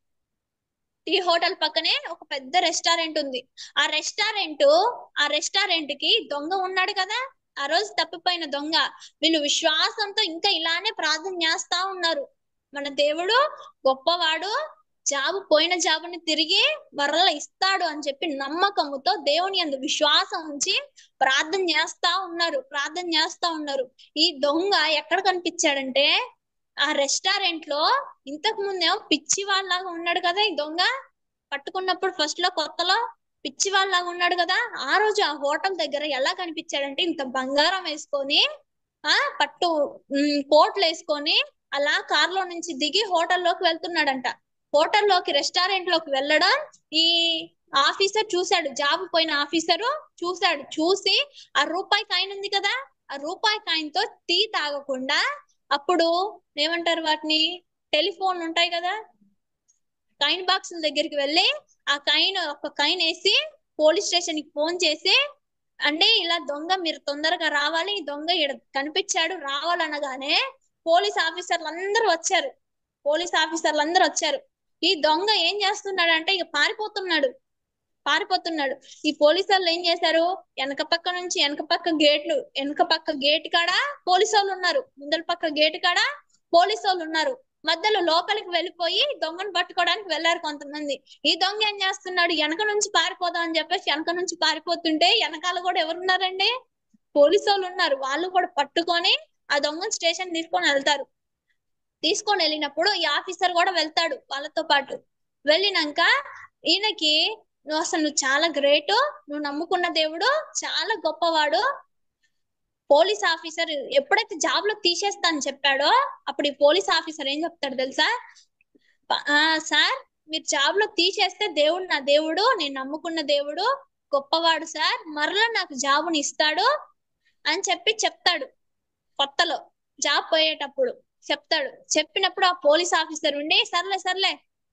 టీ హోటల్ పక్కనే ఒక పెద్ద రెస్టారెంట్ ఉంది. ఆ రెస్టారెంట్ కి దొంగ ఉన్నాడు కదా, ఆ రోజు తప్పిపోయిన దొంగ. వీళ్ళు విశ్వాసంతో ఇంకా ఇలానే ప్రార్థన చేస్తా ఉన్నారు, మన దేవుడు గొప్పవాడు, పోయిన జాబుని తిరిగి మరలా ఇస్తాడు అని చెప్పి నమ్మకముతో దేవుని యందు విశ్వాసం ఉంచి ప్రార్థన చేస్తా ఉన్నారు. ఈ దొంగ ఎక్కడ కనిపించాడంటే, ఆ రెస్టారెంట్ లో ఇంతకు ముందేమో పిచ్చి వాళ్ళలాగా ఉన్నాడు కదా ఈ దొంగ. పట్టుకున్నప్పుడు ఫస్ట్ లో కొత్తలో పిచ్చి వాళ్ళలాగా ఉన్నాడు కదా, ఆ రోజు ఆ హోటల్ దగ్గర ఎలా కనిపించాడంటే, ఇంత బంగారం వేసుకొని కోట్లు వేసుకొని అలా కార్లో నుంచి దిగి హోటల్లోకి వెళ్తున్నాడంట. హోటల్లోకి రెస్టారెంట్ లోకి వెళ్ళడం ఈ ఆఫీసర్ చూశాడు, జాబ్ పోయిన ఆఫీసరు చూశాడు. చూసి ఆ రూపాయి కాయిన్ ఉంది కదా, ఆ రూపాయి కాయిన్ తో టీ తాగకుండా అప్పుడు ఏమంటారు వాటిని, టెలిఫోన్ ఉంటాయి కదా, కాయిన్ బాక్స్ దగ్గరికి వెళ్ళి ఆ ఒక కాయిన్ వేసి పోలీస్ స్టేషన్ కి ఫోన్ చేసి, అంటే ఇలా దొంగ మీరు తొందరగా రావాలి, ఈ దొంగ ఇక్కడ కనిపించాడు రావాలనగానే పోలీస్ ఆఫీసర్లు అందరూ వచ్చారు. ఈ దొంగ ఏం చేస్తున్నాడంటే ఇక పారిపోతున్నాడు. ఈ పోలీసు వాళ్ళు ఏం చేశారు, వెనక పక్క గేట్ కాడ పోలీసు వాళ్ళు ఉన్నారు, ముందల పక్క గేట్ కాడ పోలీసు వాళ్ళు ఉన్నారు. మధ్యలో లోపలికి వెళ్ళిపోయి దొంగను పట్టుకోవడానికి వెళ్ళారు కొంతమంది. ఈ దొంగ ఏం చేస్తున్నాడు, వెనక నుంచి పారిపోదాం అని చెప్పేసి వెనక నుంచి పారిపోతుంటే వెనకాల కూడా ఎవరున్నారండి, పోలీసు వాళ్ళు ఉన్నారు. వాళ్ళు కూడా పట్టుకొని ఆ దొంగను స్టేషన్ తీసుకొని వెళ్ళినప్పుడు ఈ ఆఫీసర్ కూడా వెళ్తాడు వాళ్ళతో పాటు. వెళ్ళినాక ఈయనకి, నువ్వు చాలా గ్రేట్, నువ్వు నమ్ముకున్న దేవుడు చాలా గొప్పవాడు. పోలీస్ ఆఫీసర్ ఎప్పుడైతే జాబ్ లో తీసేస్తా అని చెప్పాడో అప్పుడు ఈ పోలీస్ ఆఫీసర్ ఏం చెప్తాడు తెలుసా, సార్ మీరు జాబ్ లో తీసేస్తే దేవుడు నా దేవుడు, నేను నమ్ముకున్న దేవుడు గొప్పవాడు సార్, మరలా నాకు జాబుని ఇస్తాడు అని చెప్తాడు. కొత్తలో జాబ్ పోయేటప్పుడు చెప్తాడు. చెప్పినప్పుడు ఆ పోలీస్ ఆఫీసర్ ఉండి, సర్లే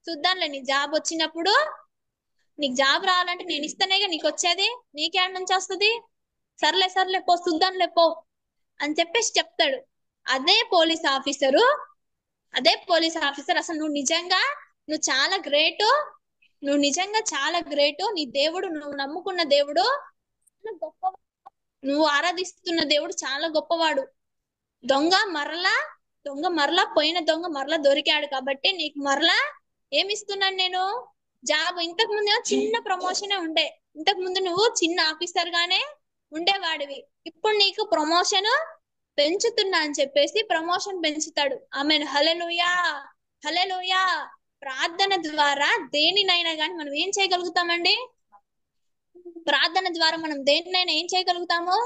చూద్దాంలే, నీ జాబ్ వచ్చినప్పుడు, నీకు జాబ్ రావాలంటే నేను ఇస్తేనేగా నీకు వచ్చేది, నీకేడ నుంచి వస్తుంది, సర్లే పో చూద్దాంలే పో అని చెప్పేసి చెప్తాడు. అదే పోలీస్ ఆఫీసర్ అసలు నువ్వు చాలా గ్రేట్, నీ దేవుడు, నువ్వు నమ్ముకున్న దేవుడు గొప్ప, నువ్వు ఆరాధిస్తున్న దేవుడు చాలా గొప్పవాడు. దొంగ మరలా పోయిన దొంగ మరలా దొరికాడు కాబట్టి నీకు మరలా ఏమిస్తున్నాను నేను, జాబ్. ఇంతకు ముందు చిన్న ప్రమోషనే ఉండే, ఇంతకు ముందు నువ్వు చిన్న ఆఫీసర్ గానే ఉండేవాడివి, ఇప్పుడు నీకు ప్రమోషన్ పెంచుతున్నా అని చెప్పేసి ప్రమోషన్ పెంచుతాడు. ఆమేన్, హల్లెలూయా. ప్రార్థన ద్వారా దేనినైనా కానీ మనం ఏం చేయగలుగుతామండి, ప్రార్థన ద్వారా మనం దేన్నైనా ఏం చేయగలుగుతాము?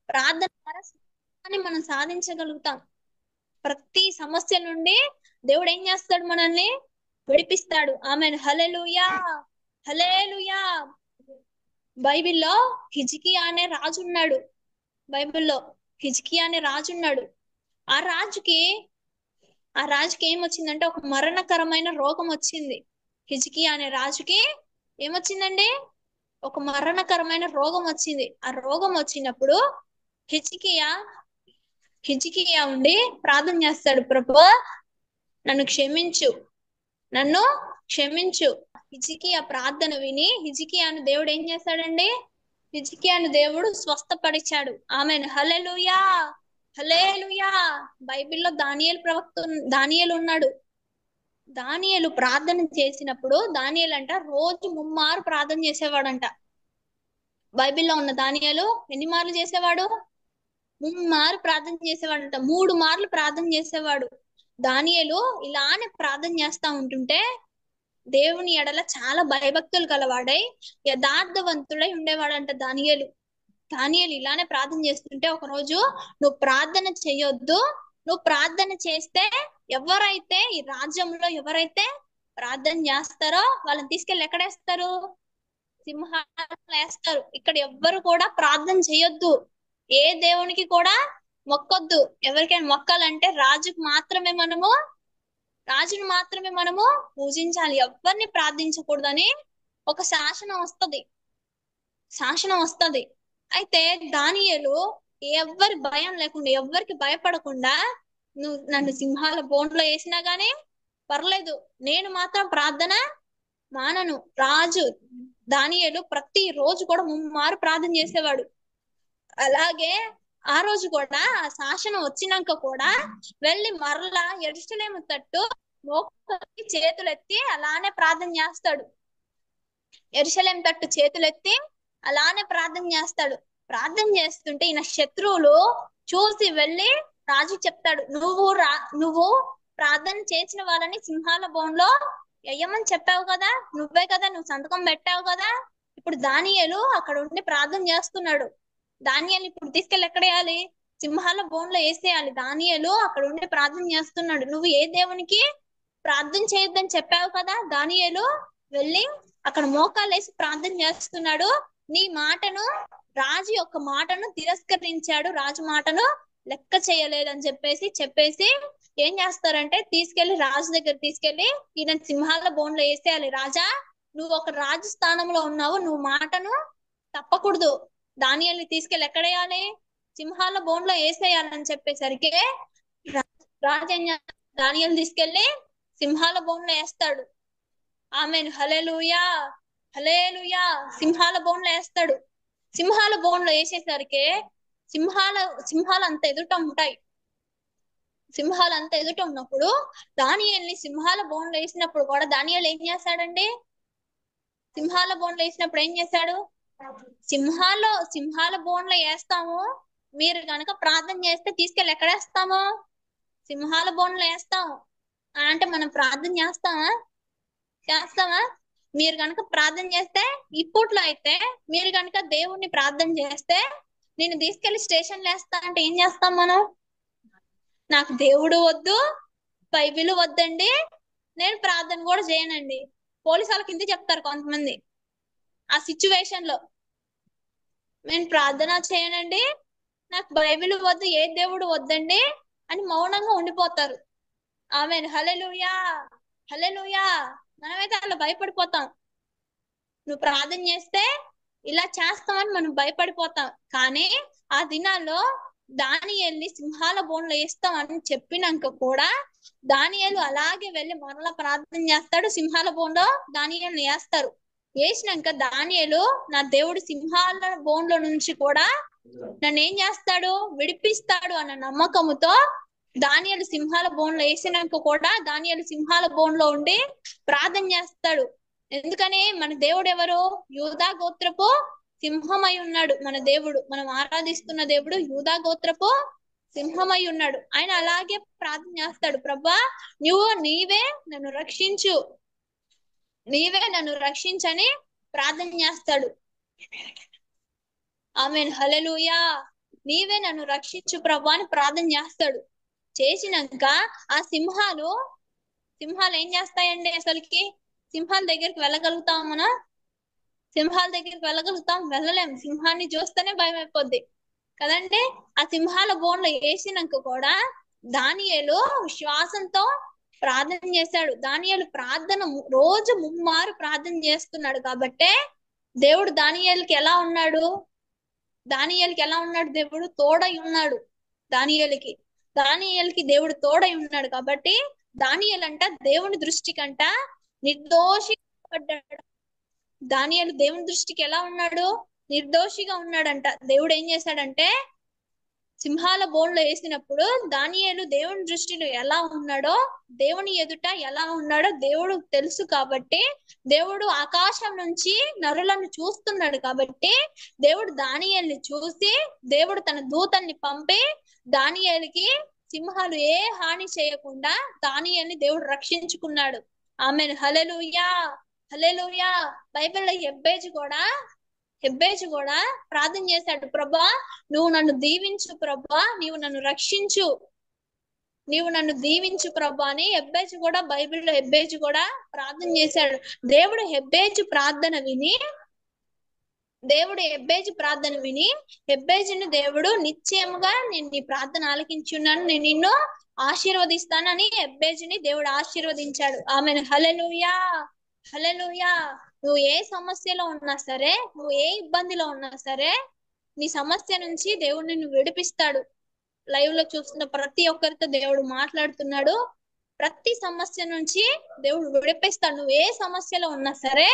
ప్రార్థన ద్వారా సత్యాన్ని మనం సాధించగలుగుతాం. ప్రతి సమస్య నుండి దేవుడు ఏం చేస్తాడు? మనల్ని విడిపిస్తాడు. ఆమేన్. హల్లెలూయా, హల్లెలూయా. బైబిల్లో హిజ్కియా అనే రాజు ఉన్నాడు. బైబిల్లో హిజ్కియా అనే రాజు ఉన్నాడు. ఆ రాజుకి ఏమొచ్చిందంటే ఒక మరణకరమైన రోగం వచ్చింది. హిజ్కియా అనే రాజుకి ఏమొచ్చిందండి? ఒక మరణకరమైన రోగం వచ్చింది. ఆ రోగం వచ్చినప్పుడు హిజ్కియా ఉండి ప్రార్థన చేస్తాడు, ప్రభువా నన్ను క్షమించు. హిజ్కియా ప్రార్థన విని హిజ్కియాను దేవుడు ఏం చేశాడండి? హిజ్కియాను దేవుడు స్వస్థపరిచాడు. ఆమేన్. హల్లెలూయా, హల్లెలూయా. బైబిల్లో దానియేలు ఉన్నాడు. దానియేలు ప్రార్థన చేసినప్పుడు దానియేలు అంట రోజు 3 మార్లు ప్రార్థన చేసేవాడంట. బైబిల్లో ఉన్న దానియేలు ఎన్ని మార్లు చేసేవాడు? 3 మార్లు ప్రార్థన చేసేవాడంట. 3 మార్లు ప్రార్థన చేసేవాడు. దానియేలు ఇలానే ప్రార్థన చేస్తా ఉంటుంటే దేవుని ఎడల చాలా భయభక్తులు గలవాడై యథార్థవంతుడై ఉండేవాడంట దానియేలు. ఇలానే ప్రార్థన చేస్తుంటే ఒకరోజు, నువ్వు ప్రార్థన చేయొద్దు, నువ్వు ప్రార్థన చేస్తే ఎవరైతే ఈ రాజ్యంలో ఎవరైతే ప్రార్థన చేస్తారో వాళ్ళని తీసుకెళ్ళి ఎక్కడేస్తారు? సింహాసనంలో వేస్తారు. ఇక్కడ ఎవ్వరు కూడా ప్రార్థన చేయొద్దు, ఏ దేవునికి కూడా మొక్కొద్దు. ఎవరికైనా మొక్కాలంటే రాజును మాత్రమే మనము పూజించాలి, ఎవరిని ప్రార్థించకూడదని ఒక శాసనం వస్తది. అయితే దానియేలు ఎవ్వరి భయం లేకుండా, ఎవ్వరికి భయపడకుండా, నువ్వు నన్ను సింహాల బోన్లో వేసినా గానీ పర్లేదు, నేను మాత్రం ప్రార్థన మానను. రాజు దానియేలు ప్రతి రోజు కూడా 3 మార్లు ప్రార్థన చేసేవాడు. అలాగే ఆ రోజు కూడా ఆ శాసనం వచ్చినాక కూడా వెళ్ళి మరలా యెరూషలేము తట్టు మోకాళ్ళకి చేతులెత్తి అలానే ప్రార్థన చేస్తాడు. యెరూషలేం తట్టు చేతులెత్తి అలానే ప్రార్థన చేస్తాడు. ప్రార్థన చేస్తుంటే ఈయన శత్రువులు చూసి వెళ్ళి రాజు చెప్తాడు, నువ్వు ప్రార్థన చేసిన వాళ్ళని సింహాల బోన్లో వేయమని చెప్పావు కదా, నువ్వు సంతకం పెట్టావు కదా. ఇప్పుడు దానియేలు అక్కడ ఉండి ప్రార్థన చేస్తున్నాడు. దానియేలు ఇప్పుడు తీసుకెళ్ళి ఎక్కడేయాలి? సింహాల బోన్లో వేసేయాలి. దానియేలు అక్కడ ఉండి ప్రార్థన చేస్తున్నాడు. నువ్వు ఏ దేవునికి ప్రార్థన చేయొద్దని చెప్పావు కదా. దానియేలు వెళ్ళి అక్కడ మోకాలు వేసి ప్రార్థన చేస్తున్నాడు. నీ మాటను, రాజు యొక్క మాటను తిరస్కరించాడు, రాజు మాటను లెక్క చేయలేదని చెప్పేసి ఏం చేస్తారంటే తీసుకెళ్లి రాజు దగ్గర తీసుకెళ్లి ఈయన సింహాల బోన్లో వేసేయాలి. రాజా, నువ్వు ఒక రాజు స్థానంలో ఉన్నావు, నువ్వు మాటను తప్పకూడదు. దానియేలుని తీసుకెళ్లి ఎక్కడేయాలి? సింహాల బోన్లో వేసేయాలని చెప్పేసరికి రాజు దానియేలుని తీసుకెళ్లి సింహాల బోన్లో వేస్తాడు. ఆమేన్. హల్లెలూయా, హల్లెలూయా. సింహాల బోన్లో వేస్తాడు. సింహాల బోన్లో వేసేసరికి సింహాలు అంత ఎదుట ఉంటాయి. సింహాలు అంత ఎదుట ఉన్నప్పుడు దానియేలుని సింహాల బోన్లో వేసినప్పుడు కూడా దానియేలు ఏం చేశాడండి? సింహాల బోన్లో వేసినప్పుడు ఏం చేశాడు? సింహాల బోన్లో వేస్తాము, మీరు గనక ప్రార్థన చేస్తే తీసుకెళ్ళి ఎక్కడేస్తాము? సింహాల బోన్లో వేస్తాము అంటే మనం ప్రార్థన చేస్తామా? మీరు గనక ప్రార్థన చేస్తే, ఇప్పట్లో అయితే మీరు గనక దేవుణ్ణి ప్రార్థన చేస్తే నేను తీసుకెళ్లి స్టేషన్లో వేస్తా అంటే ఏం చేస్తాం మనం? నాకు దేవుడు వద్దు, బైబిల్ వద్దండి, నేను ప్రార్థన కూడా చేయనండి. పోలీసు వాళ్ళకి ఇంత చెప్తారు కొంతమంది. ఆ సిచ్యువేషన్ లో నేను ప్రార్థన చేయనండి, నాకు బైబిల్ వద్దు, ఏ దేవుడు వద్దండి అని మౌనంగా ఉండిపోతారు. ఆమేన్. హల్లెలూయా, హల్లెలూయా. మనమైతే అలా భయపడిపోతాం. నువ్వు ప్రార్థన చేస్తే ఇలా చేస్తామని మనం భయపడిపోతాం. కానీ ఆ దినాల్లో దానియేలుని సింహాల బోన్లో వేస్తామని చెప్పినాక కూడా దానియేలు అలాగే వెళ్ళి మరలా ప్రార్థన చేస్తాడు. సింహాల బోన్లో దానియేలుని వేస్తారు. వేసినాక దానియేలు, నా దేవుడు సింహాల బోన్లో నుంచి కూడా నన్ను ఏం చేస్తాడు? విడిపిస్తాడు అన్న నమ్మకముతో దానియేలు సింహాల బోన్లో వేసినాక కూడా దానియేలు సింహాల బోన్లో ఉండి ప్రార్థన చేస్తాడు. ఎందుకని? మన దేవుడు ఎవరు? యూదా గోత్రపు సింహమై ఉన్నాడు. మన దేవుడు, మనం ఆరాధిస్తున్న దేవుడు యూదా గోత్రపు సింహమై ఉన్నాడు. ఆయన అలాగే ప్రార్థన చేస్తాడు, ప్రభువా నీవే నన్ను రక్షించని ప్రార్థన చేస్తాడు. ఆమేన్. హల్లెలూయా. నీవే నన్ను రక్షించు ప్రభా అని ప్రార్థన చేస్తాడు. చేసినాక ఆ సింహాలు ఏం చేస్తాయండి? అసలుకి సింహాల దగ్గరికి వెళ్ళగలుగుతాం మనం? సింహాల దగ్గరికి వెళ్ళలేం. సింహాన్ని చూస్తేనే భయం అయిపోద్ది కదండి. ఆ సింహాల బోన్లో వేసినాక కూడా దానియేలు విశ్వాసంతో ప్రార్థన చేశాడు. దానియేలు ప్రార్థన రోజు ముమ్మారు ప్రార్థన చేస్తున్నాడు కాబట్టే దేవుడు దానియేలుకి ఎలా ఉన్నాడు? దేవుడు తోడై ఉన్నాడు. దానియేలుకి దేవుడు తోడై ఉన్నాడు కాబట్టి దానియేలు అంట దేవుని దృష్టి కంట నిర్దోషిగా పడ్డాడు. దానియేలు దేవుని దృష్టికి ఎలా ఉన్నాడు? నిర్దోషిగా ఉన్నాడంట. దేవుడు ఏం చేశాడంటే సింహాల బోన్లో వేసినప్పుడు దానియేలు దేవుని దృష్టిలో ఎలా ఉన్నాడో, దేవుని ఎదుట ఎలా ఉన్నాడో దేవుడు తెలుసు కాబట్టి, దేవుడు ఆకాశం నుంచి నరులను చూస్తున్నాడు కాబట్టి దేవుడు దానియేలుని చూసి దేవుడు తన దూతల్ని పంపి దానియేలుకి సింహాలు ఏ హాని చేయకుండా దానియేలుని దేవుడు రక్షించుకున్నాడు. ఆమేన్. హల్లెలూయా. హల్లెలూయా. బైబిల్లో హెబ్బేజు కూడా ప్రార్థన చేశాడు. ప్రభా నువ్వు నన్ను దీవించు ప్రభా, నీవు నన్ను రక్షించు, నీవు నన్ను దీవించు ప్రభా అని బైబిల్లో హెబ్బేజు కూడా ప్రార్థన చేశాడు. దేవుడు హెబ్బేజు ప్రార్థన విని హెబ్బేజుని దేవుడు నిశ్చయముగా నేను నీ ప్రార్థన ఆలకించున్నాను, నేను నిన్ను ఆశీర్వదిస్తానని హెబ్బేజుని దేవుడు ఆశీర్వదించాడు. ఆమెను. హల్లెలూయా. హల్లెలూయా. నువ్వు ఏ సమస్యలో ఉన్నా సరే, నువ్వు ఏ ఇబ్బందిలో ఉన్నా సరే, నీ సమస్య నుంచి దేవుడు నిన్ను విడిపిస్తాడు. లైవ్ లో చూస్తున్న ప్రతి ఒక్కరితో దేవుడు మాట్లాడుతున్నాడు. ప్రతి సమస్య నుంచి దేవుడు విడిపిస్తాడు. నువ్వు ఏ సమస్యలో ఉన్నా సరే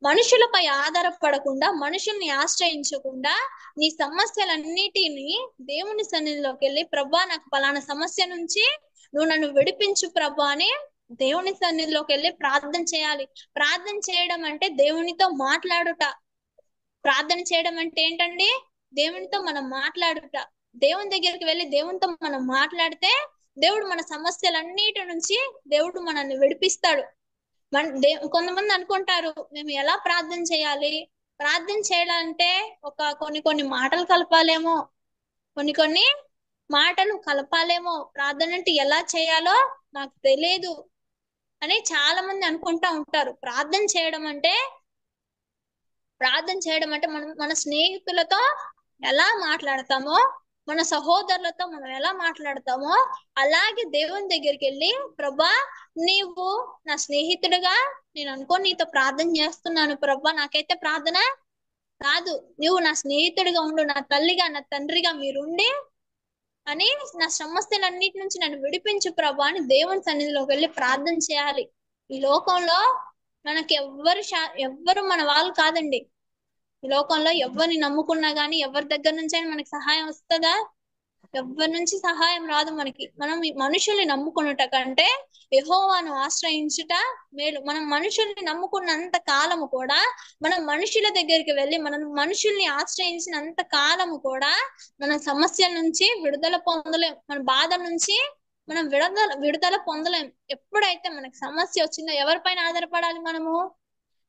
మనుషులపై ఆధారపడకుండా, మనుషుల్ని ఆశ్రయించకుండా నీ సమస్యలన్నిటిని దేవుని సన్నిధిలోకి వెళ్ళి ప్రభా నాకు పలానా సమస్య నుంచి నువ్వు నన్ను విడిపించు ప్రభా అని దేవుని సన్నిధిలోకి వెళ్ళి ప్రార్థన చేయాలి. ప్రార్థన చేయడం అంటే దేవునితో మాట్లాడుట. ప్రార్థన చేయడం అంటే ఏంటండి? దేవునితో మనం మాట్లాడుట. దేవుని దగ్గరికి వెళ్ళి దేవునితో మనం మాట్లాడితే దేవుడు మన సమస్యలన్నిటి నుంచి దేవుడు మనల్ని విడిపిస్తాడు. కొంతమంది అనుకుంటారు మేము ఎలా ప్రార్థన చేయాలి? ప్రార్థన చేయాలంటే కొన్ని మాటలు కలపాలేమో, కొన్ని మాటలు కలపాలేమో, ప్రార్థన అంటే ఎలా చేయాలో నాకు తెలియదు అని చాలా మంది అనుకుంటా ఉంటారు. ప్రార్థన చేయడం అంటే మనం మన స్నేహితులతో ఎలా మాట్లాడతామో, మన సహోదరులతో మనం ఎలా మాట్లాడతామో అలాగే దేవుని దగ్గరికి వెళ్ళి ప్రభా నీవు నా స్నేహితుడిగా నేను అనుకోని నీతో ప్రార్థన చేస్తున్నాను ప్రభా, నాకైతే ప్రార్థన కాదు, నువ్వు నా స్నేహితుడిగా ఉండు, నా తల్లిగా నా తండ్రిగా మీరుండి అని నా సమస్యలన్నిటి నుంచి నన్ను విడిపించు ప్రభా అని దేవుని సన్నిధిలోకి వెళ్ళి ప్రార్థన చేయాలి. ఈ లోకంలో మనకి ఎవ్వరు మన వాళ్ళు కాదండి. ఈ లోకంలో ఎవరిని నమ్ముకున్నా గానీ ఎవరి దగ్గర నుంచి అయినా మనకి సహాయం వస్తుందా? ఎవరి నుంచి సహాయం రాదు మనకి. మనం మనుషుల్ని నమ్ముకున్నట కంటే యెహోవాను ఆశ్రయించుట మేలు. మనం మనుషుల్ని నమ్ముకున్నంత కాలము కూడా, మనం మనుషుల దగ్గరికి వెళ్ళి మనం మనుషుల్ని ఆశ్రయించినంత కాలము కూడా మన సమస్యల నుంచి విడుదల పొందలేం, మన బాధ నుంచి మనం విడుదల పొందలేం. ఎప్పుడైతే మనకి సమస్య వచ్చిందో ఎవరిపైన ఆధారపడాలి? మనము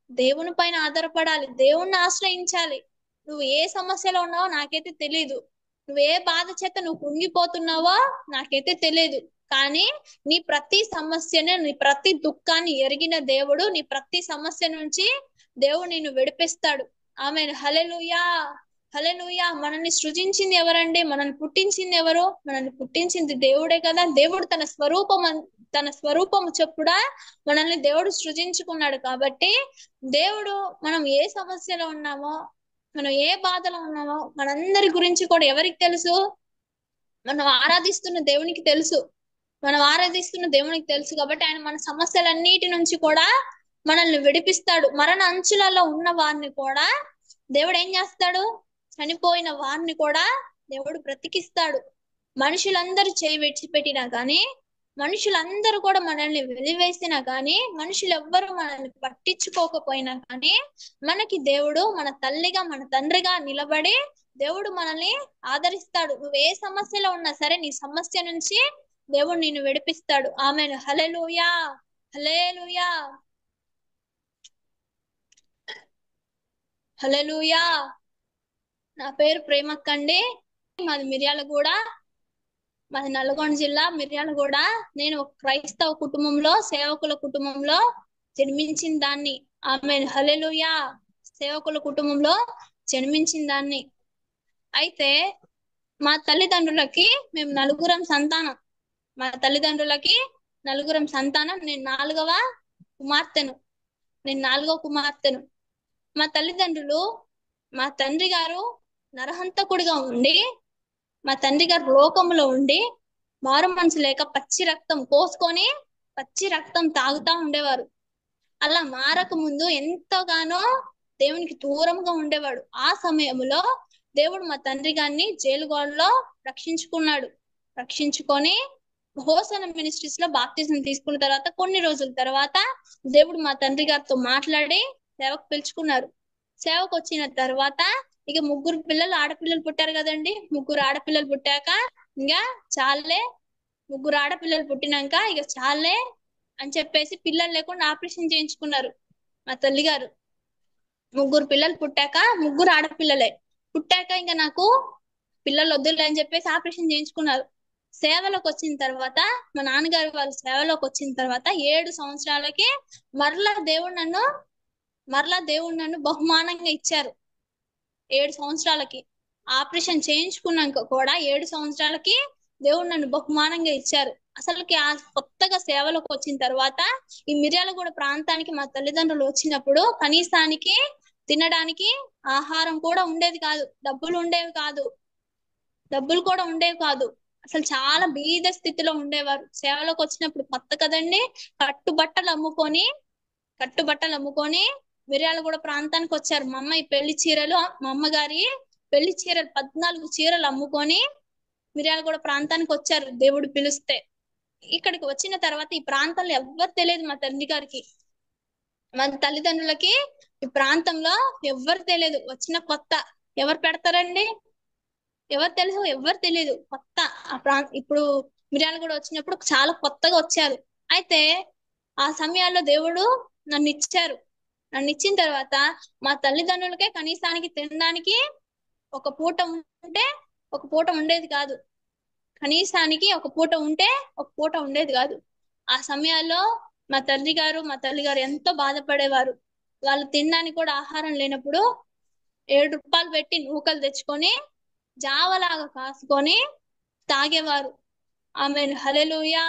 దేవుని పైన ఆధారపడాలి, దేవుణ్ణి ఆశ్రయించాలి. నువ్వు ఏ సమస్యలో ఉన్నావో నాకైతే తెలియదు, నువ్వు ఏ బాధ చేత నువ్వు కుంగిపోతున్నావో నాకైతే తెలియదు, కానీ నీ ప్రతి సమస్యను, నీ ప్రతి దుఃఖాన్ని ఎరిగిన దేవుడు నీ ప్రతి సమస్య నుంచి దేవుడు నిన్ను విడిపిస్తాడు. ఆమేన్. హల్లెలూయా. హల్లెలూయా. మనల్ని సృజించింది ఎవరండి? మనల్ని పుట్టించింది ఎవరు? మనల్ని పుట్టించింది దేవుడే కదా. దేవుడు తన స్వరూపము చెప్పుడా మనల్ని దేవుడు సృజించుకున్నాడు కాబట్టి దేవుడు మనం ఏ సమస్యలో ఉన్నామో, మనం ఏ బాధలో ఉన్నామో మనందరి గురించి కూడా ఎవరికి తెలుసు? మనం ఆరాధిస్తున్న దేవునికి తెలుసు. కాబట్టి ఆయన మన సమస్యలన్నిటి నుంచి కూడా మనల్ని విడిపిస్తాడు. మరణ అంచులలో ఉన్న వారిని కూడా దేవుడు ఏం చేస్తాడు? చనిపోయిన వారిని కూడా దేవుడు బ్రతికిస్తాడు. మనుషులందరూ చేయి విడిచిపెట్టినా గానీ, మనుషులందరూ కూడా మనల్ని వెలివేసినా గానీ, మనుషులు ఎవ్వరు మనల్ని పట్టించుకోకపోయినా కానీ మనకి దేవుడు మన తల్లిగా మన తండ్రిగా నిలబడి దేవుడు మనల్ని ఆదరిస్తాడు. నువ్వు ఏ సమస్యలో ఉన్నా సరే నీ సమస్య నుంచి దేవుడు నిన్ను విడిపిస్తాడు. ఆమేన్. హల్లెలూయా. హల్లెలూయా. హల్లెలూయా. నా పేరు ప్రేమక్క అండి. మాది మిర్యాలగూడ, మాది నల్గొండ జిల్లా మిర్యాలగూడ. నేను ఒక క్రైస్తవ కుటుంబంలో, సేవకుల కుటుంబంలో జన్మించిన దాన్ని. ఆమేన్, హల్లెలూయా. సేవకుల కుటుంబంలో జన్మించిన దాన్ని. అయితే మా తల్లిదండ్రులకి మేము నలుగురం సంతానం. మా తల్లిదండ్రులకి నలుగురం సంతానం. నేను నాలుగవ కుమార్తెను. మా తల్లిదండ్రులు, మా తండ్రి గారు నరహంతకుడిగా ఉండి, మా తండ్రి గారు లోకములో ఉండి మారు మనసు లేక పచ్చి రక్తం కోసుకొని పచ్చి రక్తం తాగుతా ఉండేవారు. అలా మారక ముందు ఎంతగానో దేవునికి దూరంగా ఉండేవాడు. ఆ సమయంలో దేవుడు మా తండ్రి గారిని జైలుగోడలో రక్షించుకొని హోసన మినిస్ట్రీస్ లో బాప్తిజం తీసుకున్న తర్వాత కొన్ని రోజుల తర్వాత దేవుడు మా తండ్రి గారితో మాట్లాడి సేవకు పిలుచుకున్నారు. సేవకు వచ్చిన తర్వాత ఇక ముగ్గురు ఆడపిల్లలు పుట్టారు కదండి. ముగ్గురు ఆడపిల్లలు పుట్టాక ఇంకా చాలే, ముగ్గురు ఆడపిల్లలు పుట్టినాక ఇక చాలే అని చెప్పేసి పిల్లలు లేకుండా ఆపరేషన్ చేయించుకున్నారు మా తల్లి గారు. ముగ్గురు పిల్లలు పుట్టాక, ముగ్గురు ఆడపిల్లలే పుట్టాక ఇంకా నాకు పిల్లలు వద్దులే అని చెప్పేసి ఆపరేషన్ చేయించుకున్నారు. సేవలోకి వచ్చిన తర్వాత, మా నాన్నగారు వాళ్ళు సేవలోకి వచ్చిన తర్వాత 7 సంవత్సరాలకి మరలా దేవుడు నన్ను బహుమానంగా ఇచ్చారు. 7 సంవత్సరాలకి ఆపరేషన్ చేయించుకున్నాక కూడా 7 సంవత్సరాలకి దేవుడు నన్ను బహుమానంగా ఇచ్చారు. అసలుకి ఆ కొత్తగా సేవలోకి వచ్చిన తర్వాత ఈ మిర్యాలగూడ ప్రాంతానికి మా తల్లిదండ్రులు వచ్చినప్పుడు కనీసానికి తినడానికి ఆహారం కూడా ఉండేది కాదు, డబ్బులు కూడా ఉండేవి కాదు. అసలు చాలా బీద స్థితిలో ఉండేవారు. సేవలోకి వచ్చినప్పుడు కొత్త కదండి, కట్టుబట్టలు అమ్ముకొని మిర్యాలగూడ ప్రాంతానికి వచ్చారు. మా అమ్మగారి పెళ్లి చీరలు 14 చీరలు అమ్ముకొని మిర్యాలగూడ ప్రాంతానికి వచ్చారు దేవుడు పిలిస్తే. ఇక్కడికి వచ్చిన తర్వాత ఈ ప్రాంతంలో ఎవ్వరు తెలియదు మా తండ్రి గారికి, మా తల్లిదండ్రులకి ఈ ప్రాంతంలో ఎవ్వరు తెలియదు. వచ్చిన కొత్త ఎవరు పెడతారండి, ఎవరు తెలుసు, ఎవ్వరు తెలియదు. కొత్త ఇప్పుడు మిర్యాలగూడ వచ్చినప్పుడు చాలా కొత్తగా వచ్చారు. అయితే ఆ సమయాల్లో దేవుడు నన్ను ఇచ్చిన తర్వాత మా తల్లిదండ్రులకే కనీసానికి తినడానికి ఒక పూట ఉండేది కాదు. కనీసానికి ఒక పూట ఉంటే ఒక పూట ఉండేది కాదు. ఆ సమయాల్లో మా తల్లి గారు ఎంతో బాధపడేవారు. వాళ్ళు తినడానికి కూడా ఆహారం లేనప్పుడు 7 రూపాయలు పెట్టి నూకలు తెచ్చుకొని జావలాగా కాసుకొని తాగేవారు. ఆమేన్, హల్లెలూయా.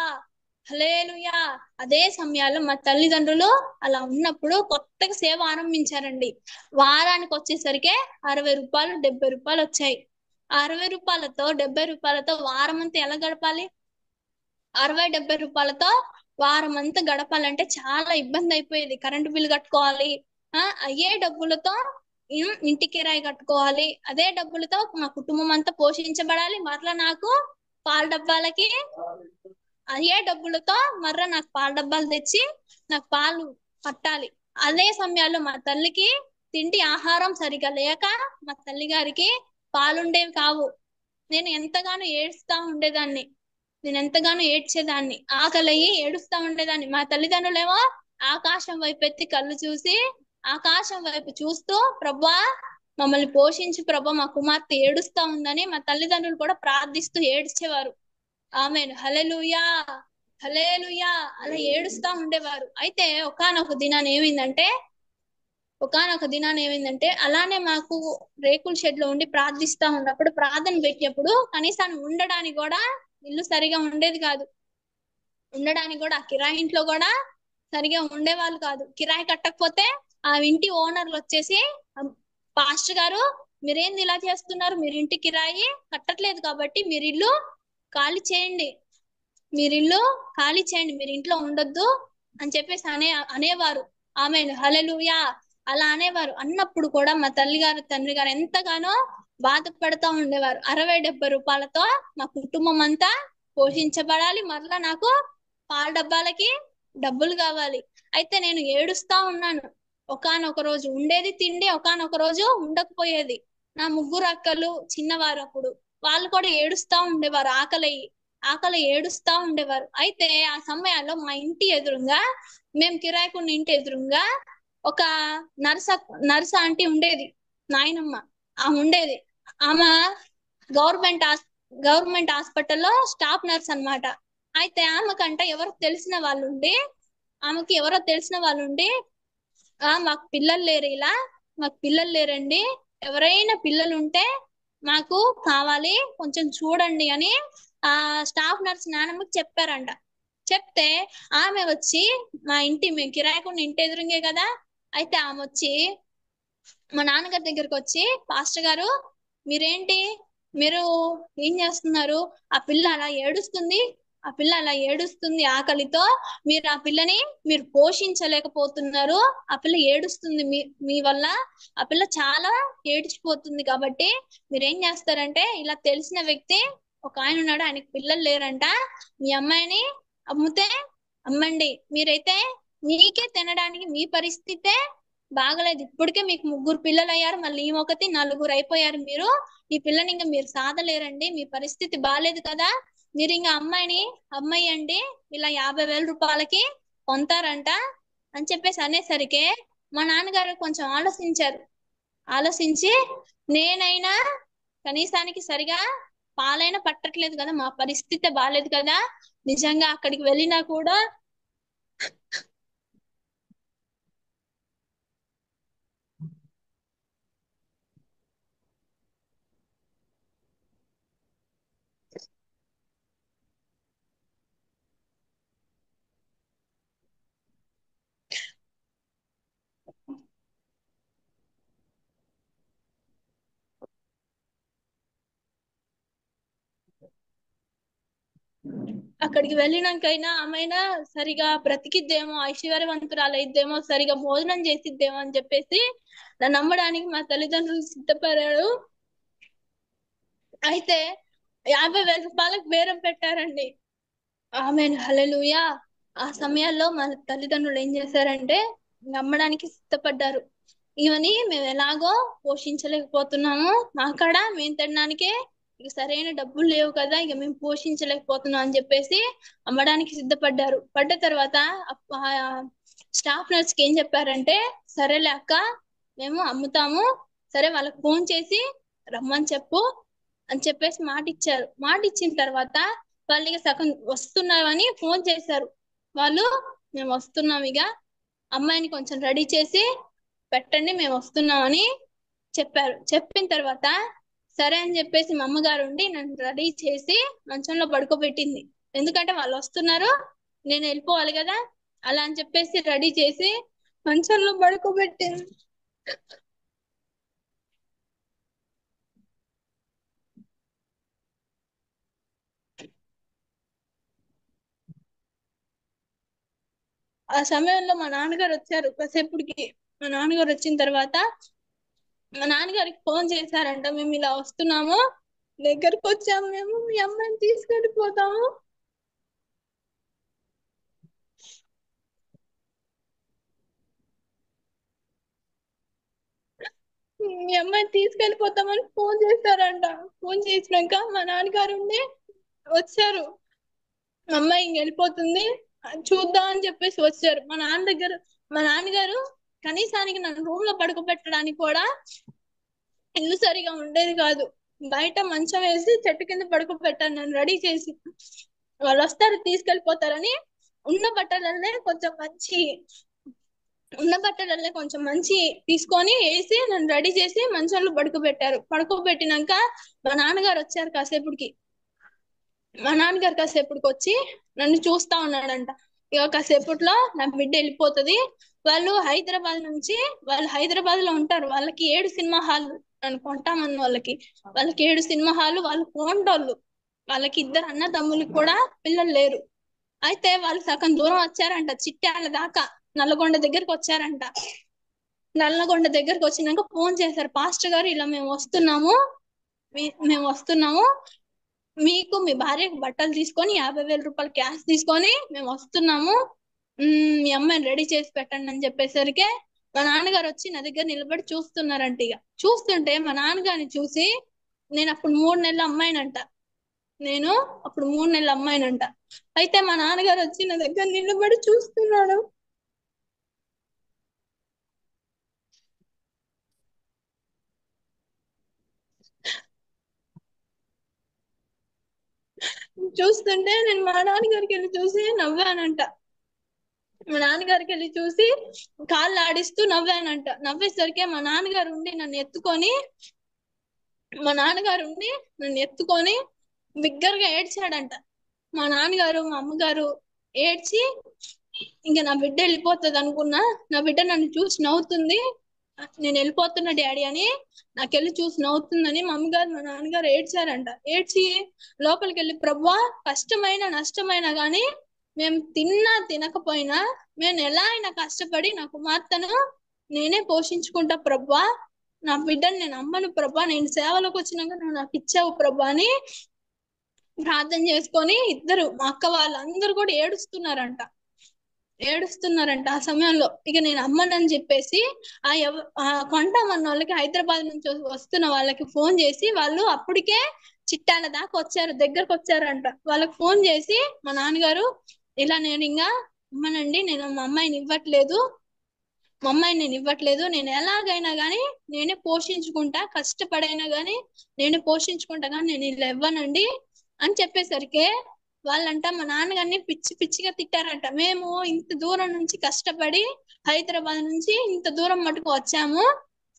అదే సమయాల్లో మా తల్లిదండ్రులు అలా ఉన్నప్పుడు కొత్తగా సేవ ఆరంభించారండి. వారానికి వచ్చేసరికి 60 రూపాయలు 70 రూపాయలు వచ్చాయి. 60 రూపాయలతో 70 రూపాయలతో వారం అంతా ఎలా గడపాలి? 60-70 రూపాయలతో వారం అంతా గడపాలంటే చాలా ఇబ్బంది అయిపోయేది. కరెంటు బిల్లు కట్టుకోవాలి, అయ్యే డబ్బులతో ఇంటి కిరాయి కట్టుకోవాలి, అదే డబ్బులతో మా కుటుంబం అంతా పోషించబడాలి. మరలా నాకు పాల డబ్బాలకి అయ్యే డబ్బులతో మర్రా నాకు పాల డబ్బాలు తెచ్చి నాకు పాలు పట్టాలి. అదే సమయాల్లో మా తల్లికి తిండి ఆహారం సరిగా లేక మా తల్లి గారికి పాలుండేవి కావు. నేను ఎంతగానో ఏడ్చేదాన్ని, ఆకలయ్యి ఏడుస్తా ఉండేదాన్ని. మా తల్లిదండ్రులేమో ఆకాశం వైపు ఎత్తి కళ్ళు చూసి ఆకాశం వైపు చూస్తూ, ప్రభువా మమ్మల్ని పోషించి ప్రభా, మా కుమార్తె ఏడుస్తా ఉందని మా తల్లిదండ్రులు కూడా ప్రార్థిస్తూ ఏడ్చేవారు. ఆమేన్, హల్లెలూయా. అలా ఏడుస్తా ఉండేవారు. అయితే ఒకానొక దినాన్ని ఏమైందంటే అలానే మాకు రేకుల షెడ్ లో ఉండి ప్రార్థిస్తా ఉన్నప్పుడు, ప్రార్థన పెట్టినప్పుడు కనీసాన్ని ఉండడానికి కూడా ఇల్లు సరిగా ఉండేది కాదు. ఉండడానికి కూడా ఆ కిరాయి ఇంట్లో కూడా సరిగా ఉండేవాళ్ళు కాదు. కిరాయి కట్టకపోతే ఆ ఇంటి ఓనర్లు వచ్చేసి, పాస్టర్ గారు మీరేంది ఇలా చేస్తున్నారు, మీరు ఇంటి కిరాయి కట్టట్లేదు కాబట్టి మీరు ఇల్లు ఖాళీ చేయండి, మీరు ఇంట్లో ఉండొద్దు అని చెప్పేసి అనేవారు. ఆమేన్, హల్లెలూయా. అలా అనేవారు. అన్నప్పుడు కూడా మా తండ్రి గారు ఎంతగానో బాధపడుతూ ఉండేవారు. 60-70 రూపాయలతో మా కుటుంబం అంతా పోషించబడాలి, మరలా నాకు పాల డబ్బాలకి డబ్బులు కావాలి. అయితే నేను ఏడుస్తా ఉన్నాను. ఒకానొక రోజు ఉండేది తిండి, ఒకానొక రోజు ఉండకపోయేది. నా 3 అక్కలు చిన్నవారు, అప్పుడు వాళ్ళు కూడా ఏడుస్తా ఉండేవారు, ఆకలి ఏడుస్తా ఉండేవారు. అయితే ఆ సమయాల్లో మా ఇంటి ఎదురుగా, మేము కిరాయికున్న ఇంటి ఎదురుగా ఒక నర్స్ ఆంటీ ఉండేది. నాయనమ్మ ఆమె ఉండేది. ఆమె గవర్నమెంట్ గవర్నమెంట్ హాస్పిటల్లో స్టాఫ్ నర్స్ అన్నమాట. అయితే ఆమెకంట ఎవరో తెలిసిన వాళ్ళు ఉండి, ఆమెకి ఎవరో తెలిసిన వాళ్ళు ఉండి, మాకు పిల్లలు లేరు, ఇలా మాకు పిల్లలు లేరండి, ఎవరైనా పిల్లలు ఉంటే మాకు కావాలి, కొంచెం చూడండి అని ఆ స్టాఫ్ నర్స్ నానమ్మకి చెప్పారంట. చెప్తే ఆమె వచ్చి, మేము కిరాయికున్న ఇంటి ఎదురుంగే కదా, అయితే ఆమె వచ్చి మా నాన్నగారి దగ్గరకు వచ్చి, పాస్టర్ గారు మీరేంటి, మీరు ఏం చేస్తున్నారు, ఆ పిల్ల అలా ఏడుస్తుంది, ఆ పిల్ల అలా ఏడుస్తుంది ఆకలితో, మీరు ఆ పిల్లని మీరు పోషించలేకపోతున్నారు, ఆ పిల్ల ఏడుస్తుంది మీ వల్ల, ఆ పిల్ల చాలా ఏడ్చిపోతుంది, కాబట్టి మీరేం చేస్తారంటే, ఇలా తెలిసిన వ్యక్తి ఒక ఆయన ఉన్నాడు, ఆయనకి పిల్లలు లేరంట, మీ అమ్మాయిని అమ్మితే అమ్మండి, మీరైతే మీకే తినడానికి మీ పరిస్థితే బాగలేదు, ఇప్పటికే మీకు 3 పిల్లలు అయ్యారు, మళ్ళీ ఈ ఒకటి 4 అయిపోయారు, మీరు ఈ పిల్లని ఇంకా మీరు సాధలేరండి, మీ పరిస్థితి బాగాలేదు కదా, మీరు ఇంకా అమ్మాయి అండి ఇలా 50,000 రూపాయలకి కొంటారంట అని చెప్పేసి అనేసరికి మా నాన్నగారు కొంచెం ఆలోచించి నేనైనా కనీసానికి సరిగా పాలైనా పట్టట్లేదు కదా, మా పరిస్థితి బాగాలేదు కదా, నిజంగా అక్కడికి వెళ్ళినా కూడా అక్కడికి వెళ్ళినాకైనా ఆమెనా సరిగా బ్రతికిద్దేమో, ఐశ్వర్యవంతురాలైద్దేమో, సరిగా భోజనం చేసిద్దేమో అని చెప్పేసి నన్ను నమ్మడానికి మా తల్లిదండ్రులు సిద్ధపడారు. అయితే 50,000 రూపాయలకు బేరం పెట్టారండి. Amen hallelujah. ఆ సమయాల్లో మా తల్లిదండ్రులు ఏం చేశారంటే నమ్మడానికి సిద్ధపడ్డారు. ఇవని మేము ఎలాగో పోషించలేకపోతున్నాము, మా కాడ మేము తినడానికే ఇక సరైన డబ్బులు లేవు కదా, ఇక మేము పోషించలేకపోతున్నాం అని చెప్పేసి అమ్మడానికి సిద్ధపడ్డారు. పడ్డ తర్వాత స్టాఫ్ నర్స్ కి ఏం చెప్పారంటే, సరేలే అక్క మేము అమ్ముతాము, సరే వాళ్ళకి ఫోన్ చేసి రమ్మని చెప్పు అని చెప్పేసి మాట ఇచ్చారు. మాట ఇచ్చిన తర్వాత వాళ్ళు ఇక సగం వస్తున్నామని ఫోన్ చేశారు. వాళ్ళు మేము వస్తున్నాం, ఇక అమ్మాయిని కొంచెం రెడీ చేసి పెట్టండి, మేము వస్తున్నామని చెప్పారు. చెప్పిన తర్వాత సరే అని చెప్పేసి మా అమ్మగారు ఉండి నన్ను రెడీ చేసి మంచంలో పడుకోబెట్టింది. ఎందుకంటే వాళ్ళు వస్తున్నారు, నేను వెళ్ళిపోవాలి కదా, అలా అని చెప్పేసి రెడీ చేసి మంచంలో పడుకోబెట్టింది. ఆ సమయంలో మా నాన్నగారు వచ్చారు. కాసేపటికి మా నాన్నగారు వచ్చిన తర్వాత మా నాన్నగారికి ఫోన్ చేశారంట, మేము ఇలా వస్తున్నాము, దగ్గరకు వచ్చాము, మేము మీ అమ్మాయిని తీసుకెళ్ళిపోతాము, మీ అమ్మాయిని తీసుకెళ్ళిపోతామని ఫోన్ చేశారంట. ఫోన్ చేసినాక మా నాన్నగారు ఉండి వచ్చారు, అమ్మాయి ఇంక వెళ్ళిపోతుంది చూద్దాం అని చెప్పేసి వచ్చారు. మా నాన్నగారు కనీసానికి నన్ను రూమ్ లో పడుకోబెట్టడానికి కూడా ఇల్లు సరిగా ఉండేది కాదు, బయట మంచం వేసి చెట్టు కింద పడుకోబెట్టాను నన్ను రెడీ చేసి. వాళ్ళు వస్తారు తీసుకెళ్ళిపోతారని ఉన్న బట్టలనే కొంచెం మంచి తీసుకొని వేసి నన్ను రెడీ చేసి మంచంలో పడుకోబెట్టారు. పడుకోబెట్టినాక మా నాన్నగారు వచ్చారు. కాసేపటికి వచ్చి నన్ను చూస్తా ఉన్నాడంట. ఇక కాసేపట్లో నా బిడ్డ వెళ్ళిపోతుంది, వాళ్ళు హైదరాబాద్ లో ఉంటారు, వాళ్ళకి 7 సినిమా హాల్ నన్ను కొంటామని, వాళ్ళకి 7 సినిమా హాల్, వాళ్ళు కోంటోళ్ళు, వాళ్ళకి 2 అన్నదమ్ములకు కూడా పిల్లలు లేరు. అయితే వాళ్ళు సగం దూరం వచ్చారంట, చిట్యాల దాకా నల్లగొండ దగ్గరికి వచ్చారంట. నల్లగొండ దగ్గరకు వచ్చినాక ఫోన్ చేశారు, పాస్టర్ గారు ఇలా మేము వస్తున్నాము, మీకు మీ భార్యకు బట్టలు తీసుకొని 50,000 రూపాయలు క్యాష్ తీసుకొని మేము వస్తున్నాము, మీ అమ్మాయిని రెడీ చేసి పెట్టండి అని చెప్పేసరికి మా నాన్నగారు వచ్చి నా దగ్గర నిలబడి చూస్తున్నారంట. ఇక చూస్తుంటే మా నాన్నగారిని చూసి నేను అప్పుడు 3 నెలల అమ్మాయినంట. అయితే మా నాన్నగారు వచ్చి నా దగ్గర నిలబడి చూస్తున్నాడు. చూస్తుంటే నేను మా నాన్నగారికి వెళ్ళి చూసి నవ్వానంట. మా నాన్నగారికి వెళ్ళి చూసి కాళ్ళు ఆడిస్తూ నవ్వానంట. నవ్వేసరికి మా నాన్నగారు ఉండి నన్ను ఎత్తుకొని బిగ్గరగా ఏడ్చాడంట. మా నాన్నగారు మా అమ్మగారు ఏడ్చి, ఇంకా నా బిడ్డ వెళ్ళిపోతుంది అనుకున్నా, నా బిడ్డ నన్ను చూసి నవ్వుతుంది, నేను వెళ్ళిపోతున్నా డాడీ అని నాకెళ్ళి చూసి నవ్వుతుందని మా అమ్మగారు మా నాన్నగారు ఏడ్చారంట. ఏడ్చి లోపలికి వెళ్ళి, ప్రభువా కష్టమైన నష్టమైనా గాని మేము తిన్నా తినకపోయినా నేను ఎలా అయినా కష్టపడి నా కుమార్తెను నేనే పోషించుకుంటా ప్రభువా, నా బిడ్డను నేను అమ్మను ప్రభా, నేను సేవలోకి వచ్చినాక నువ్వు నాకు ఇచ్చావు ప్రభా అని ప్రార్థన చేసుకొని ఇద్దరు మా అక్క వాళ్ళందరూ కూడా ఏడుస్తున్నారంట. ఆ సమయంలో ఇక నేను అమ్మనని చెప్పేసి ఆ కొంటామన్న వాళ్ళకి, హైదరాబాద్ నుంచి వస్తున్న వాళ్ళకి ఫోన్ చేసి, వాళ్ళు అప్పటికే చిట్టాల దాకా వచ్చారు, దగ్గరకు వచ్చారంట. వాళ్ళకి ఫోన్ చేసి మా నాన్నగారు ఇలా నేను ఇంకా అమ్మనండి, నేను మా అమ్మాయిని ఇవ్వట్లేదు, నేను ఎలాగైనా గానీ నేనే పోషించుకుంటా, కష్టపడైనా గానీ నేనే పోషించుకుంటా, కానీ నేను ఇలా ఇవ్వనండి అని చెప్పేసరికి వాళ్ళంట మా నాన్నగారిని పిచ్చిగా తిట్టారంట. మేము ఇంత దూరం నుంచి కష్టపడి హైదరాబాద్ నుంచి ఇంత దూరం మటుకు వచ్చాము,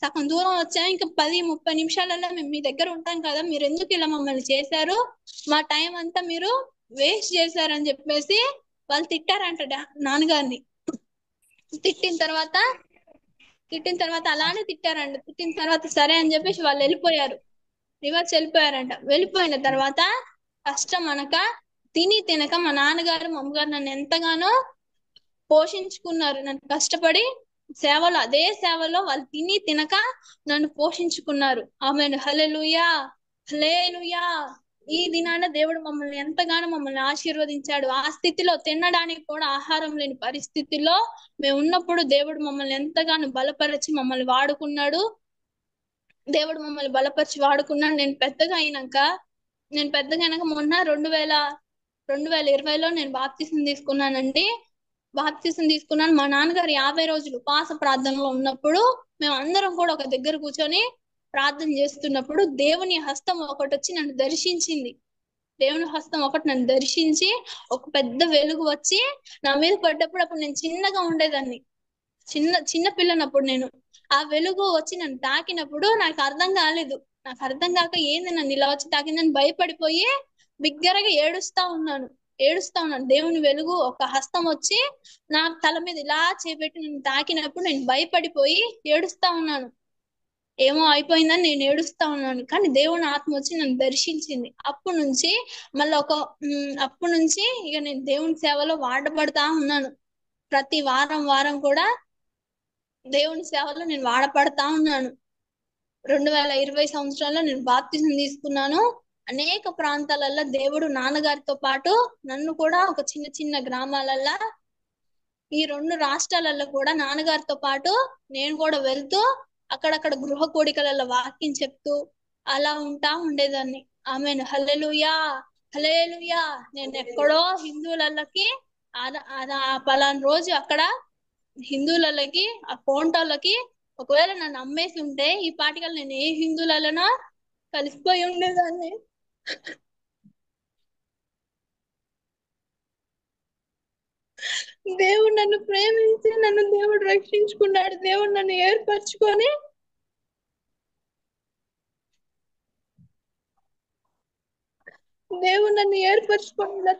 సగం దూరం వచ్చాము, ఇంకా 10-30 నిమిషాలలో మేము మీ దగ్గర ఉంటాం కదా, మీరు ఎందుకు ఇలా మమ్మల్ని చేశారు, మా టైం అంతా మీరు వేస్ట్ చేశారని చెప్పేసి వాళ్ళు తిట్టారంట నాన్నగారిని. తిట్టిన తర్వాత అలానే తిట్టారంట. తిట్టిన తర్వాత సరే అని చెప్పేసి వాళ్ళు రివర్స్ వెళ్ళిపోయారంట. వెళ్ళిపోయిన తర్వాత కష్టం అనక తినక మా నాన్నగారు మా అమ్మగారు నన్ను ఎంతగానో పోషించుకున్నారు. నన్ను కష్టపడి అదే సేవలో వాళ్ళు తినక నన్ను పోషించుకున్నారు. ఆమేన్. హల్లెలూయా, హల్లెలూయా. ఈ దినాన దేవుడు మమ్మల్ని ఎంతగానో ఆశీర్వదించాడు. ఆ స్థితిలో తినడానికి కూడా ఆహారం లేని పరిస్థితిలో మేము ఉన్నప్పుడు దేవుడు మమ్మల్ని ఎంతగానో బలపరిచి మమ్మల్ని వాడుకున్నాడు. నేను పెద్దగా అయినాక మొన్న 2020లో నేను బాప్తిసం తీసుకున్నానండి. మా నాన్నగారు 50 రోజులు ఉపవాస ప్రార్థనలో ఉన్నప్పుడు మేము అందరం కూడా ఒక దగ్గర కూర్చొని ప్రార్థన చేస్తున్నప్పుడు దేవుని హస్తం ఒకటి వచ్చి నన్ను దర్శించింది. నన్ను దర్శించి ఒక పెద్ద వెలుగు వచ్చి నా మీద పడ్డప్పుడు, అప్పుడు నేను చిన్నగా ఉండేదాన్ని, చిన్న పిల్లనప్పుడు నేను ఆ వెలుగు వచ్చి నన్ను తాకినప్పుడు నాకు అర్థం కాక ఏంది నన్ను ఇలా వచ్చి తాకిందని భయపడిపోయి బిగ్గరగా ఏడుస్తా ఉన్నాను. దేవుని వెలుగు ఒక హస్తం వచ్చి నా తల మీద ఇలా చేపెట్టి నన్ను తాకినప్పుడు నేను భయపడిపోయి ఏడుస్తా ఉన్నాను. ఏమో అయిపోయిందని నేను ఏడుస్తా ఉన్నాను, కానీ దేవుని ఆత్మ వచ్చి నన్ను దర్శించింది. అప్పటి నుంచి ఇక నేను దేవుని సేవలో వాడబడతా ఉన్నాను. ప్రతి వారం కూడా దేవుని సేవలో నేను వాడపడతా ఉన్నాను. 2020 సంవత్సరంలో నేను బాప్తిజం తీసుకున్నాను. అనేక ప్రాంతాలలో దేవుడు నాన్నగారితో పాటు నన్ను కూడా ఒక చిన్న గ్రామాలల్లో, ఈ 2 రాష్ట్రాలలో కూడా నాన్నగారితో పాటు నేను కూడా వెళ్తూ అక్కడక్కడ గృహ కోడికలలో వాక్యం చెప్తూ అలా ఉండేదాన్ని. ఆమేన్. హల్లెలూయా, హల్లెలూయా. నేను ఎక్కడో హిందువులకి పలానా రోజు అక్కడ హిందువులకి ఆ కోంటోళ్ళకి ఒకవేళ నన్ను అమ్మేసి ఉంటే ఈ పాటికల్ నేను ఏ హిందువులలోనో కలిసిపోయి ఉండేదాన్ని. దేవుడు నన్ను ప్రేమించి దేవుడు రక్షించుకున్నాడు. దేవుడు నన్ను ఏర్పరచుకొని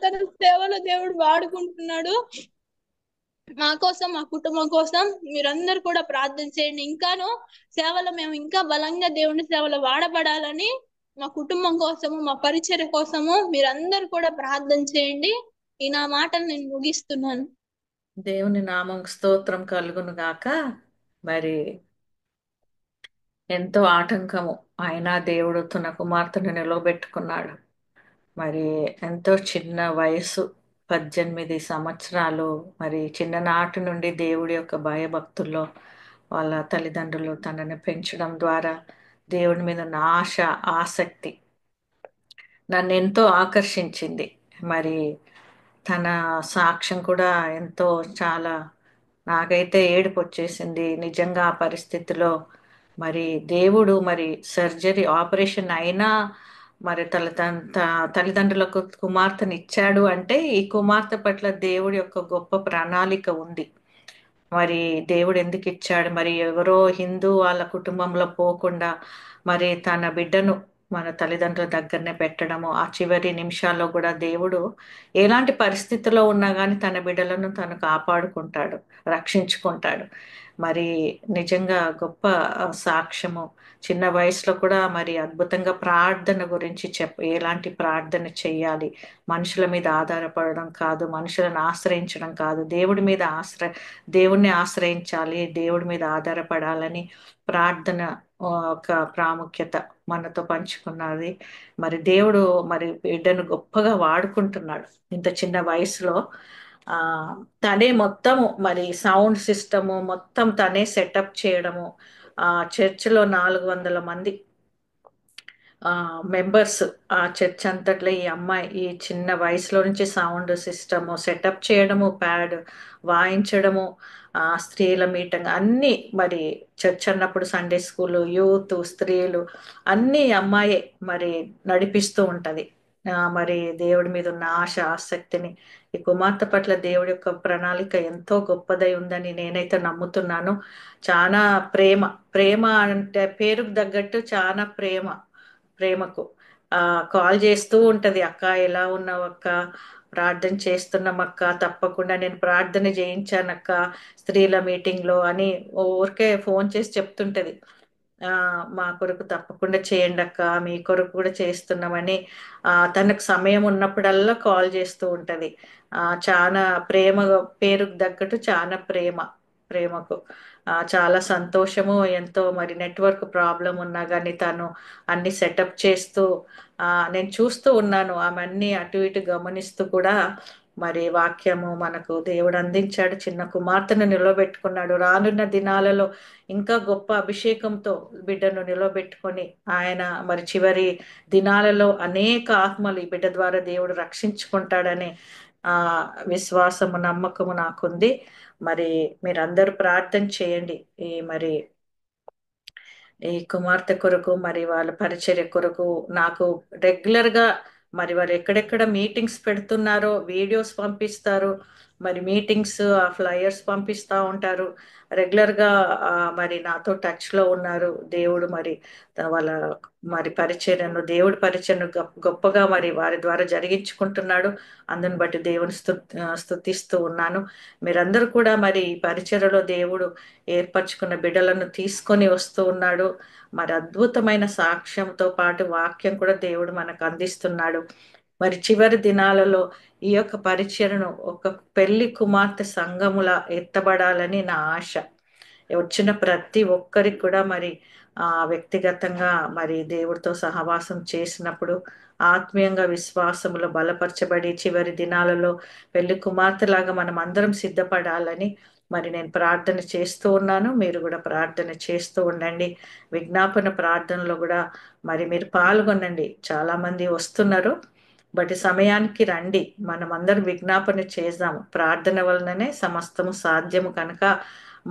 తన సేవలో దేవుడు వాడుకుంటున్నాడు. మా కోసం, మా కుటుంబం కోసం మీరందరూ కూడా ప్రార్థన చేయండి. ఇంకాను సేవలో మేము ఇంకా బలంగా దేవుని సేవలో వాడబడాలని, మా కుటుంబం కోసము, మా పరిచర్య కోసము మీరందరూ కూడా ప్రార్థన చేయండి. ఈ నా మాటలు నేను ముగిస్తున్నాను. దేవుని నామం స్తోత్రం కలుగును గాక. మరి ఎంతో ఆటంకము అయినా దేవుడు తన కుమార్తెను నిలవబెట్టుకున్నాడు. మరి ఎంతో చిన్న వయసు, 18 సంవత్సరాలు. మరి చిన్ననాటి నుండి దేవుడి యొక్క భయభక్తుల్లో వాళ్ళ తల్లిదండ్రులు తనని పెంచడం ద్వారా దేవుడి మీద ఉన్న ఆశ, ఆసక్తి నన్ను ఎంతో ఆకర్షించింది. మరి తన సాక్ష్యం కూడా ఎంతో చాలా, నాకైతే ఏడుపు వచ్చేసింది నిజంగా ఆ పరిస్థితిలో. మరి దేవుడు మరి సర్జరీ ఆపరేషన్ అయినా మరి తల్లిదండ్రులకు కుమార్తెను ఇచ్చాడు అంటే ఈ కుమార్తె పట్ల దేవుడి యొక్క గొప్ప ప్రణాళిక ఉంది. మరి దేవుడు ఎందుకు ఇచ్చాడు? మరి ఎవరో హిందూ వాళ్ళ కుటుంబంలో పోకుండా మరి తన బిడ్డను మన తల్లిదండ్రుల దగ్గరనే పెట్టడము, ఆ చివరి నిమిషాల్లో కూడా దేవుడు ఎలాంటి పరిస్థితిలో ఉన్నా కానీ తన బిడ్డలను తను కాపాడుకుంటాడు, రక్షించుకుంటాడు. మరి నిజంగా గొప్ప సాక్ష్యము. చిన్న వయసులో కూడా మరి అద్భుతంగా ప్రార్థన గురించి ఎలాంటి ప్రార్థన చెయ్యాలి, మనుషుల మీద ఆధారపడడం కాదు, మనుషులను ఆశ్రయించడం కాదు, దేవుణ్ణి ఆశ్రయించాలి, దేవుడి మీద ఆధారపడాలని ప్రార్థన ఒక ప్రాముఖ్యత మనతో పంచుకున్నది. మరి దేవుడు మరి బిడ్డను గొప్పగా వాడుకుంటున్నాడు ఇంత చిన్న వయసులో. ఆ తనే మొత్తము మరి సౌండ్ సిస్టము మొత్తం తనే సెటప్ చేయడము. ఆ చర్చిలో 400 మంది మెంబర్స్, ఆ చర్చ్ అంతట్లో ఈ అమ్మాయి ఈ చిన్న వయసులో నుంచి సౌండ్ సిస్టము సెటప్ చేయడము, ప్యాడ్ వాయించడము, స్త్రీల మీటింగ్ అన్ని మరి చర్చ్ అన్నప్పుడు సండే స్కూల్, యూత్, స్త్రీలు అన్ని అమ్మాయే మరి నడిపిస్తూ ఉంటది. మరి దేవుడి మీద ఉన్న ఆశ ఆసక్తిని, ఈ కుమార్తె పట్ల దేవుడి యొక్క ప్రణాళిక ఎంతో గొప్పదై ఉందని నేనైతే నమ్ముతున్నాను. చాలా ప్రేమ, ప్రేమ అంటే పేరుకు తగ్గట్టు చాలా ప్రేమకు కాల్ చేస్తూ ఉంటది. అక్క ఎలా ఉన్నావు అక్క, ప్రార్థన చేస్తున్నాం అక్క, తప్పకుండా నేను ప్రార్థన చేయించానక్క స్త్రీల మీటింగ్ లో అని ఊరికే ఫోన్ చేసి చెప్తుంటది. మా కొరకు తప్పకుండా చేయండి అక్క, మీ కొరకు కూడా చేస్తున్నామని తనకు సమయం ఉన్నప్పుడల్లా కాల్ చేస్తూ ఉంటది. చాలా ప్రేమ, పేరుకు తగ్గట్టు చాలా ప్రేమకు చాలా సంతోషము. ఎంతో మరి నెట్వర్క్ ప్రాబ్లం ఉన్నా కానీ తను అన్ని సెటప్ చేస్తూ నేను చూస్తూ ఉన్నాను. ఆమె అన్ని అటు ఇటు గమనిస్తూ కూడా మరి వాక్యము మనకు దేవుడు అందించాడు. చిన్న కుమార్తెను నిలబెట్టుకున్నాడు. రానున్న దినాలలో ఇంకా గొప్ప అభిషేకంతో బిడ్డను నిలబెట్టుకొని ఆయన మరి చివరి దినాలలో అనేక ఆత్మలు ఈ బిడ్డ ద్వారా దేవుడు రక్షించుకుంటాడనే విశ్వాసము, నమ్మకము నాకుంది. మరి మీరందరూ ప్రార్థన చేయండి. ఈ కుమార్తె కొరకు మరి వాళ్ళ పరిచర్య కొరకు. నాకు రెగ్యులర్ గా మరి వారు ఎక్కడెక్కడ మీటింగ్స్ పెడుతున్నారో వీడియోస్ పంపిస్తారు, మరి మీటింగ్స్ ఫ్లయర్స్ పంపిస్తా ఉంటారు. రెగ్యులర్ గా మరి నాతో టచ్ లో ఉన్నారు. దేవుడు మరి వాళ్ళ మరి పరిచర్యను, దేవుడి పరిచర్యను గొప్పగా మరి వారి ద్వారా జరిగించుకుంటున్నాడు. అందుని బట్టి దేవుని స్తుతిస్తూ ఉన్నాను. మీరందరూ కూడా మరి ఈ పరిచర్యలో దేవుడు ఏర్పరచుకున్న బిడ్డలను తీసుకొని వస్తూ ఉన్నాడు. మరి అద్భుతమైన సాక్ష్యంతో పాటు వాక్యం కూడా దేవుడు మనకు అందిస్తున్నాడు. మరి చివరి దినాలలో ఈ యొక్క పరిచర్యను ఒక పెళ్లి కుమార్తె సంఘములా ఎత్తబడాలని నా ఆశ. వచ్చిన ప్రతి ఒక్కరికి కూడా మరి వ్యక్తిగతంగా మరి దేవుడితో సహవాసం చేసినప్పుడు ఆత్మీయంగా విశ్వాసములో బలపరచబడి చివరి దినాలలో పెళ్లి కుమార్తెలాగా మనం అందరం సిద్ధపడాలని మరి నేను ప్రార్థన చేస్తూ ఉన్నాను. మీరు కూడా ప్రార్థన చేస్తూ ఉండండి. విజ్ఞాపన ప్రార్థనలో కూడా మరి మీరు పాల్గొనండి. చాలా మంది వస్తున్నారు, బట్ సమయానికి రండి. మనం అందరం విజ్ఞాపన చేద్దాము. ప్రార్థన వలననే సమస్తము సాధ్యము కనుక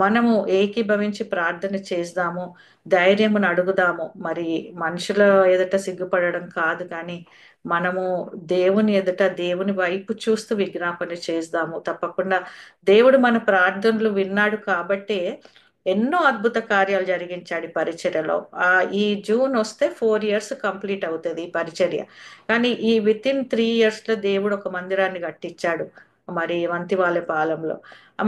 మనము ఏకీభవించి ప్రార్థన చేద్దాము. ధైర్యమును అడుగుదాము. మరి మనుషుల ఎదుట సిగ్గుపడడం కాదు, కానీ మనము దేవుని ఎదుట దేవుని వైపు చూస్తూ విజ్ఞాపన చేద్దాము. తప్పకుండా దేవుడు మన ప్రార్థనలు విన్నాడు కాబట్టి ఎన్నో అద్భుత కార్యాలు జరిగించాడు ఈ పరిచర్యలో. ఈ జూన్ వస్తే 4 years కంప్లీట్ అవుతుంది ఈ పరిచర్య. కానీ ఈ వితిన్ 3 years లో దేవుడు ఒక మందిరాన్ని కట్టించాడు మరి వంతివాలె పాలెంలో.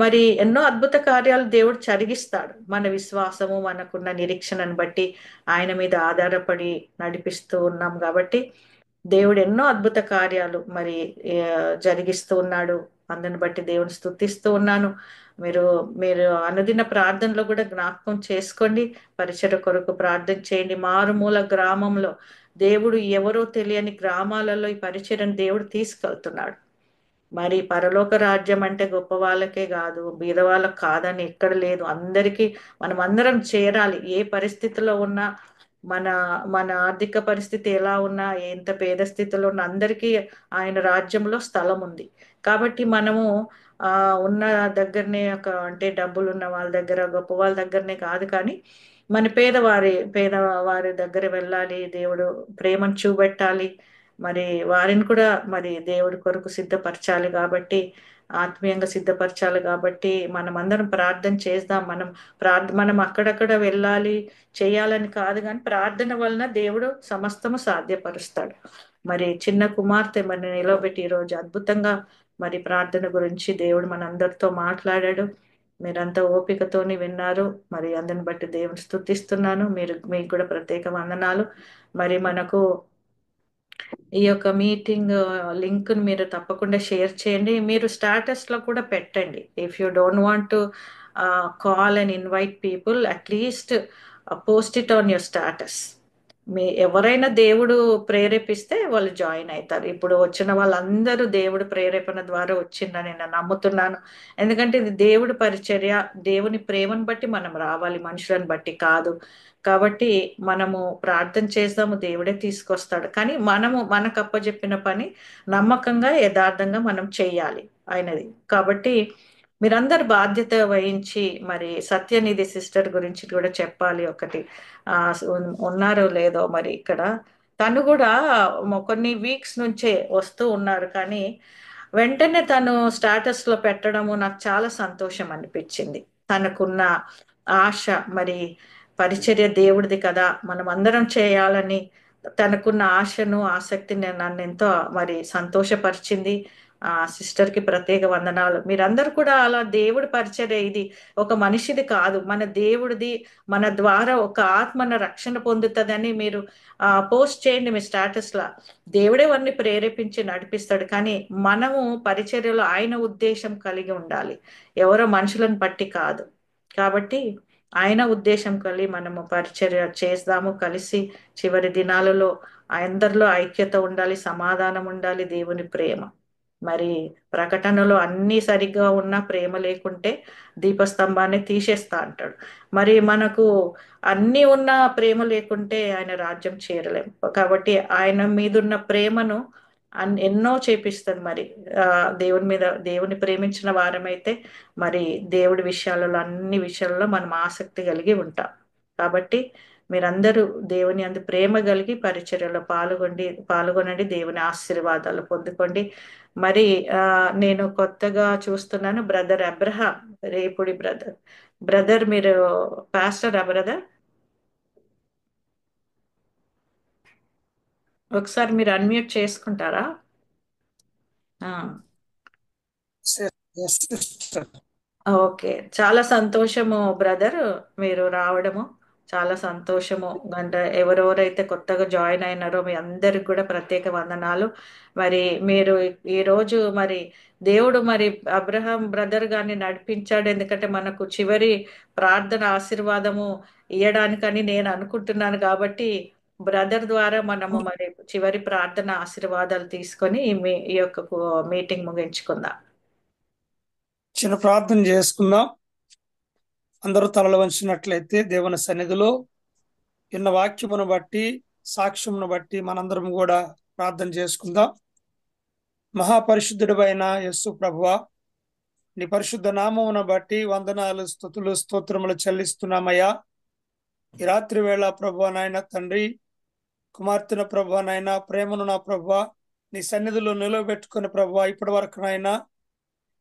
మరి ఎన్నో అద్భుత కార్యాలు దేవుడు జరిగిస్తాడు. మన విశ్వాసము, మనకున్న నిరీక్షణను బట్టి ఆయన మీద ఆధారపడి నడిపిస్తూ ఉన్నాం కాబట్టి దేవుడు ఎన్నో అద్భుత కార్యాలు మరి జరిగిస్తూ ఉన్నాడు. అందుని బట్టి దేవుని స్తుతిస్తూ ఉన్నాను. మీరు అనుదిన ప్రార్థనలో కూడా జ్ఞాపకం చేసుకోండి. పరిచర్య కొరకు ప్రార్థన చేయండి. మారుమూల గ్రామంలో దేవుడు ఎవరో తెలియని గ్రామాలలో ఈ పరిచర్యను దేవుడు తీసుకెళ్తున్నాడు. మరి పరలోక రాజ్యం అంటే గొప్ప వాళ్ళకే కాదు, బీద వాళ్ళకి కాదని ఎక్కడ లేదు. అందరికీ మనం అందరం చేరాలి. ఏ పరిస్థితిలో ఉన్నా, మన మన ఆర్థిక పరిస్థితి ఎలా ఉన్నా, ఎంత పేద స్థితిలో ఉన్న అందరికీ ఆయన రాజ్యంలో స్థలం ఉంది. కాబట్టి మనము ఉన్న దగ్గరనే అంటే డబ్బులు ఉన్న వాళ్ళ దగ్గర, గొప్ప వాళ్ళ దగ్గరనే కాదు, కానీ మన పేదవారి దగ్గర వెళ్ళాలి, దేవుడు ప్రేమను చూపెట్టాలి, మరి వారిని కూడా మరి దేవుడి కొరకు సిద్ధపరచాలి. కాబట్టి ఆత్మీయంగా సిద్ధపరచాలి. కాబట్టి మనం అందరం ప్రార్థన చేద్దాం. మనం అక్కడక్కడ వెళ్ళాలి చేయాలని కాదు, కానీ ప్రార్థన వలన దేవుడు సమస్తము సాధ్యపరుస్తాడు. మరి చిన్న కుమార్తె మరి నిలవబెట్టి ఈరోజు అద్భుతంగా మరి ప్రార్థన గురించి దేవుడు మనందరితో మాట్లాడాడు. మీరంతా ఓపికతోని విన్నారు. మరి అందరిని బట్టి దేవుని స్తుతిస్తున్నాను. మీకు కూడా ప్రత్యేక వందనాలు. మరి మనకు ఈ యొక్క మీటింగ్ లింక్ మీరు తప్పకుండా షేర్ చేయండి. మీరు స్టాటస్ లో కూడా పెట్టండి. If you don't want to call and invite people, at least post it on your status. ఎవరైనా దేవుడు ప్రేరేపిస్తే వాళ్ళు జాయిన్ అవుతారు. ఇప్పుడు వచ్చిన వాళ్ళందరూ దేవుడు ప్రేరేపణ ద్వారా వచ్చిందని నేను నమ్ముతున్నాను. ఎందుకంటే ఇది దేవుడి పరిచర్య, దేవుని ప్రేమను బట్టి మనం రావాలి, మనుషులను బట్టి కాదు. కాబట్టి మనము ప్రార్థన చేద్దాము, దేవుడే తీసుకొస్తాడు. కానీ మనకు అప్పచెప్పిన పని నమ్మకంగా యథార్థంగా మనం చెయ్యాలి ఆయనది. కాబట్టి మీరందరు బాధ్యత వహించి మరి సత్యనిధి సిస్టర్ గురించి కూడా చెప్పాలి. ఒకటి ఉన్నారో లేదో మరి ఇక్కడ తను కూడా కొన్ని వీక్స్ నుంచే వస్తూ ఉన్నారు, కానీ వెంటనే తను స్టాటస్ లో పెట్టడము నాకు చాలా సంతోషం అనిపించింది. తనకున్న ఆశ, మరి పరిచర్య దేవుడిది కదా, మనం అందరం చేయాలని తనకున్న ఆశను ఆసక్తిని నన్ను ఎంతో మరి సంతోషపరిచింది. ఆ సిస్టర్ కి ప్రత్యేక వందనాలు. మీరందరూ కూడా అలా దేవుడి పరిచర్య, ఇది ఒక మనిషిది కాదు, మన దేవుడిది. మన ద్వారా ఒక ఆత్మన రక్షణ పొందుతుందని మీరు పోస్ట్ చేయండి మీ స్టాటస్ లా. దేవుడే వారిని ప్రేరేపించి నడిపిస్తాడు, కానీ మనము పరిచర్యలో ఆయన ఉద్దేశం కలిగి ఉండాలి, ఎవరో మనుషులను బట్టి కాదు. కాబట్టి ఆయన ఉద్దేశం కలిగి మనము పరిచర్య చేద్దాము కలిసి. చివరి దినాలలో అందరిలో ఐక్యత ఉండాలి, సమాధానం ఉండాలి, దేవుని ప్రేమ. మరి ప్రకటనలో అన్ని సరిగ్గా ఉన్నా ప్రేమ లేకుంటే దీపస్తంభాన్ని తీసేస్తా అంటాడు. మరి మనకు అన్ని ఉన్న ప్రేమ లేకుంటే ఆయన రాజ్యం చేరలేం. కాబట్టి ఆయన మీదున్న ప్రేమను ఎన్నో చేపిస్తుంది. మరి దేవుని ప్రేమించిన వారమైతే మరి దేవుడి విషయాలలో అన్ని విషయాలలో మనం ఆసక్తి కలిగి ఉంటాం. కాబట్టి మీరందరూ దేవుని అందు ప్రేమ కలిగి పరిచర్యలో పాల్గొనండి, దేవుని ఆశీర్వాదాలు పొందుకోండి. మరి నేను కొత్తగా చూస్తున్నాను బ్రదర్ అబ్రహాం, రేపుడి బ్రదర్ మీరు పాస్టర్ బ్రదర్, ఒకసారి మీరు అన్మ్యూట్ చేసుకుంటారా? ఓకే, చాలా సంతోషము బ్రదర్ మీరు రావడము, చాలా సంతోషము. అంటే ఎవరెవరైతే కొత్తగా జాయిన్ అయినారో మీ అందరికి కూడా ప్రత్యేక వందనాలు. మరి మీరు ఈరోజు మరి దేవుడు మరి అబ్రహాం బ్రదర్ గారిని నడిపించాడు, ఎందుకంటే మనకు చివరి ప్రార్థన ఆశీర్వాదము ఇవ్వడానికని నేను అనుకుంటున్నాను. కాబట్టి బ్రదర్ ద్వారా మనము మరి చివరి ప్రార్థన ఆశీర్వాదాలు తీసుకొని ఈ యొక్క మీటింగ్ ముగించుకుందాం. చిన్న ప్రార్థన చేసుకుందాం. అందరూ తలలు వంచినట్లయితే దేవుని సన్నిధిలో విన్న వాక్యమును బట్టి సాక్ష్యమును బట్టి మనందరం కూడా ప్రార్థన చేసుకుందాం. మహాపరిశుద్ధుడైన యేసు ప్రభువా, నీ పరిశుద్ధ నామమును బట్టి వందనాలు, స్తుతులు, స్తోత్రములు చెల్లిస్తున్నామయ్యా. ఈ రాత్రి వేళ ప్రభువా నాయన తండ్రి, కుమార్తెన ప్రభువా నాయన ప్రేమను నా ప్రభువా నీ సన్నిధిలో నిలవబెట్టుకుని ప్రభువా ఇప్పటి వరకు నాయన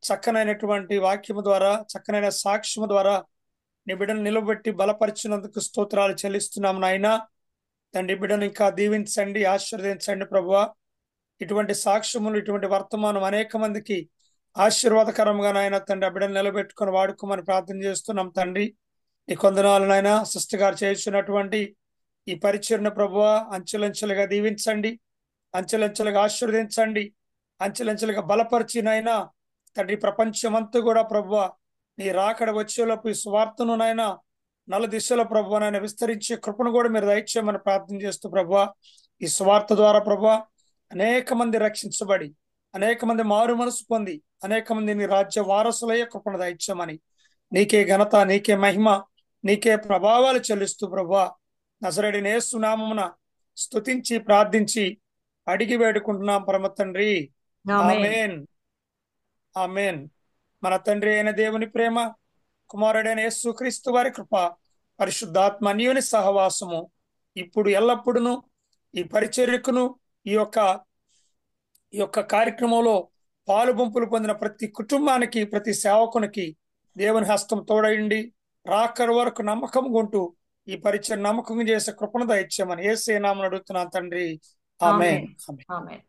చక్కనైనటువంటి వాక్యము ద్వారా, చక్కనైన సాక్ష్యము ద్వారా నీ బిడ్డను నిలబెట్టి బలపరిచినందుకు స్తోత్రాలు చెల్లిస్తున్నాము నాయన. తండ్రి బిడ్డను ఇంకా దీవించండి, ఆశీర్వదించండి ప్రభువా. ఇటువంటి సాక్ష్యములు, ఇటువంటి వర్తమానం అనేక మందికి ఆశీర్వాదకరంగా నాయన తండ్రి ఆ బిడ్డను నిలబెట్టుకొని వాడుకోమని ప్రార్థన చేస్తున్నాం తండ్రి. నీ కొందనాలు నాయన సిస్టర్ గారు చేస్తున్నటువంటి ఈ పరిచర్ను ప్రభువా అంచెలంచెలుగా దీవించండి, అంచెలంచెలుగా ఆశీర్వదించండి, అంచెలంచెలుగా బలపరిచి నాయన తండ్రి ప్రపంచమంతా కూడా ప్రభువా నీ రాకడ వచ్చేలోపు ఈ స్వార్థను నాయన నల దిశలో ప్రభువా నాయన విస్తరించే కృపను కూడా మీరు దయచేయమని ప్రార్థన చేస్తూ ప్రభువా ఈ స్వార్థ ద్వారా ప్రభువా అనేక మంది రక్షించబడి, అనేక మంది మారు మనసు పొంది, అనేక మంది నీ రాజ్య వారసులయ్యే కృపను దయచేయమని నీకే ఘనత, నీకే మహిమ, నీకే ప్రభావాలు చెల్లిస్తూ ప్రభువా నజరేయుడైన యేసు నామమున స్తుతించి ప్రార్థించి అడిగి వేడుకుంటున్నాం పరమ తండ్రి. ఆమేన్, ఆమేన్. మన తండ్రి అయిన దేవుని ప్రేమ, కుమారుడైన యేసు క్రీస్తు వారి కృప, పరిశుద్ధాత్మ అన్యోన్య సహవాసము ఇప్పుడు ఎల్లప్పుడును ఈ పరిచర్యకును ఈ యొక్క కార్యక్రమంలో పాలుబంపులు పొందిన ప్రతి కుటుంబానికి, ప్రతి సేవకునికి దేవుని హస్తం తోడయండి. రాకరి వరకు నమ్మకం కొంటూ ఈ పరిచయం నమ్మకం చేసే కృపణ దయచేయమని యేసయ్య నామమున అడుగుతున్నాను తండ్రి. ఆమేన్. ఆమేన్.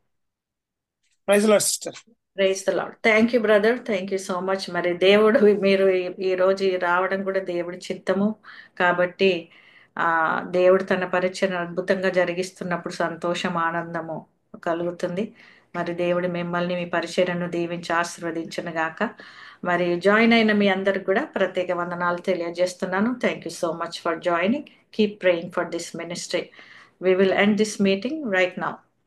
Praise the lord sister. Praise the lord. Thank you brother, thank you so much. మరి దేవుడు మీరు ఈ రోజు రావడం కూడా దేవుడి చిత్తము కాబట్టి దేవుడు తన పరిచయం అద్భుతంగా జరిగిస్తున్నప్పుడు సంతోషం, ఆనందము కలుగుతుంది. మరి దేవుడు మిమ్మల్ని, మీ పరిచర్యను దీవించి ఆశీర్వదించును గాక. మరి జాయిన్ అయిన మీ అందరికి కూడా ప్రత్యేక వందనాలు తెలియజేస్తున్నాను. Thank you so much for joining. Keep praying for this ministry. We will end this meeting right now.